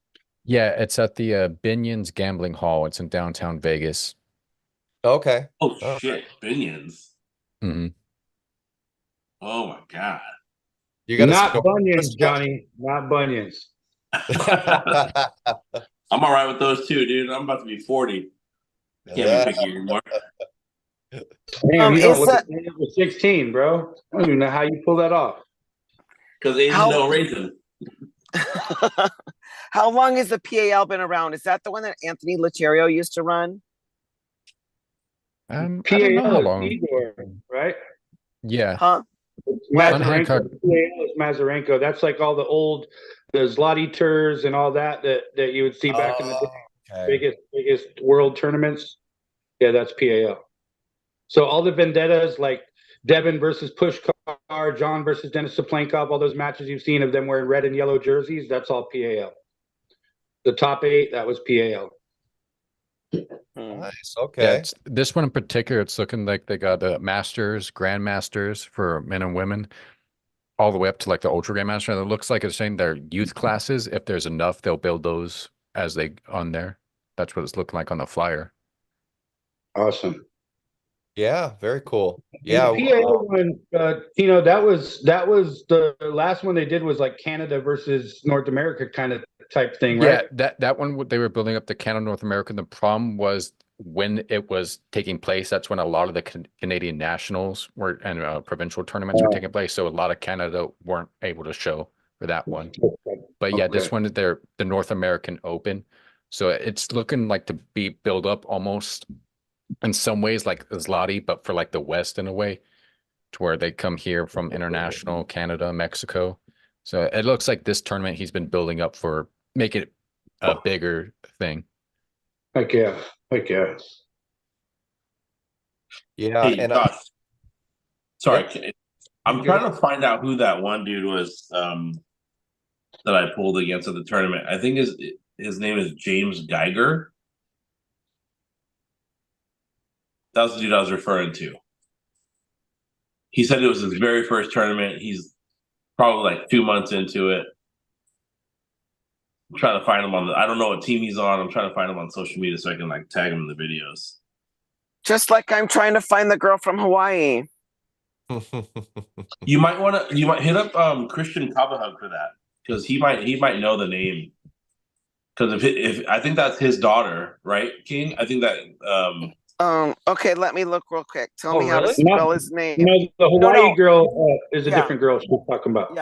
Yeah, it's at the Binion's Gambling Hall. It's in downtown Vegas. Okay. Oh shit, Binions. Mm-hmm. Oh my god. You got not bunions, Johnny. Not bunions. I'm all right with those too, dude. I'm about to be 40. Can't be picky anymore. Damn, you don't look at 16, bro. I don't even know how you pull that off. Because Asians don't raise them. How long has the PAL been around? Is that the one that Anthony Leterio used to run? I don't know how long. Igor, right? Yeah. Huh? Mazarenko. PAL is Mazarenko. That's like all the Zloty tours and all that you would see back in the day. Okay. Biggest world tournaments. Yeah, that's PAL. So all the vendettas like Devin versus Pushkar, John versus Denis Saplenkov, all those matches you've seen of them wearing red and yellow jerseys, that's all PAL. The top 8, that was PAL. Nice. Okay. Yeah, this one in particular, it's looking like they got masters, grandmasters for men and women, all the way up to like the ultra grandmaster. And it looks like it's saying they're youth classes. If there's enough, they'll build those as they on there. That's what it's looking like on the flyer. Awesome. Yeah, very cool. Yeah. The PAL one, that was the last one they did was like Canada versus North America kind of type thing, right? Yeah, that one they were building up the Canada North America. The problem was when it was taking place. That's when a lot of the Canadian nationals were and provincial tournaments were taking place. So a lot of Canada weren't able to show for that one. But yeah, this one they're the North American Open. So it's looking like to be built up almost in some ways like Zloty, but for like the West in a way, to where they come here from international Canada, Mexico. So it looks like this tournament he's been building up for make it a bigger thing. Heck yeah. Heck yeah. Yeah. Hey, And Josh, sorry, I'm trying to find out who that one dude was that I pulled against at the tournament. I think his name is James Geiger. That was the dude I was referring to. He said it was his very first tournament. He's probably like 2 months into it. I'm trying to find him I don't know what team he's on. I'm trying to find him on social media so I can like tag him in the videos. Just like I'm trying to find the girl from Hawaii. You might hit up Christian Kabahug for that, because he might know the name. Because if I think that's his daughter, right, King? I think that okay, let me look real quick. Tell me how to really? spell his name. No, the Hawaii girl is a Yeah. different girl she's talking about.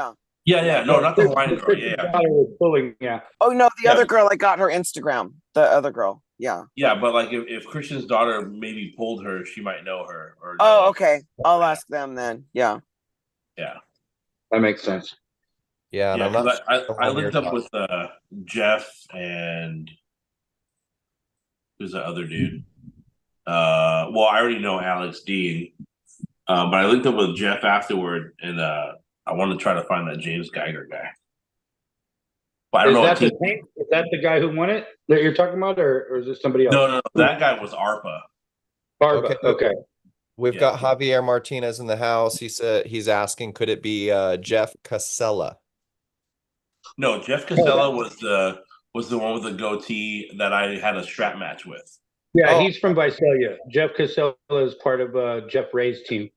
Yeah. No, not the Hawaiian girl. Christian's daughter was pulling, Oh no, the other girl, I got her Instagram. The other girl. Yeah. Yeah, but like if Christian's daughter maybe pulled her, she might know her. Or Oh, okay. I'll ask them then. Yeah. Yeah. That makes sense. Yeah, and Yeah, I'm not. I linked up with Jeff and who's the other dude? Well, I already know Alex Dean, but I linked up with Jeff afterward, and I want to try to find that James Geiger guy. But I don't know. Is that the guy who won it that you're talking about, or is this somebody else? No, that guy was ARPA. Okay. We've got Javier Martinez in the house. He said he's asking, could it be Jeff Casella? No, Jeff Casella was the one with the goatee that I had a strap match with. Yeah, he's from Visalia. Jeff Casella is part of Jeff Ray's team.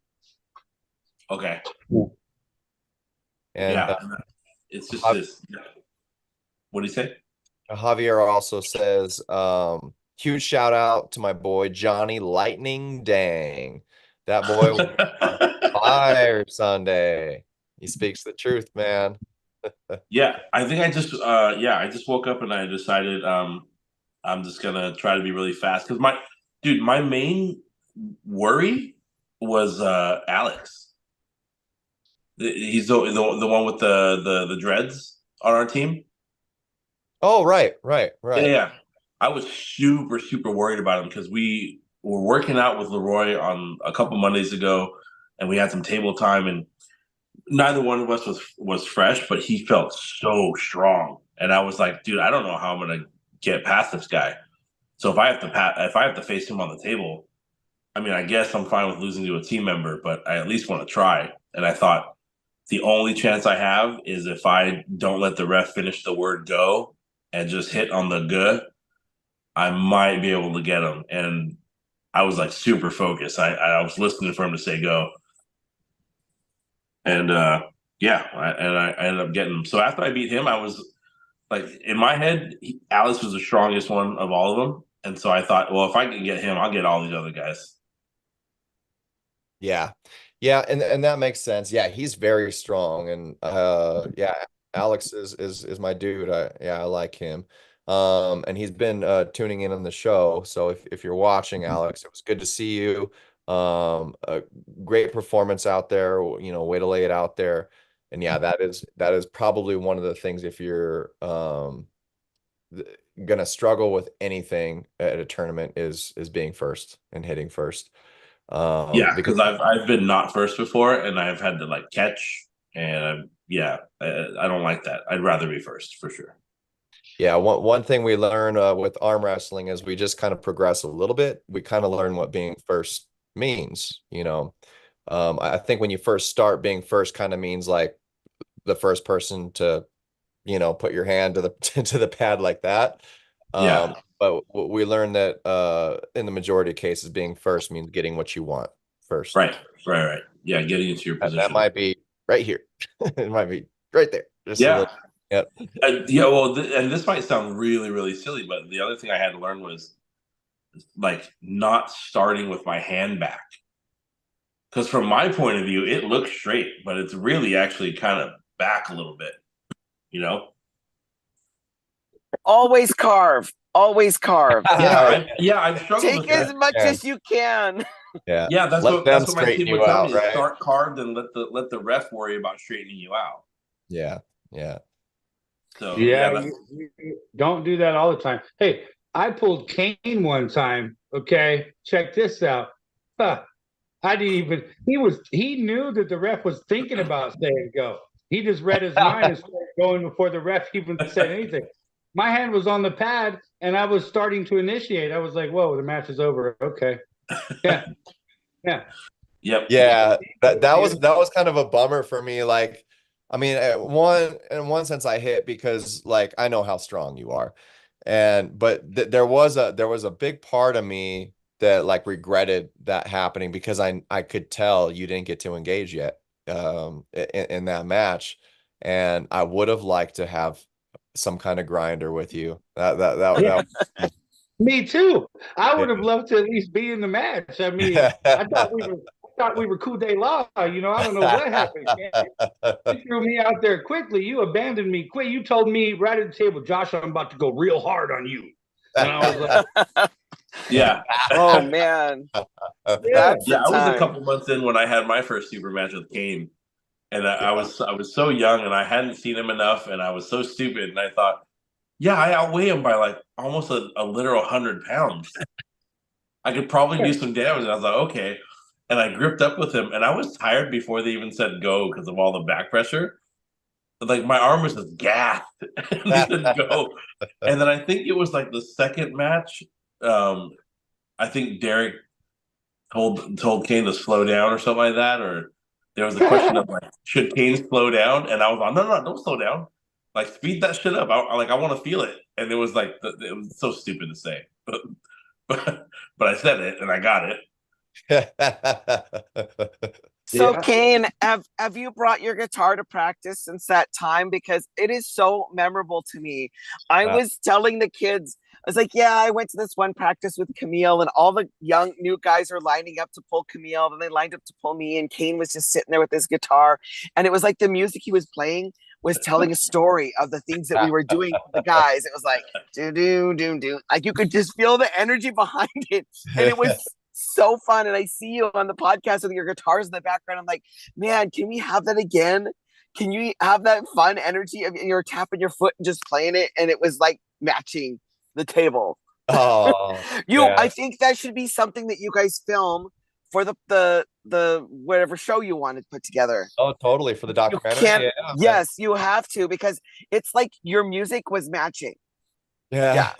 Okay. And it's just this. What do you say? Javier also says, huge shout out to my boy Johnny Lightning Dang. That boy was on fire Sunday. He speaks the truth, man. Yeah, I think I just woke up and I decided I'm just gonna try to be really fast, because my main worry was Alex. He's the one with the dreads on our team. Oh, right. Yeah. I was super, super worried about him, because we were working out with Leroy on a couple Mondays ago, and we had some table time, and neither one of us was fresh, but he felt so strong, and I was like, dude, I don't know how I'm gonna get past this guy. So if I have to face him on the table, I mean, I guess I'm fine with losing to a team member, but I at least want to try. And I thought the only chance I have is if I don't let the ref finish the word go and just hit on the good, I might be able to get him. And I was like super focused. I was listening for him to say go. And I ended up getting him. So after I beat him, I was like, in my head, Alex was the strongest one of all of them. And so I thought, well, if I can get him, I'll get all these other guys. Yeah, and that makes sense. Yeah, he's very strong, and Alex is my dude. I like him. And he's been tuning in on the show. So if you're watching, Alex, it was good to see you. A great performance out there, way to lay it out there. And yeah, that is probably one of the things, if you're gonna struggle with anything at a tournament, is being first and hitting first. Because I've been not first before, and I've had to like catch, and I don't like that. I'd rather be first for sure. Yeah, one thing we learn with arm wrestling is we just kind of progress a little bit. We kind of learn what being first means. I think when you first start, being first kind of means like the first person to, put your hand to the to the pad like that. But we learned that in the majority of cases, being first means getting what you want first. Right. Yeah, getting into your position. That might be right here. It might be right there. Just Yep. Well, and this might sound really, really silly, but the other thing I had to learn was like not starting with my hand back. Because from my point of view, it looks straight, but it's really actually kind of back a little bit, Always carve. I've struggled Take with as that. much as you can. Yeah, that's what my team would tell me. Right? Start carved and let the ref worry about straightening you out. Yeah. So you don't do that all the time. Hey, I pulled Kane one time. Okay, check this out. I didn't even. He knew that the ref was thinking about saying go. He just read his mind and started going before the ref even said anything. My hand was on the pad and I was starting to initiate. I was like, "Whoa, the match is over." Okay, yeah. Yep. Yeah, that was kind of a bummer for me. Like, I mean, in one sense, I hit because like I know how strong you are, but there was a big part of me that like regretted that happening because I could tell you didn't get to engage yet in that match, and I would have liked to have some kind of grinder with you. That Me too. I would have loved to at least be in the match. I mean, I thought we were coup de la. You know, I don't know what happened. You threw me out there quickly. You abandoned me quick. You told me right at the table, Josh, I'm about to go real hard on you. And I was like, yeah. Oh man. That's I was a time. couple months in when I had my first super match with Kane, and I was so young and I hadn't seen him enough, and I was so stupid, and I thought, yeah, I outweigh him by like almost a literal 100 pounds. I could probably do some damage, and I was like, okay. And I gripped up with him, and I was tired before they even said go because of all the back pressure. Like my arm was just gassed, and they said go. And then I think it was like the second match. I think Derek told Kane to slow down or something like that, or there was a question of like, should Kane slow down? And I was like, no, don't slow down. Like speed that shit up. I want to feel it. And it was like it was so stupid to say, but I said it and I got it. So Kane, have you brought your guitar to practice since that time? Because it is so memorable to me. I was telling the kids, I was like, yeah, I went to this one practice with Camille, and all the young new guys are lining up to pull Camille, and they lined up to pull me, and Kane was just sitting there with his guitar, and it was like the music he was playing was telling a story of the things that we were doing with the guys. It was like do do do do, like you could just feel the energy behind it, and it was so fun. And I see you on the podcast with your guitars in the background. I'm like, man, can we have that again? Can you have that fun energy of you're tapping your foot and just playing it, and it was like matching the table? Oh, I think that should be something that you guys film for the whatever show you want to put together. Oh, totally, for the documentary. Yes, you have to, because it's like your music was matching. Yeah.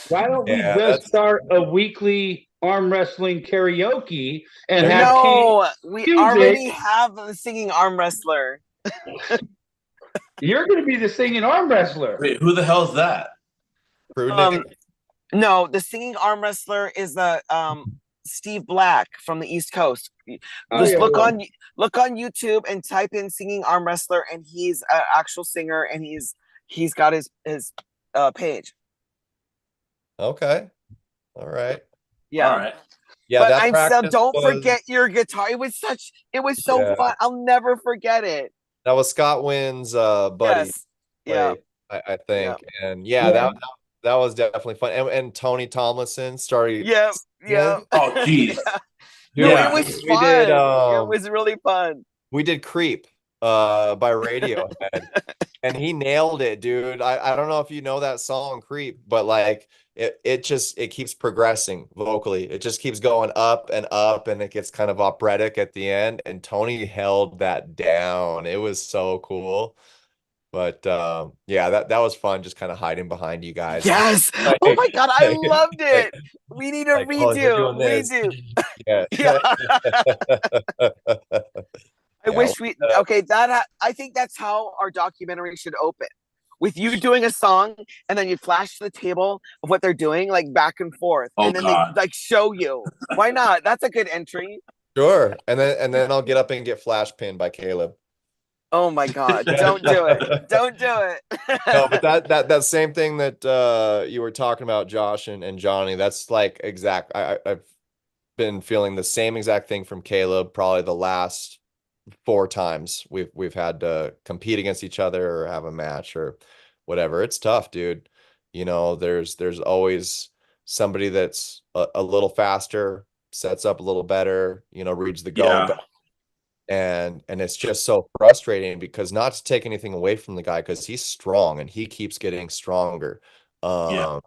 Why don't we just start a weekly arm wrestling karaoke and have we already have the singing arm wrestler. You're going to be the singing arm wrestler. Wait, who the hell is that? No, the singing arm wrestler is the Steve Black from the East Coast. Just look on YouTube and type in singing arm wrestler, and he's an actual singer, and he's got his page. Okay. All right. Yeah. All right. Yeah, but don't forget your guitar. It was so fun. I'll never forget it. That was Scott Wynn's buddy. Yes. Yeah. I think. Yeah. And that was definitely fun. And Tony Tomlinson started. Yeah. Oh, geez. It was fun. It was really fun. We did Creep by Radiohead. And he nailed it, dude. I don't know if you know that song Creep, but like it keeps progressing vocally. It just keeps going up, and it gets kind of operatic at the end, and Tony held that down. It was so cool. But that was fun, just kind of hiding behind you guys. Yes. Oh my god, I loved it. We need a redo. Yeah. I wish I think that's how our documentary should open. With you doing a song, and then you flash the table of what they're doing, like back and forth, and then they like show you. Why not? That's a good entry. Sure. And then I'll get up and get flash pinned by Caleb. Oh my god! Don't do it! Don't do it! No, but that same thing that you were talking about, Josh and Johnny. That's like exact. I've been feeling the same exact thing from Caleb. Probably the last 4 times we've had to compete against each other or have a match or whatever. It's tough, dude. You know, there's always somebody that's a little faster, sets up a little better, reads the go. And it's just so frustrating because, not to take anything away from the guy, because he's strong and he keeps getting stronger. And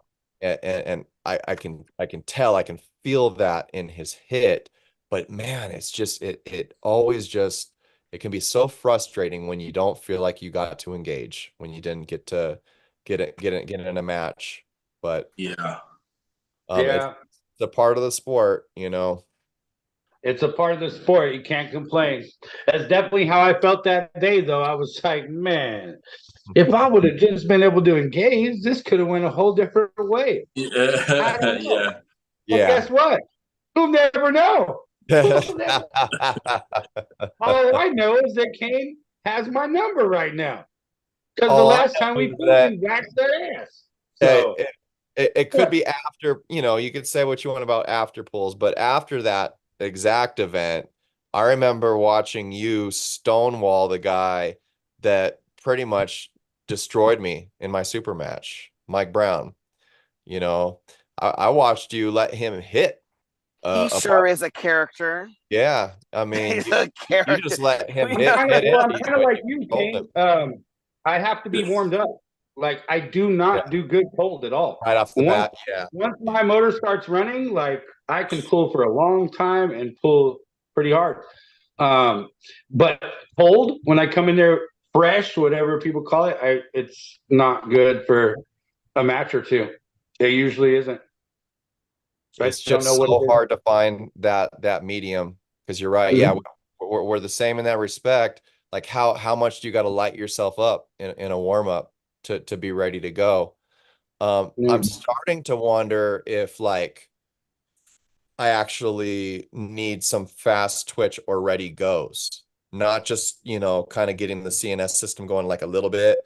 I can tell, I can feel that in his hit. But man, it's just it always just it can be so frustrating when you don't feel like you got to engage, when you didn't get to get in a match. But it's a part of the sport, It's a part of the sport. You can't complain. That's definitely how I felt that day, though. I was like, man, if I would have just been able to engage, this could have went a whole different way. I don't know. Yeah. Well, guess what? You'll never know. All I know is that Kane has my number right now. Because the last time we played, he waxed their ass. So it could be after, you could say what you want about after pulls, but after that exact event, I remember watching you stonewall the guy that pretty much destroyed me in my super match, Mike Brown. I watched you let him hit. He sure is a character. Yeah, I mean, he's a character. You just let him hit. I'm kind of like you, Kane. I have to be warmed up. Like, I do not do good cold at all. Right off the bat, Once my motor starts running, like, I can pull for a long time and pull pretty hard. But cold, when I come in there fresh, whatever people call it, it's not good for a match or two. It usually isn't. It's just so hard to find that medium, because you're right. Yeah, we're the same in that respect. Like, how much do you got to light yourself up in a warm up to be ready to go? I'm starting to wonder if, like, I actually need some fast twitch or ready goes, not just, kind of getting the CNS system going like a little bit,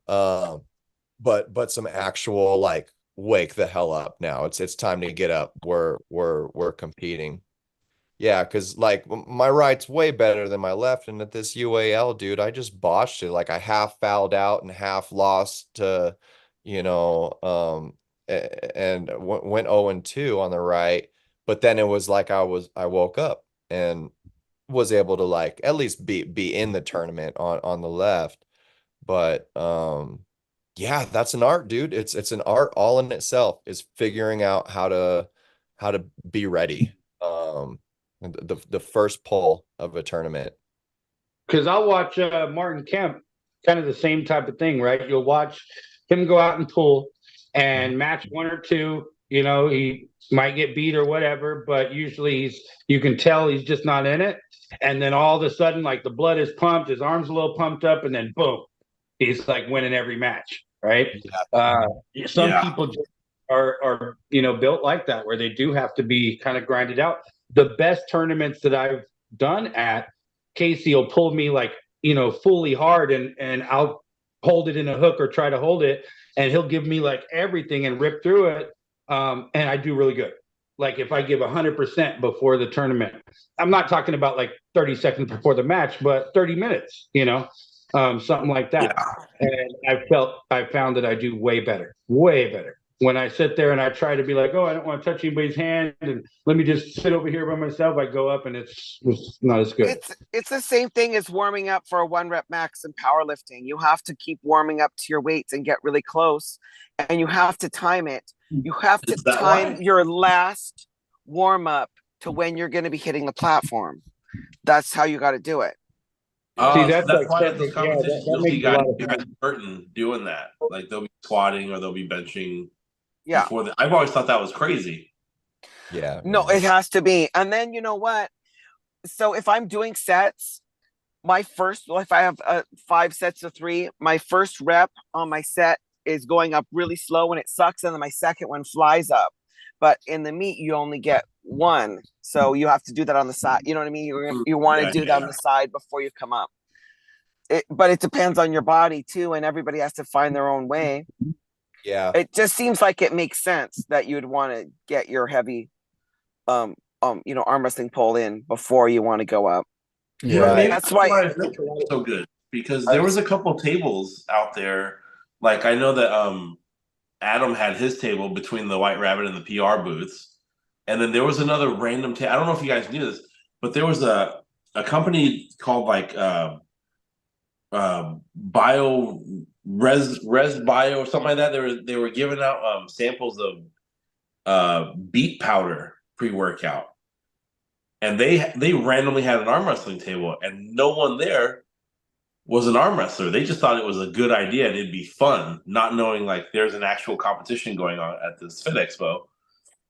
but some actual, like, wake the hell up now. It's time to get up. We're competing. Yeah, because, like, my right's way better than my left, and at this UAL, dude, I just botched it. Like, I half fouled out and half lost to, and went 0-2 on the right. But then it was like I woke up and was able to, like, at least be in the tournament on the left. But yeah, that's an art, dude. It's an art all in itself, is figuring out how to be ready. The first pull of a tournament. Because I'll watch Martin Kemp, kind of the same type of thing, right? You'll watch him go out and pull, and match one or two, he might get beat or whatever, but usually you can tell he's just not in it. And then all of a sudden, like, the blood is pumped, his arm's a little pumped up, and then boom, he's like winning every match, right? Some people just are built like that, where they do have to be kind of grinded out. The best tournaments that I've done at, Casey will pull me, like, fully hard, and I'll hold it in a hook or try to hold it, and he'll give me, like, everything and rip through it. And I do really good. Like, if I give 100% before the tournament, I'm not talking about like 30 seconds before the match, but 30 minutes, something like that. And I found that I do way better when I sit there and I try to be like, oh, I don't want to touch anybody's hand, and let me just sit over here by myself. I go up and it's not as good. It's the same thing as warming up for a 1-rep max in powerlifting. You have to keep warming up to your weights and get really close, and you have to time it. You have to time your last warm up to when you're going to be hitting the platform. That's how you got to do it. See, that's why at those competitions you'll see guys hurting doing that. Like, they'll be squatting or they'll be benching. Yeah. I've always thought that was crazy. Yeah. No, it has to be. And then, you know what? So if I'm doing sets, if I have 5 sets of 3, my first rep on my set is going up really slow when it sucks, and then my second one flies up. But in the meet, you only get 1, so you have to do that on the side. You know what I mean? You want to do that on the side before you come up. But it depends on your body too, and everybody has to find their own way. Yeah, it just seems like it makes sense that you'd want to get your heavy, arm wrestling pull in before you want to go up. Yeah, that's why it's so good, because there was a couple tables out there. Like, I know that Adam had his table between the White Rabbit and the PR booths, and then there was another random table. I don't know if you guys knew this, but there was a company called, like, Bio Res Bio or something like that. They were giving out samples of beet powder pre-workout, and they randomly had an arm wrestling table, and no one there was an arm wrestler. They just thought it was a good idea and it'd be fun, not knowing, like, there's an actual competition going on at this Fit Expo.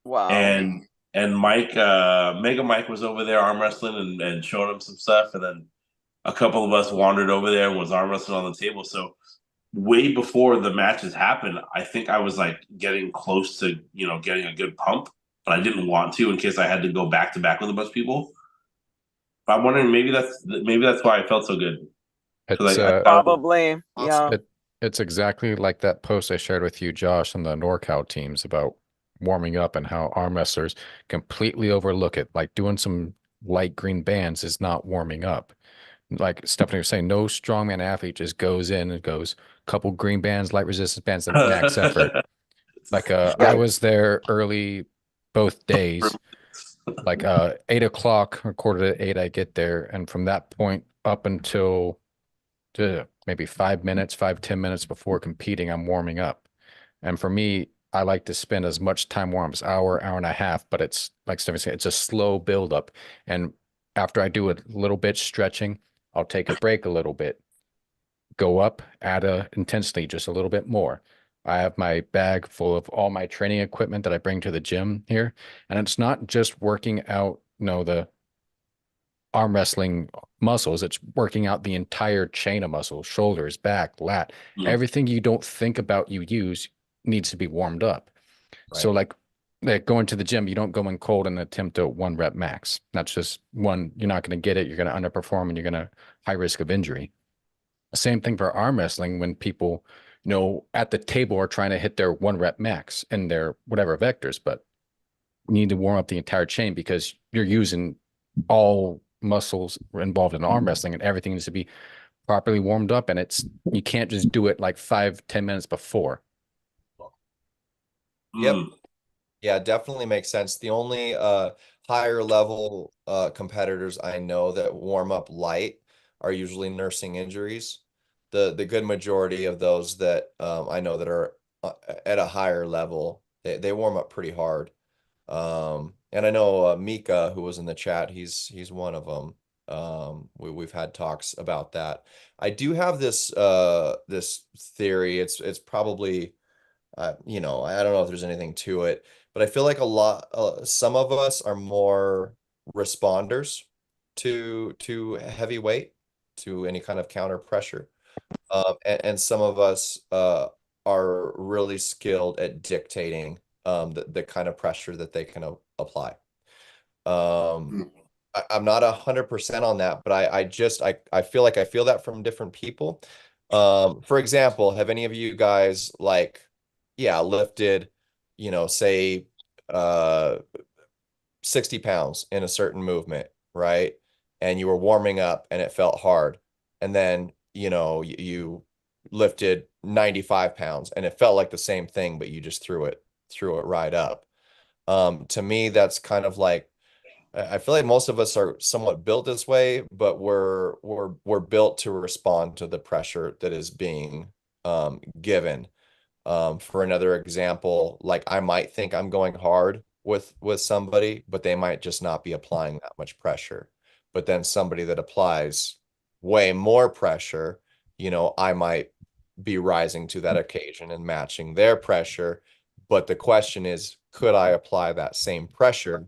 Wow. And and Mega Mike was over there arm wrestling and showing him some stuff, and then a couple of us wandered over there and was arm wrestling on the table. So way before the matches happened, I think I was like getting close to getting a good pump, but I didn't want to in case I had to go back to back with a bunch of people. I'm wondering maybe that's why I felt so good. It's Probably, yeah. It's exactly like that post I shared with you, Josh, on the NorCal teams about warming up and how arm wrestlers completely overlook it. Like doing some light green bands is not warming up. Like Stephanie was saying, no strongman athlete just goes in and goes couple green bands, light resistance bands, and max effort. Like I was there early both days. Like 8 o'clock, recorded at 8, I get there, and from that point up until maybe 5, 10 minutes before competing, I'm warming up. And for me, I like to spend as much time warm as hour and a half, but it's like Stephanie said, it's a slow build up. And after I do a little bit stretching, I'll take a break a little bit, go up, add a intensity just a little bit more. I have my bag full of all my training equipment that I bring to the gym here. And it's not just working out, the arm wrestling muscles. It's working out the entire chain of muscles, shoulders, back, lat. Everything you don't think about you use needs to be warmed up. Right. So like going to the gym, you don't go in cold and attempt a 1 rep max. That's just one, you're not going to get it. You're going to underperform and you're going to high risk of injury. Same thing for arm wrestling when people, at the table are trying to hit their 1 rep max and their whatever vectors, but you need to warm up the entire chain because you're using all muscles involved in arm wrestling and everything needs to be properly warmed up, and you can't just do it like 5-10 minutes before. Yep. Yeah, definitely makes sense. The only higher level competitors I know that warm up light are usually nursing injuries. The good majority of those that I know that are at a higher level, they warm up pretty hard. And I know Mika, who was in the chat, he's one of them. We've had talks about that. I do have this this theory. It's probably I don't know if there's anything to it, but I feel like some of us are more responders to heavy weight, to any kind of counter pressure, and some of us are really skilled at dictating the kind of pressure that they can apply. I'm not 100% on that, but I feel like I feel that from different people. For example, have any of you guys lifted, say 60 pounds in a certain movement, right? And you were warming up and it felt hard. And then, you lifted 95 pounds and it felt like the same thing, but you just threw it right up. To me, that's kind of like, I feel like most of us are somewhat built this way, but we're built to respond to the pressure that is being given. For another example, like I might think I'm going hard with somebody, but they might just not be applying that much pressure. But then somebody that applies way more pressure, I might be rising to that occasion and matching their pressure. But the question is, could I apply that same pressure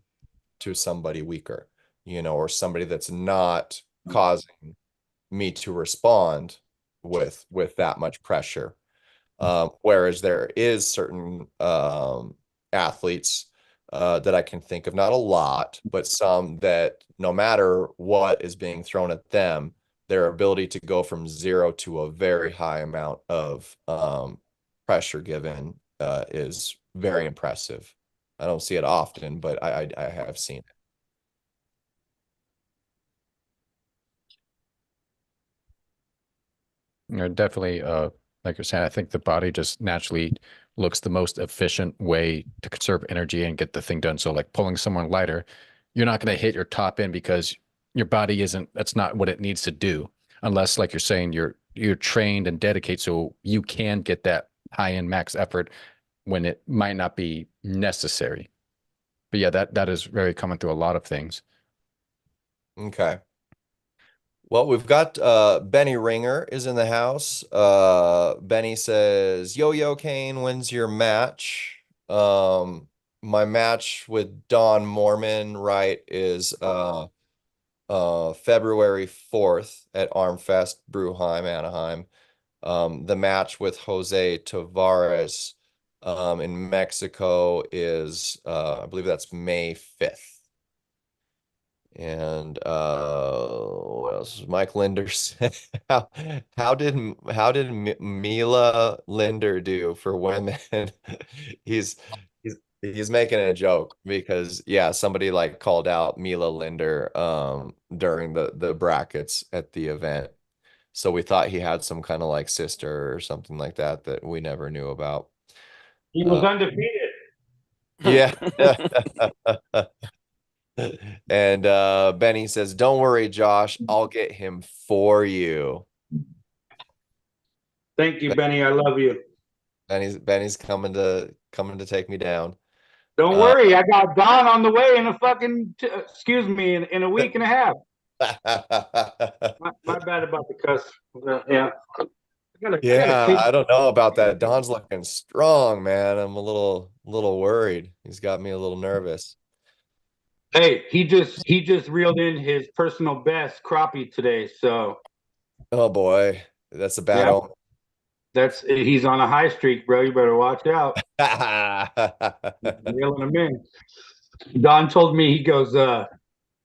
to somebody weaker, or somebody that's not causing me to respond with that much pressure? Whereas there is certain athletes that I can think of, not a lot, but some that no matter what is being thrown at them, their ability to go from 0 to a very high amount of pressure given is very impressive. I don't see it often, but I have seen it. Definitely, like you're saying, I think the body just naturally looks the most efficient way to conserve energy and get the thing done. So like pulling someone lighter, you're not going to hit your top end because your body that's not what it needs to do. Unless, like you're saying, you're trained and dedicated so you can get that high end max effort when it might not be necessary. But yeah, that is very common through a lot of things. Okay. Well, we've got Benny Ringer is in the house. Benny says, yo, Kane, when's your match? my match with Don Mormon, right, is February 4th at Armfest, Bruheim, Anaheim. The match with Jose Tavares in Mexico is I believe that's May 5th. And what else? Mike Linder said, how did Mila Linder do for women? He's he's making a joke because yeah, somebody like called out Mila Linder during the brackets at the event. So we thought he had some kind of like sister or something like that that we never knew about. He was undefeated. Yeah. And Benny says, "Don't worry, Josh. I'll get him for you." Thank you, Benny. I love you. Benny's coming to take me down. Don't worry, I got Don on the way in a fucking excuse me in a week and a half. my bad about the cuss. Yeah. Yeah, I don't know about that. Don's looking strong, man. I'm a little worried. He's got me a little nervous. Hey, he just reeled in his personal best crappie today. So, oh boy, that's a bad omen. He's on a high streak, bro. You better watch out. Reeling him in. Don told me, he goes, I'm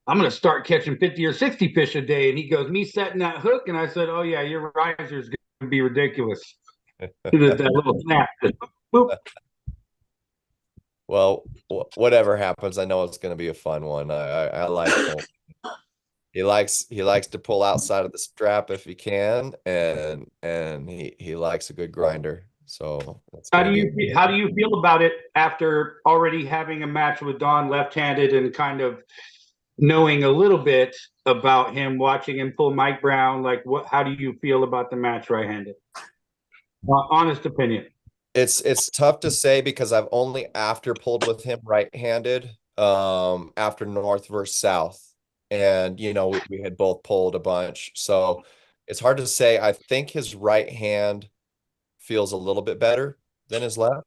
gonna start catching 50 or 60 fish a day, and he goes, me setting that hook, and I said, oh yeah, your riser's gonna be ridiculous. He did that little snap. Boop. Well, whatever happens, I know it's going to be a fun one. I like him. He likes to pull outside of the strap if he can, and he likes a good grinder. So how do you feel about it after already having a match with Don left-handed and kind of knowing a little bit about him, watching him pull Mike Brown? Like, how do you feel about the match right-handed? Honest opinion. It's tough to say because I've only after pulled with him right-handed after North versus South, and you know we had both pulled a bunch, so it's hard to say. I think his right hand feels a little bit better than his left,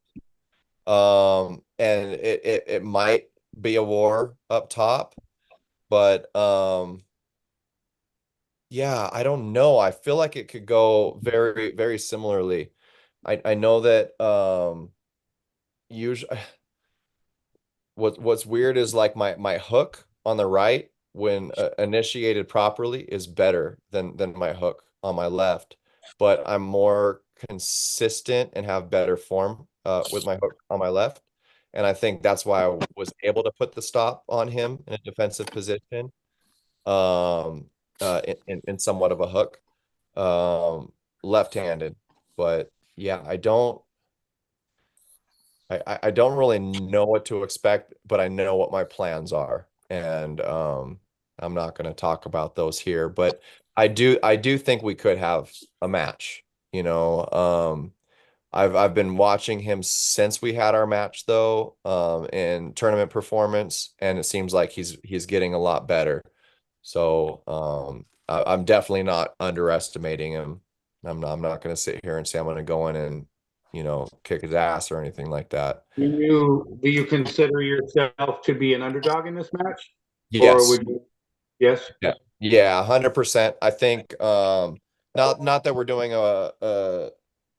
and it might be a war up top, but yeah, I don't know. I feel like it could go very, very similarly. I know that usually what's weird is like my hook on the right when initiated properly is better than my hook on my left, but I'm more consistent and have better form with my hook on my left. And I think that's why I was able to put the stop on him in a defensive position, in somewhat of a hook, left-handed. But yeah, I don't really know what to expect, but I know what my plans are. And I'm not going to talk about those here, but I do think we could have a match, you know. I've been watching him since we had our match though, in tournament performance, and it seems like he's getting a lot better. So I'm definitely not underestimating him. I'm not going to sit here and say I'm going to go in and, you know, kick his ass or anything like that. Do you consider yourself to be an underdog in this match? Yes. Or would you? Yes. Yeah, 100%. I think not that we're doing a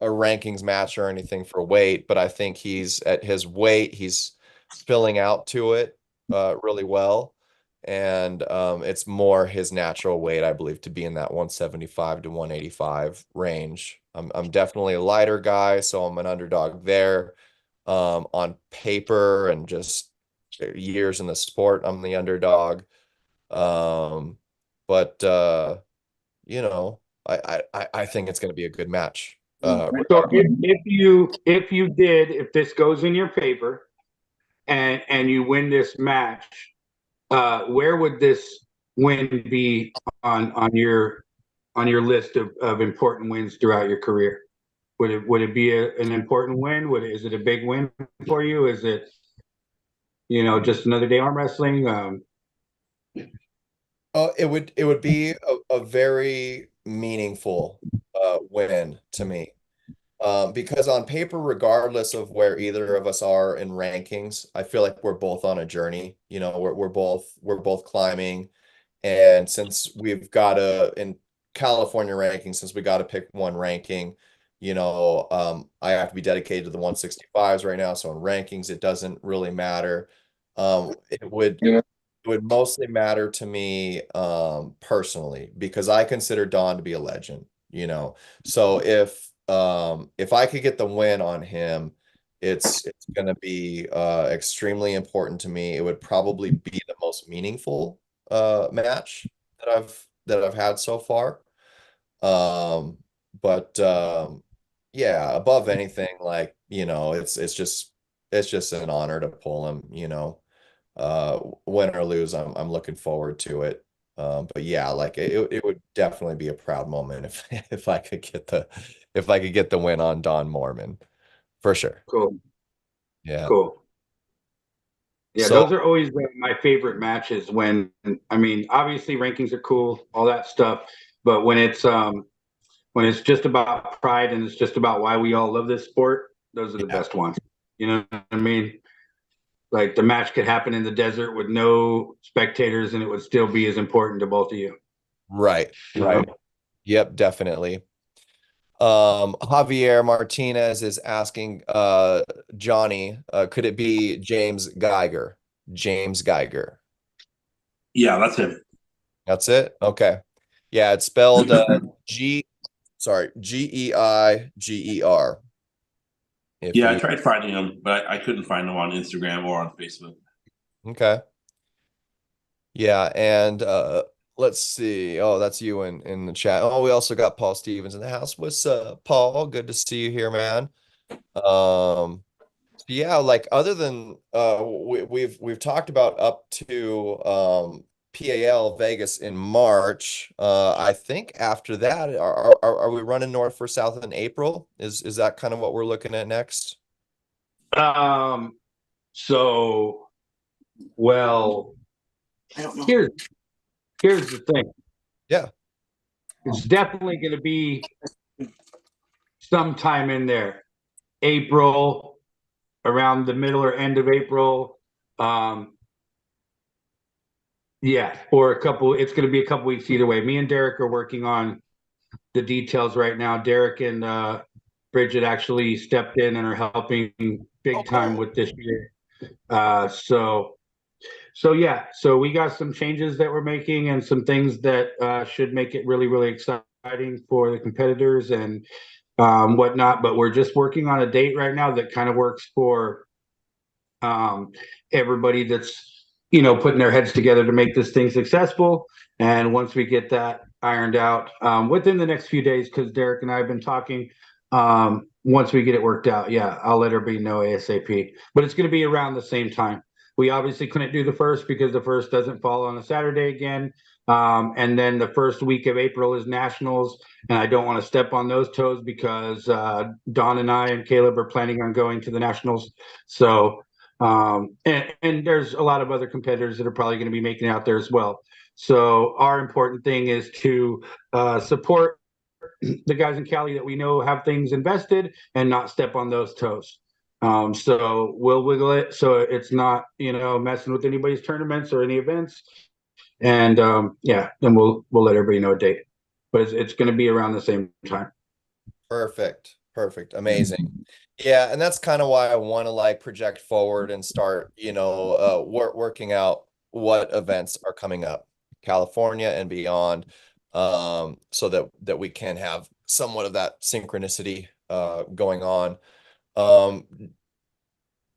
rankings match or anything for weight, but I think he's at his weight, he's filling out to it really well. And it's more his natural weight, I believe, to be in that 175 to 185 range. I'm definitely a lighter guy, so I'm an underdog there. On paper and just years in the sport, I'm the underdog. But you know, I think it's going to be a good match. So if this goes in your favor and you win this match, where would this win be on your list of important wins throughout your career? Would it be an important win? Is it a big win for you? Is it, you know, just another day arm wrestling? Oh, it would be a very meaningful win to me. Because on paper, regardless of where either of us are in rankings, I feel like we're both on a journey. You know, we're both climbing, and since we've got to in California ranking, since we got to pick one ranking, I have to be dedicated to the 165s right now. So in rankings, it doesn't really matter. It would mostly matter to me personally because I consider Don to be a legend. So if I could get the win on him, it's going to be extremely important to me. It would probably be the most meaningful match that I've had so far. But yeah, above anything, like, it's just an honor to pull him. Win or lose, I'm looking forward to it. But yeah, like it would definitely be a proud moment if if I could get the win on Don Mormon, for sure. Cool. Yeah. Cool. Yeah, So those are always my favorite matches when, I mean, obviously rankings are cool, all that stuff, but when it's just about pride and it's just about why we all love this sport, those are the best ones. You know what I mean? Like the match could happen in the desert with no spectators and it would still be as important to both of you. right, right. Yep, definitely. Javier Martinez is asking Johnny, could it be James Geiger? James Geiger. Yeah, that's him. That's it? Okay. Yeah, it's spelled Geiger. Yeah, I tried finding him, but I couldn't find him on Instagram or on Facebook. Okay. Yeah, and let's see. Oh, that's you in the chat. Oh, we also got Paul Stevens in the house. What's up, Paul? Good to see you here, man. Yeah, like other than we've talked about up to PAL Vegas in March. I think after that, are we running north for south in April? Is that kind of what we're looking at next? So, well, I don't know. Here's the thing. Yeah. It's definitely going to be sometime in there. April, around the middle or end of April. Yeah, or it's going to be a couple weeks either way. Me and Derek are working on the details right now. Derek and Bridget actually stepped in and are helping big time with this year. So yeah, so we got some changes that we're making and some things that should make it really, really exciting for the competitors and whatnot. But we're just working on a date right now that kind of works for everybody that's putting their heads together to make this thing successful. And once we get that ironed out within the next few days, because Derek and I have been talking, once we get it worked out, yeah, I'll let everybody know ASAP. But it's going to be around the same time. We obviously couldn't do the first because the first doesn't fall on a Saturday again. And then the first week of April is nationals, and I don't want to step on those toes because Don and I and Caleb are planning on going to the nationals. So and there's a lot of other competitors that are probably going to be making it out there as well. So our important thing is to support the guys in Cali that we know have things invested and not step on those toes. So we'll wiggle it so it's not messing with anybody's tournaments or any events. And yeah, then we'll let everybody know a date. But it's going to be around the same time. Perfect. Amazing. Yeah, and that's kind of why I want to like project forward and start, working out what events are coming up, California and beyond, so that we can have somewhat of that synchronicity going on.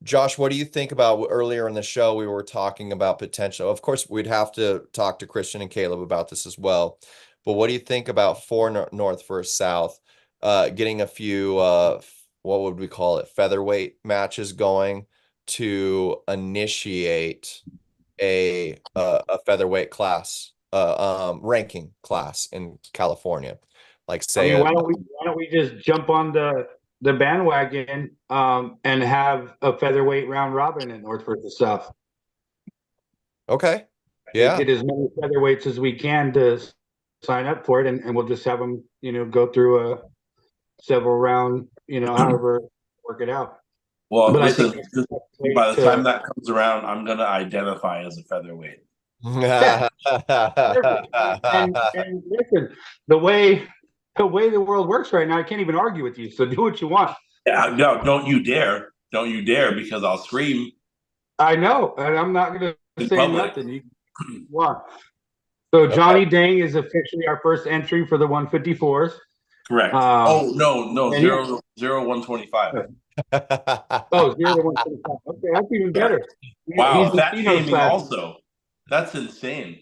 Josh, what do you think about earlier in the show? We were talking about potential. Of course, we'd have to talk to Christian and Caleb about this as well. But what do you think about north versus south? Getting a few, what would we call it, featherweight matches going to initiate a featherweight class, ranking class in California. Like say, why don't we just jump on the bandwagon and have a featherweight round robin in North versus South? Okay. Yeah. Get as many featherweights as we can to sign up for it, and we'll just have them, go through a several round however work it out. Well, but listen, by the to, time that comes around, I'm going to identify as a featherweight. Yeah. and listen, the way the world works right now, I can't even argue with you. So do what you want. Yeah, no, don't you dare. Don't you dare, because I'll scream. I know, and I'm not going to say public. nothing. You want. So Johnny Dang is officially our first entry for the 154s. Correct. No, 125. Oh, 0 to 125. Okay, that's even better. Wow, He's that's Latino gaming slash. also. That's insane.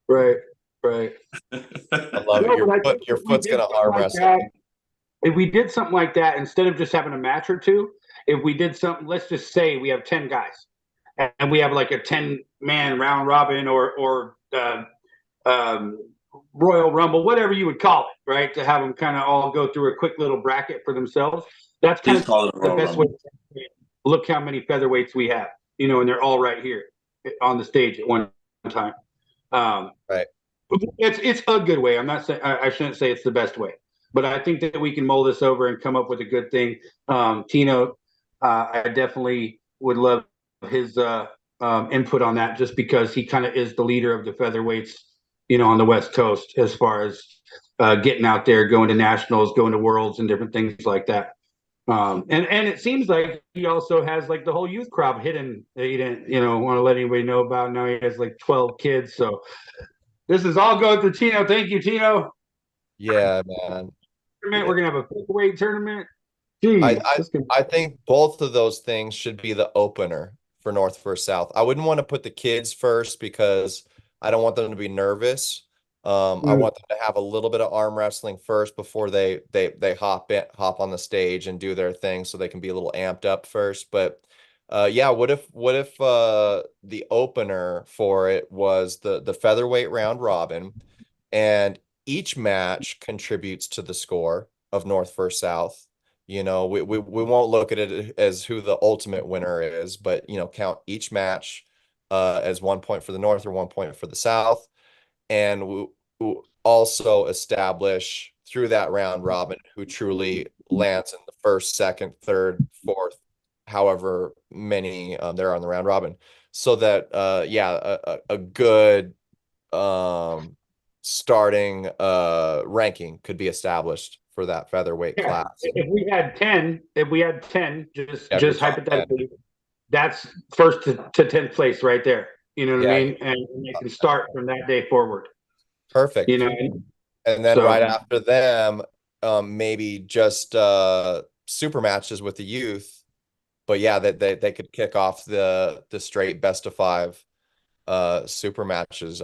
Right. I love it. Your foot's going to arm wrestle. If we did something like that, instead of just having a match or two, if we did something, let's just say we have 10 guys and we have like a 10-man round robin or Royal Rumble, whatever you would call it, right? To have them kind of all go through a quick little bracket for themselves. That's kind of the best way to say, look how many featherweights we have, and they're all right here on the stage at one time. Right. It's a good way. I'm not saying I shouldn't say it's the best way, but I think that we can mull this over and come up with a good thing. Tino, I definitely would love his input on that, just because he kind of is the leader of the featherweights, on the West Coast, as far as getting out there, going to nationals, going to worlds, and different things like that. And it seems like he also has like the whole youth crowd hidden that he didn't, want to let anybody know about. Now he has like 12 kids. So this is all going through Tino. Thank you, Tino. Yeah, man. We're gonna have a weight tournament. Jeez, I think both of those things should be the opener for North vs. South. I wouldn't want to put the kids first because I don't want them to be nervous. I want them to have a little bit of arm wrestling first before they hop on the stage and do their thing, so they can be a little amped up first. But yeah, what if the opener for it was the featherweight round robin, and each match contributes to the score of North vs. South. We won't look at it as who the ultimate winner is, but count each match as 1 point for the North or 1 point for the South, and we also establish through that round robin who truly lands in the first, second, third, fourth, however many there are on the round robin, so that a good starting ranking could be established for that featherweight class. If we had 10, just hypothetically, that's first to 10th place right there. You know what I mean? And they can start from that day forward. Perfect. And then right after them, maybe just super matches with the youth. But yeah, they could kick off the straight best of 5 super matches.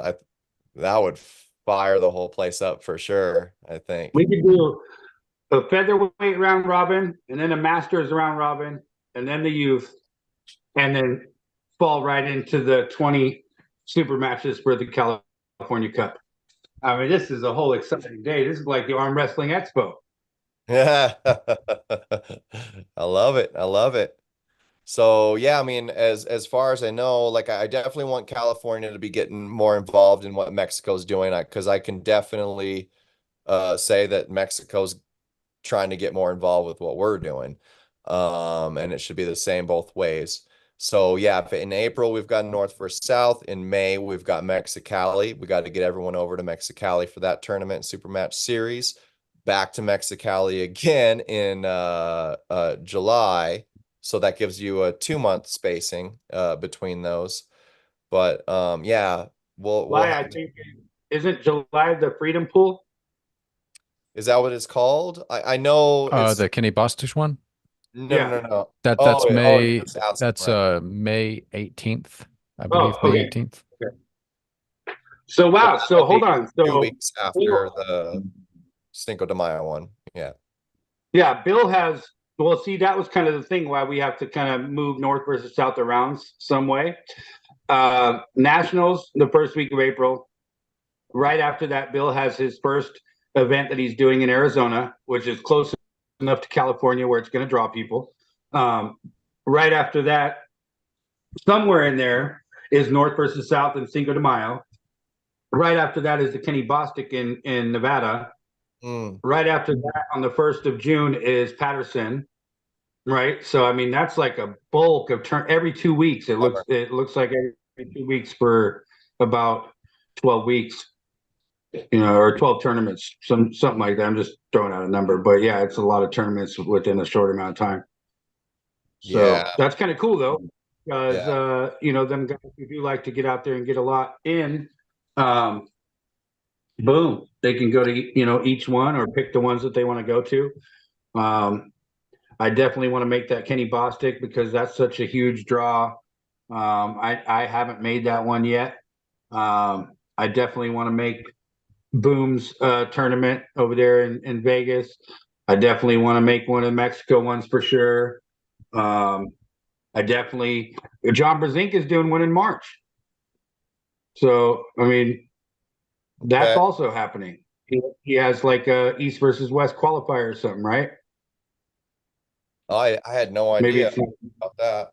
That would fire the whole place up for sure, I think. We could do a featherweight round robin, and then a masters round robin, and then the youth, and then fall right into the 20 super matches for the California Cup. I mean, this is a whole exciting day. This is like the Arm Wrestling Expo. Yeah. I love it. So yeah, I mean, as far as I know, like I definitely want California to be getting more involved in what Mexico's doing, because I can definitely say that Mexico's trying to get more involved with what we're doing, and it should be the same both ways. So yeah, in April we've got North vs. South. In May we've got Mexicali. We got to get everyone over to Mexicali for that tournament and super match series. Back to Mexicali again in July. So that gives you a 2-month spacing between those. But yeah, I think, isn't July the Freedom Pool? Is that what it's called? I know it's the Kenny Bostich one. No. That's May. That's May 18th, I believe. May 18th. Okay. So wow. So hold on. So 2 weeks after the Cinco de Mayo one. Yeah. Yeah, Bill has. Well, see, that was kind of the thing why we have to kind of move North versus South around some way. Nationals the first week of April. Right after that, Bill has his first event that he's doing in Arizona, which is close enough to California where it's going to draw people. Right after that, somewhere in there is North versus South and Cinco de Mayo. Right after that is the Kenny Bostic in Nevada. Right after that, on the 1st of June, is Patterson. Right. So, I mean, that's like a bulk of every 2 weeks. It looks like every 2 weeks for about 12 weeks, or 12 tournaments, something like that. I'm just throwing out a number, but yeah, it's a lot of tournaments within a short amount of time. So that's kind of cool though, because them guys who do like to get out there and get a lot in, boom, they can go to each one or pick the ones that they want to go to. I definitely want to make that Kenny Bostic because that's such a huge draw. I haven't made that one yet. I definitely want to make Boom's tournament over there in Vegas. I definitely want to make one of the Mexico ones for sure. John Brzezinski is doing one in March. So, I mean, that's also happening. He has like a East versus West qualifier or something, right? Oh, I had no idea about that.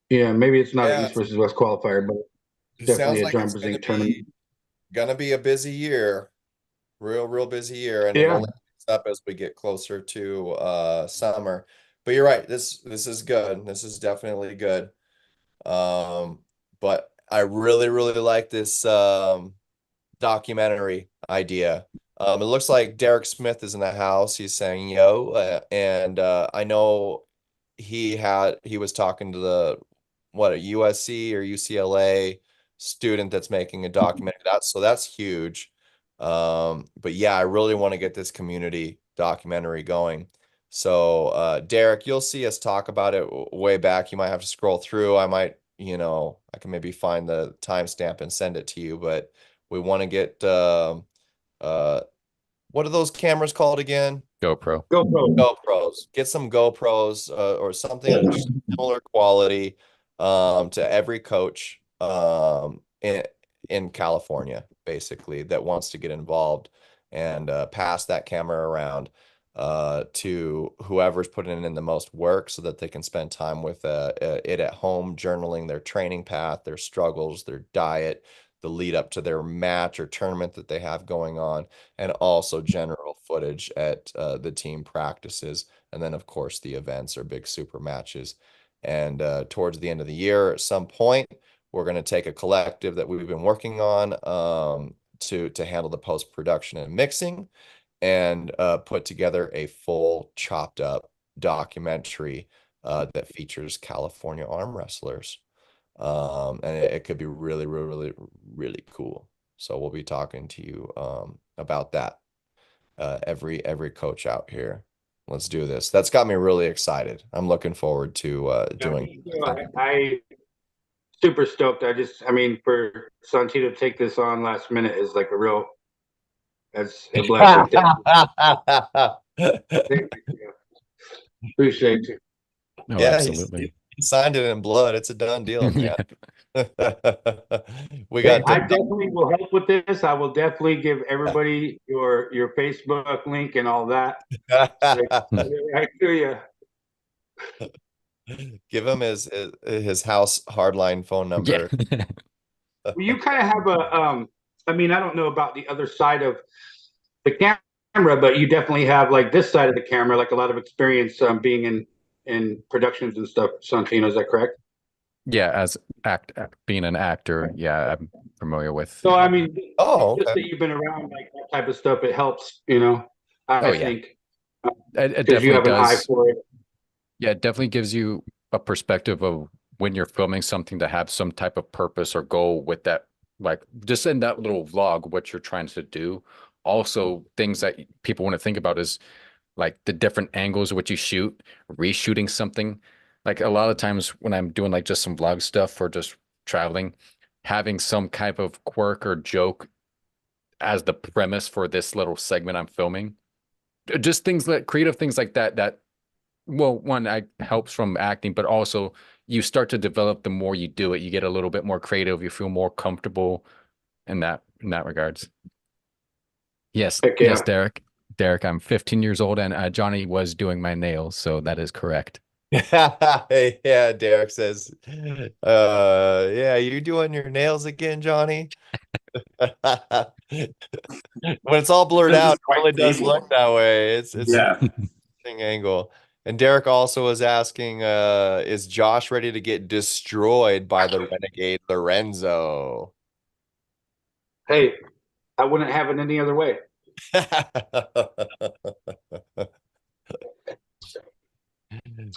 Yeah, maybe it's not an East versus West qualifier, but it definitely sounds a like John it's Brzezinski tournament. Gonna be a busy year, real busy year, and it only picks up as we get closer to summer. But you're right. This is good. This is definitely good. But I really like this documentary idea. It looks like Derek Smith is in the house. He's saying yo, and I know he was talking to the a USC or UCLA student that's making a documentary. That's huge. But yeah, I really want to get this community documentary going. So Derek, you'll see us talk about it way back. You might have to scroll through. I might, I can maybe find the timestamp and send it to you, but we want to get what are those cameras called again? GoPros. Get some GoPros or something of similar quality to every coach in California, basically, that wants to get involved and pass that camera around to whoever's putting in the most work so that they can spend time with it at home, journaling their training path, their struggles, their diet, the lead up to their match or tournament that they have going on, and also general footage at the team practices. And then, of course, the events or big super matches. And towards the end of the year, at some point, we're going to take a collective that we've been working on to handle the post-production and mixing and put together a full chopped up documentary that features California arm wrestlers. And it could be really cool. So we'll be talking to you about that. Every coach out here. Let's do this. That's got me really excited. I'm looking forward to doing. I super stoked. I mean, for Santi to take this on last minute is like that's a blessing. Thank you. Appreciate you. No, absolutely. He signed it in blood. It's a done deal, man. I definitely will help with this. I will definitely give everybody your Facebook link and all that. Right to you. Give him his house hardline phone number. Yeah. Well, you kind of have I mean, I don't know about the other side of the camera, but you definitely have like this side of the camera, like a lot of experience being in productions and stuff. Santino, is that correct? Yeah, as being an actor, yeah, I'm familiar with. So I mean, just that you've been around like that type of stuff, it helps, I think. It definitely you have does. An eye for it. Yeah, it definitely gives you a perspective of when you're filming something to have some type of purpose or goal with that, like just in that little vlog, what you're trying to do. Also, things that people want to think about is like the different angles of what you shoot, reshooting something. Like a lot of times when I'm doing like just some vlog stuff or just traveling, having some type of quirk or joke as the premise for this little segment I'm filming. Just things like creative things like that, well, one, helps from acting, but also you start to develop the more you do it. You get a little bit more creative. You feel more comfortable in that regards. Yes, yes, Derek. Derek, I'm 15 years old and Johnny was doing my nails, so that is correct. Yeah, Derek says, yeah, you doing your nails again, Johnny? When it's all blurred This is out, it quite really does painful. look that way. It's an Yeah. interesting angle. And Derek also was asking, is Josh ready to get destroyed by the Renegade Lorenzo? Hey, I wouldn't have it any other way.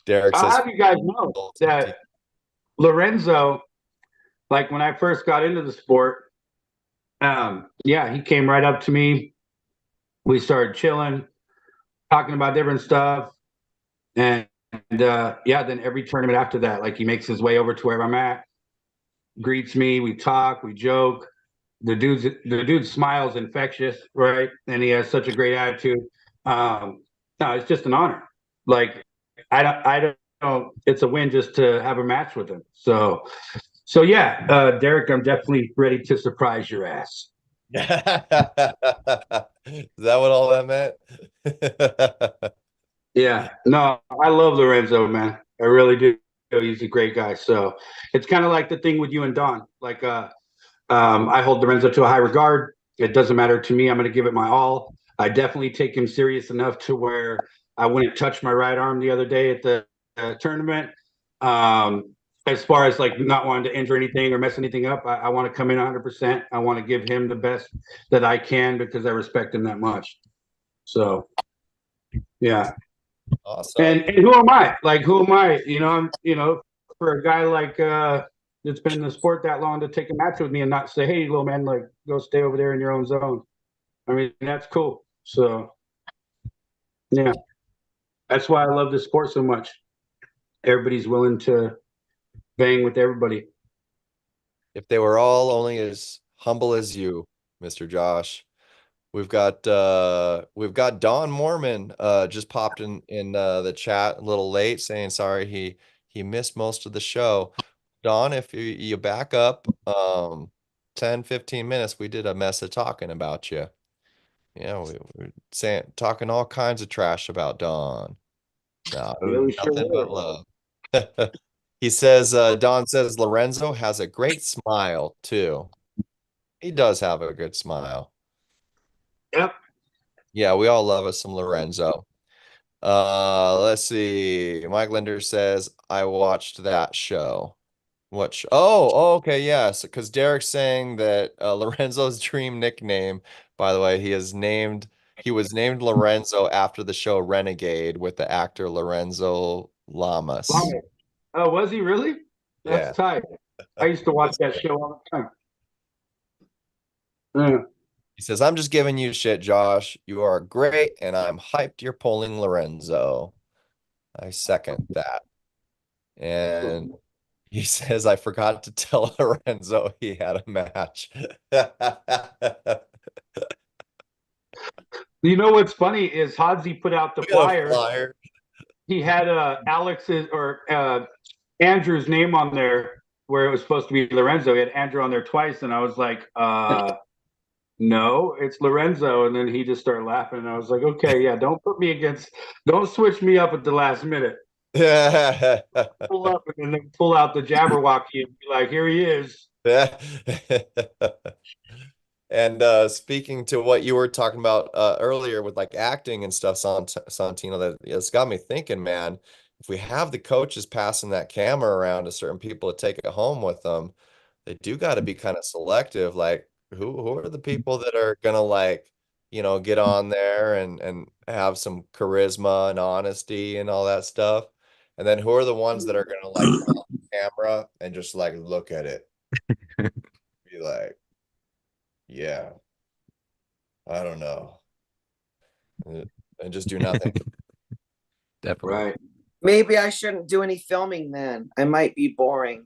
Derek I'll says, have you guys know that Lorenzo, like when I first got into the sport, yeah, he came right up to me. We started chilling, talking about different stuff. And yeah, then every tournament after that, like he makes his way over to where I'm at, greets me, we talk, we joke. The dude smiles infectious, right? And he has such a great attitude. No, it's just an honor. Like I don't it's a win just to have a match with him. So yeah, Derek, I'm definitely ready to surprise your ass. Is that what all that meant? Yeah, no, I love Lorenzo, man. I really do. He's a great guy. So it's kind of like the thing with you and Don. Like, I hold Lorenzo to a high regard. It doesn't matter to me. I'm going to give it my all. I definitely take him serious enough to where I wouldn't touch my right arm the other day at the tournament. As far as like not wanting to injure anything or mess anything up, I want to come in 100%. I want to give him the best that I can because I respect him that much. So, yeah. Awesome. And who am I? Like, who am I? For a guy like that's been in the sport that long to take a match with me and not say, "Hey, little man, like, go stay over there in your own zone." I mean, that's cool. So, yeah, that's why I love this sport so much. Everybody's willing to bang with everybody. If they were all only as humble as you, Mr. Josh. We've got Don Mormon just popped in the chat a little late saying sorry he missed most of the show. Don, if you back up 10-15 minutes, we did a mess of talking about you. Yeah, we were talking all kinds of trash about Don. No, it was nothing but love. He says, Don says Lorenzo has a great smile too. He does have a good smile. Yep. Yeah, we all love us some Lorenzo. Let's see. Mike Linder says, I watched that show. Oh, okay, yes. Because Derek's saying that Lorenzo's dream nickname, by the way, he was named Lorenzo after the show Renegade with the actor Lorenzo Lamas. Oh, was he really? That's Yeah. tight. I used to watch that show all the time. Yeah. He says, I'm just giving you shit, Josh. You are great, and I'm hyped you're pulling Lorenzo. I second that. And he says, I forgot to tell Lorenzo he had a match. You know what's funny is Hodzi put out the flyer. He had Alex's or Andrew's name on there where it was supposed to be Lorenzo. He had Andrew on there twice, and I was like, no, it's Lorenzo. And then he just started laughing, and I was like, okay, yeah, don't switch me up at the last minute. Pull up and then pull out the Jabberwocky and be like, here he is. And speaking to what you were talking about earlier with like acting and stuff, Santino, it's got me thinking, man, if we have the coaches passing that camera around to certain people to take it home with them, they do got to be kind of selective. Like who are the people that are gonna like, get on there and have some charisma and honesty and all that stuff. And then who are the ones that are gonna like turn on the camera and just like look at it? Be like, yeah, I don't know. And just do nothing. Definitely. Right. Maybe I shouldn't do any filming then. I might be boring.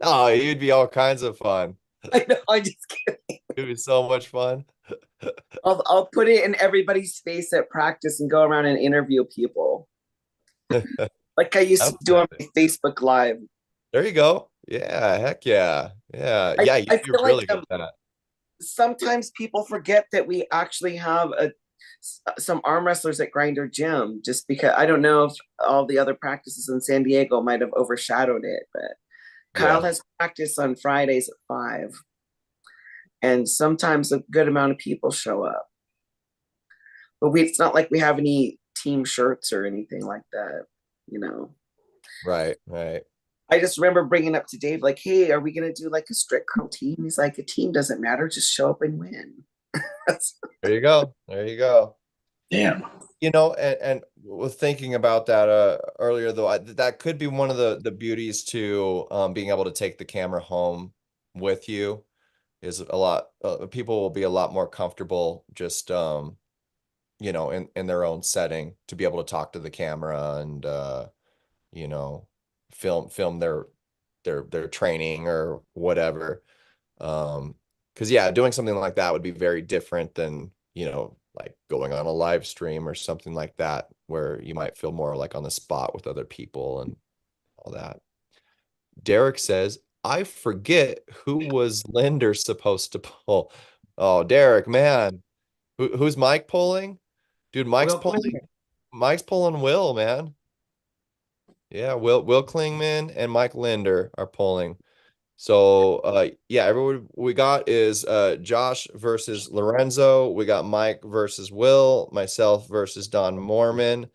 Oh, you'd be all kinds of fun. I know, I'm just kidding. It'd be so much fun. I'll put it in everybody's face at practice and go around and interview people. Like I used to do on my Facebook Live. There you go. Yeah, heck yeah. Yeah, I you're feel really like good at that. sometimes people forget that we actually have some arm wrestlers at Grinder Gym, just because I don't know if all the other practices in San Diego might have overshadowed it, but Kyle has practice on Fridays at 5. And sometimes a good amount of people show up. But it's not like we have any team shirts or anything like that, you know. Right, right. I just remember bringing up to Dave, like, hey, are we going to do like a strict curl team? He's like, a team doesn't matter. Just show up and win. There you go. There you go. Damn. You know, and was thinking about that earlier, though, that could be one of the beauties to being able to take the camera home with you. Is a lot people will be a lot more comfortable just you know, in their own setting to be able to talk to the camera and you know, film their training or whatever. Because yeah, doing something like that would be very different than, you know, like going on a live stream or something like that, where you might feel more like on the spot with other people and all that. Derek says, I forget who was Linder supposed to pull. Oh, Derek, man. Who's Mike pulling? Dude, Mike's pulling Will, man. Yeah, Will Klingman and Mike Linder are pulling. So yeah, everyone we got is Josh versus Lorenzo. We got Mike versus Will, myself versus Don Mormon,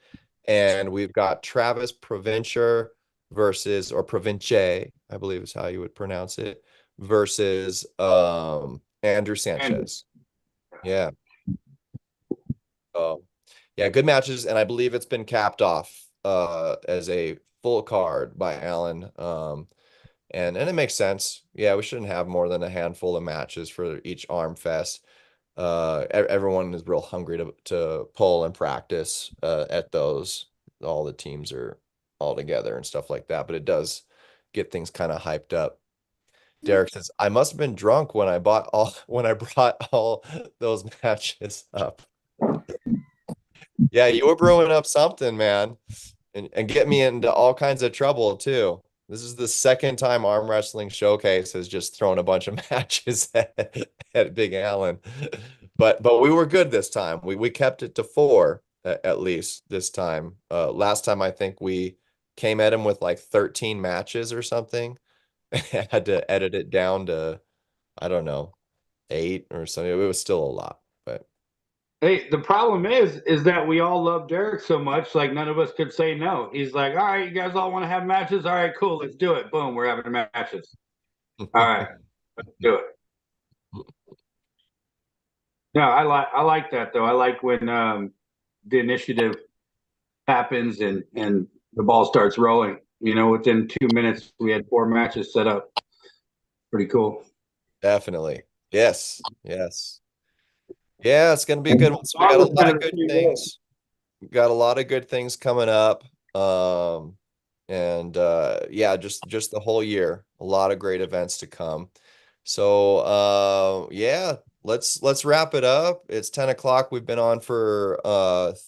and we've got Travis Provencher versus, or Province, I believe is how you would pronounce it, versus Andrew Sanchez. Yeah. Yeah, good matches, and I believe it's been capped off as a full card by Alan. And it makes sense. Yeah, we shouldn't have more than a handful of matches for each Arm Fest. Everyone is real hungry to pull and practice at those. All the teams are all together and stuff like that, but it does get things kind of hyped up. Derek says, I must have been drunk when I brought all those matches up. Yeah, you were brewing up something, man, and get me into all kinds of trouble too. This is the second time Armwrestling Showcase has just thrown a bunch of matches at Big Allen, but we were good this time. We kept it to 4 at least this time. Last time I think we came at him with like 13 matches or something. Had to edit it down to, I don't know, 8 or something. It was still a lot, but. Hey, the problem is that we all love Derek so much, like none of us could say no. He's like, all right, you guys all want to have matches? All right, cool, let's do it. Boom, we're having matches. All right, let's do it. No, I like that though. I like when the initiative happens and the ball starts rolling. You know, within 2 minutes we had 4 matches set up. Pretty cool. Definitely. Yes. Yes. Yeah, it's gonna be a good one. So we got a lot of good things. We got a lot of good things coming up. And yeah, just the whole year, a lot of great events to come. So yeah, let's wrap it up. It's 10 o'clock. We've been on for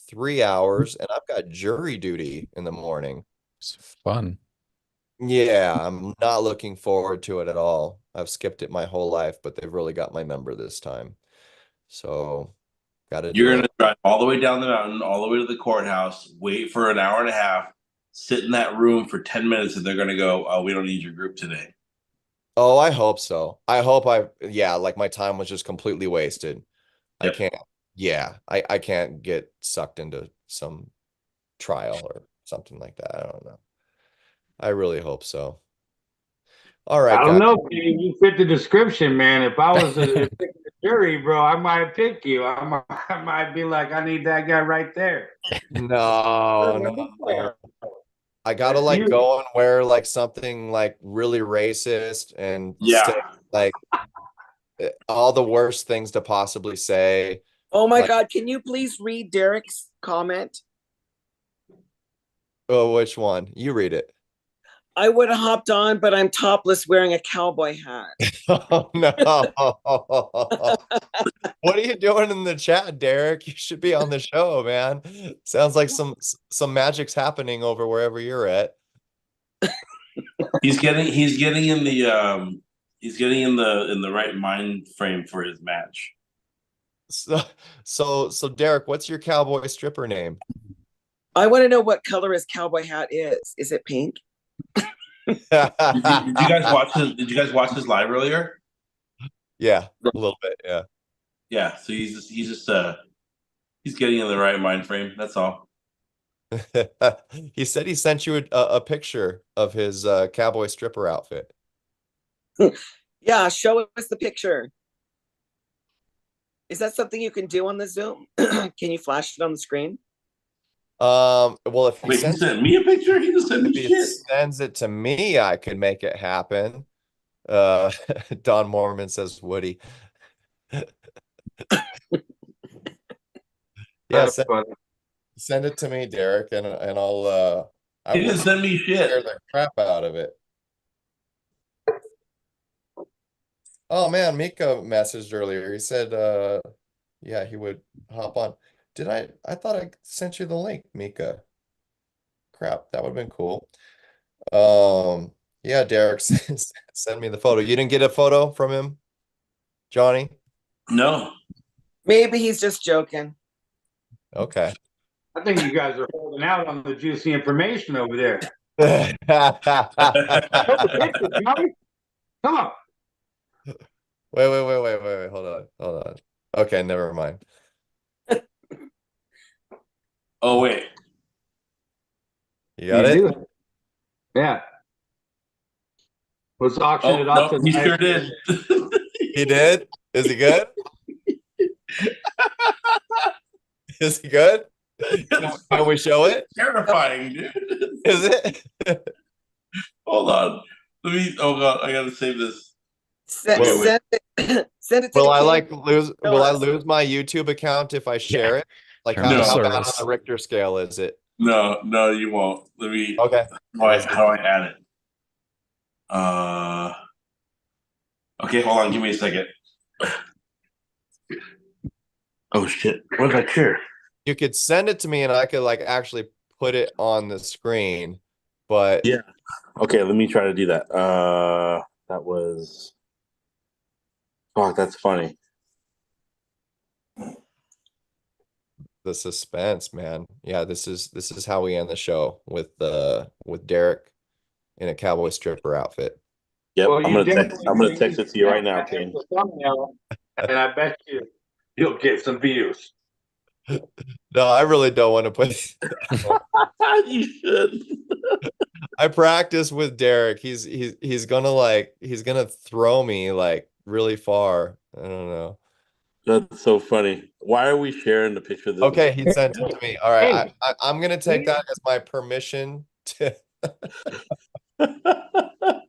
3 hours, and I've got jury duty in the morning. It's fun. Yeah, I'm not looking forward to it at all. I've skipped it my whole life, but they've really got my number this time. So gotta do You're it. gonna drive all the way down the mountain, all the way to the courthouse, wait for an hour and a half, sit in that room for 10 minutes, and they're gonna go, oh, we don't need your group today. Oh, I hope so. I hope yeah, like my time was just completely wasted. Yep. I can't, yeah, I can't get sucked into some trial or something like that. I don't know. I really hope so. All right, I don't guys. know, Kenny, you fit the description, man. If I was a jury, bro, I might pick you. I might be like, I need that guy right there. No. I gotta like go and wear like something like really racist and say like all the worst things to possibly say. Oh my like, God, can you please read Derek's comment? Oh, which one? You read it. I would have hopped on, but I'm topless wearing a cowboy hat. Oh no. What are you doing in the chat, Derek? You should be on the show, man. Sounds like some magic's happening over wherever you're at. He's getting in the right mind frame for his match. So Derek, what's your cowboy stripper name? I want to know what color his cowboy hat is. Is it pink? Did you guys watch his? Did you guys watch his live earlier? Yeah, a little bit. Yeah. Yeah. So he's getting in the right mind frame. That's all. He said he sent you a picture of his cowboy stripper outfit. Yeah, show us the picture. Is that something you can do on the Zoom? Can you flash it on the screen? Well, if he Wait, he sends sent me a picture. He just sent me if he shit. sends it to me, I could make it happen. Don Mormon says Woody. Yeah, send it to me, Derek, and I'll I He will didn't send me shit. share the crap out of it. Oh man, Mika messaged earlier. He said yeah, he would hop on. Did I thought I sent you the link, Mika. Crap, that would have been cool. Yeah, Derek, send me the photo. You didn't get a photo from him, Johnny? No. Maybe he's just joking. Okay. I think you guys are holding out on the juicy information over there. Come on. Wait. Hold on. Okay, never mind. Oh, wait. You got it? Yeah. Let's auction it off. He sure did. He did? Is he good? Is he good? Can we show it? Terrifying, dude. Is it? Hold on. Let me. Oh god, I gotta save this. Send it to Will the I team. will I lose my YouTube account if I share it? Like how bad on the Richter scale is it? No, you won't. Let me. Okay. How do I add it? Okay, hold on. Give me a second. Oh shit! What did I share? You could send it to me and I could like actually put it on the screen, but yeah. Okay, let me try to do that. That was. Fuck, that's funny. The suspense, man. Yeah, this is how we end the show with Derek in a cowboy stripper outfit. Yep, well, I'm gonna text it to you right now, Kane. And I bet you'll get some views. No, I really don't want to put. You should. I practice with Derek. He's gonna throw me like really far. I don't know. That's so funny. Why are we sharing the picture of this? Okay, he sent it to me. All right, I'm gonna take that as my permission to. That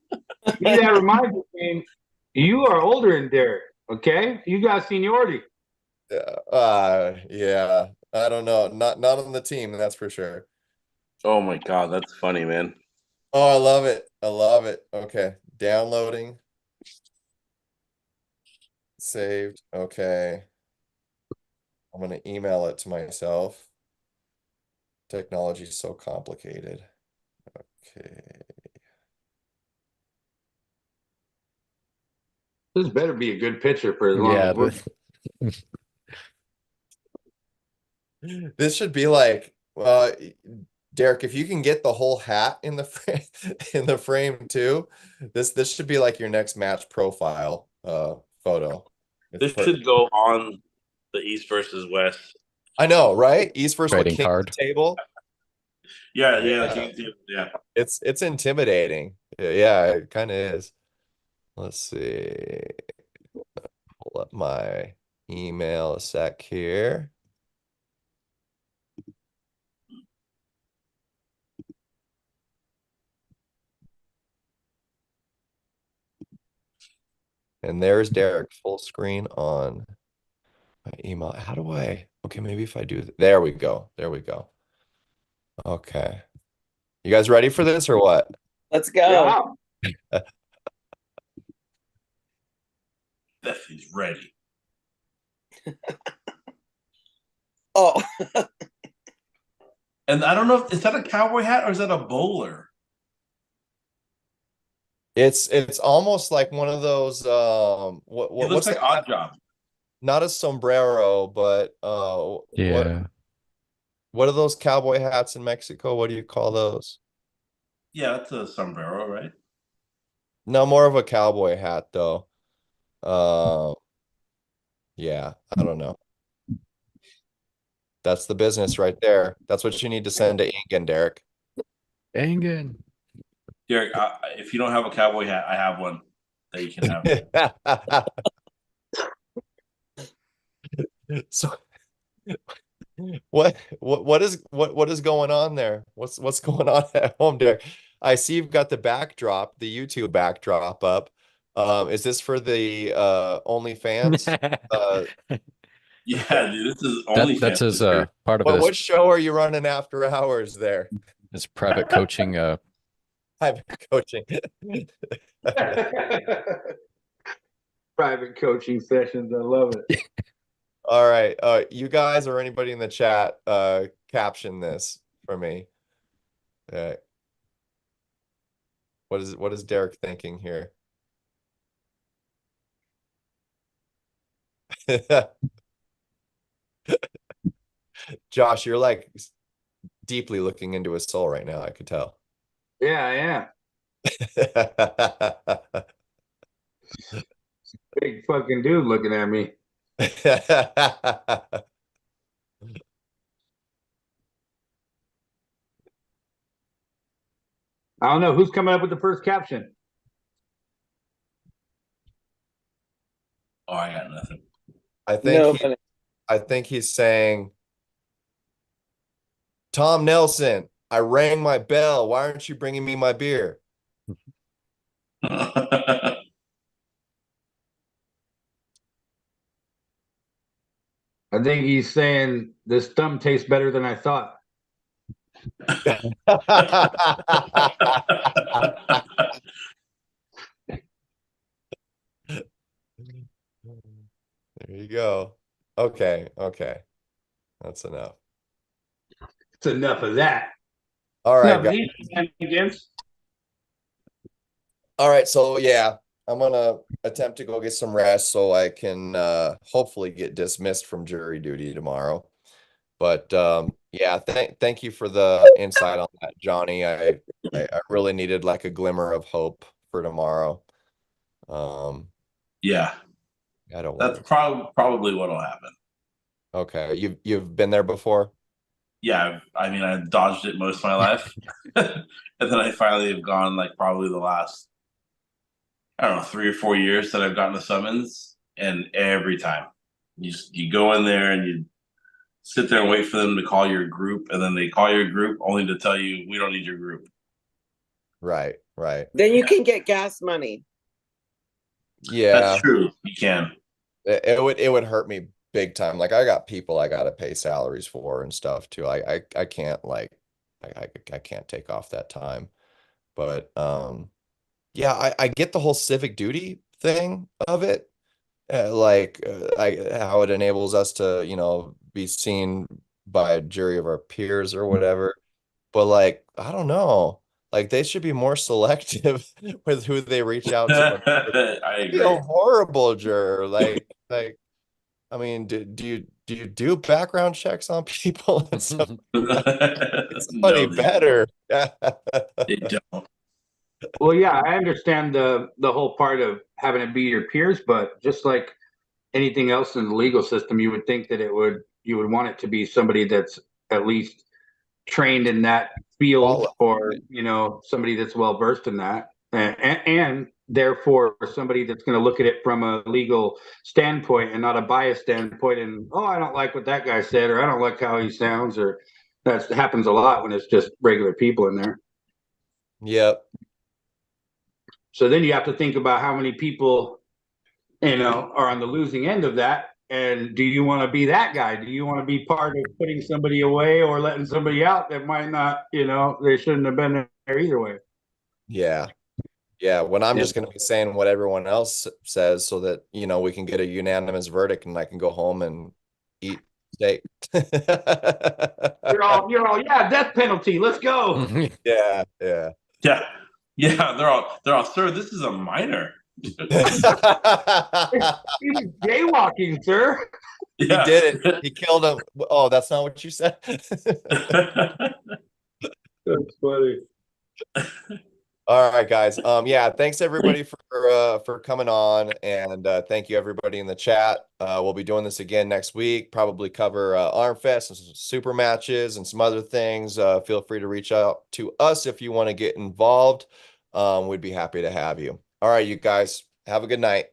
reminds me, you are older than Derek. Okay, you got seniority. Yeah. I don't know. Not on the team, that's for sure. Oh my god, that's funny, man. Oh, I love it. I love it. Okay, downloading. Saved. Okay. I'm gonna email it to myself. Technology is so complicated. Okay. This better be a good picture for as long as we're. This should be like Derek, if you can get the whole hat in the frame too, this should be like your next match profile photo. This should go on the East versus West. I know, right? East versus trading card table. Yeah. It's intimidating. Yeah, it kind of is. Let's see. Pull up my email a sec here. And there's Derek full screen on my email. How do I? Okay, maybe if I do. There we go. There we go. Okay. You guys ready for this or what? Let's go. Stephanie's ready. Oh. And I don't know if is that a cowboy hat or is that a bowler? It's almost like one of those it looks like Odd Job. not a sombrero, but Yeah. what are those cowboy hats in Mexico? What do you call those? Yeah, it's a sombrero, right? No, more of a cowboy hat though. Yeah, I don't know. That's the business right there. That's what you need to send to Ingen, Derek. Engen. Derek, if you don't have a cowboy hat, I have one that you can have. So what is going on there? What's going on at home, Derek? I see you've got the backdrop, the YouTube backdrop up. Is this for the OnlyFans? Yeah, dude, this is OnlyFans. That's his part of what his show are you running after hours there? his private coaching Private coaching. Private coaching sessions. I love it. All right. You guys or anybody in the chat, caption this for me. What is Derek thinking here? Josh, you're like deeply looking into his soul right now, I could tell. Yeah, I am. Big fucking dude looking at me. I don't know who's coming up with the first caption. Oh, I got nothing. I think he's saying, Tom Nelson, I rang my bell. Why aren't you bringing me my beer? I think he's saying this thumb tastes better than I thought. There you go. Okay. That's enough. It's enough of that. All right, guys. All right, so yeah, I'm gonna attempt to go get some rest so I can hopefully get dismissed from jury duty tomorrow. But yeah, thank you for the insight on that, Johnny. I really needed like a glimmer of hope for tomorrow. Yeah, that's probably what'll happen. Okay, you've been there before? Yeah, I mean, I dodged it most of my life, and then I finally have gone like probably the last, I don't know, 3 or 4 years that I've gotten a summons, and every time you go in there and you sit there and wait for them to call your group, and then they call your group only to tell you we don't need your group. Right. Then you can get gas money. Yeah, that's true. You can. It would hurt me big time. Like I got people I got to pay salaries for and stuff too. I can't like I can't take off that time. But yeah, I get the whole civic duty thing of it. How it enables us to, be seen by a jury of our peers or whatever. But like, I don't know. Like they should be more selective with who they reach out to. I agree. Be a horrible juror. Like I mean, do you do background checks on people and stuff? Somebody better. They don't. Well, yeah, I understand the whole part of having it be your peers, but just like anything else in the legal system, you would think that you would want it to be somebody that's at least trained in that field, or somebody that's well versed in that, and therefore somebody that's going to look at it from a legal standpoint and not a biased standpoint. And I don't like what that guy said, or I don't like how he sounds, or that happens a lot when it's just regular people in there. Yep. So then you have to think about how many people, are on the losing end of that. And do you want to be that guy? Do you want to be part of putting somebody away or letting somebody out that might not, they shouldn't have been there either way? Yeah. When I'm just going to be saying what everyone else says so that, we can get a unanimous verdict and I can go home and eat steak. You're all, yeah, death penalty. Let's go. Yeah. They're all, sir, this is a minor. He's jaywalking, sir. He did it. He killed him. Oh, that's not what you said. That's funny. All right, guys. Yeah, thanks everybody for coming on, and thank you everybody in the chat. We'll be doing this again next week. Probably cover Armfest and some super matches and some other things. Feel free to reach out to us if you want to get involved. We'd be happy to have you. All right, you guys. Have a good night.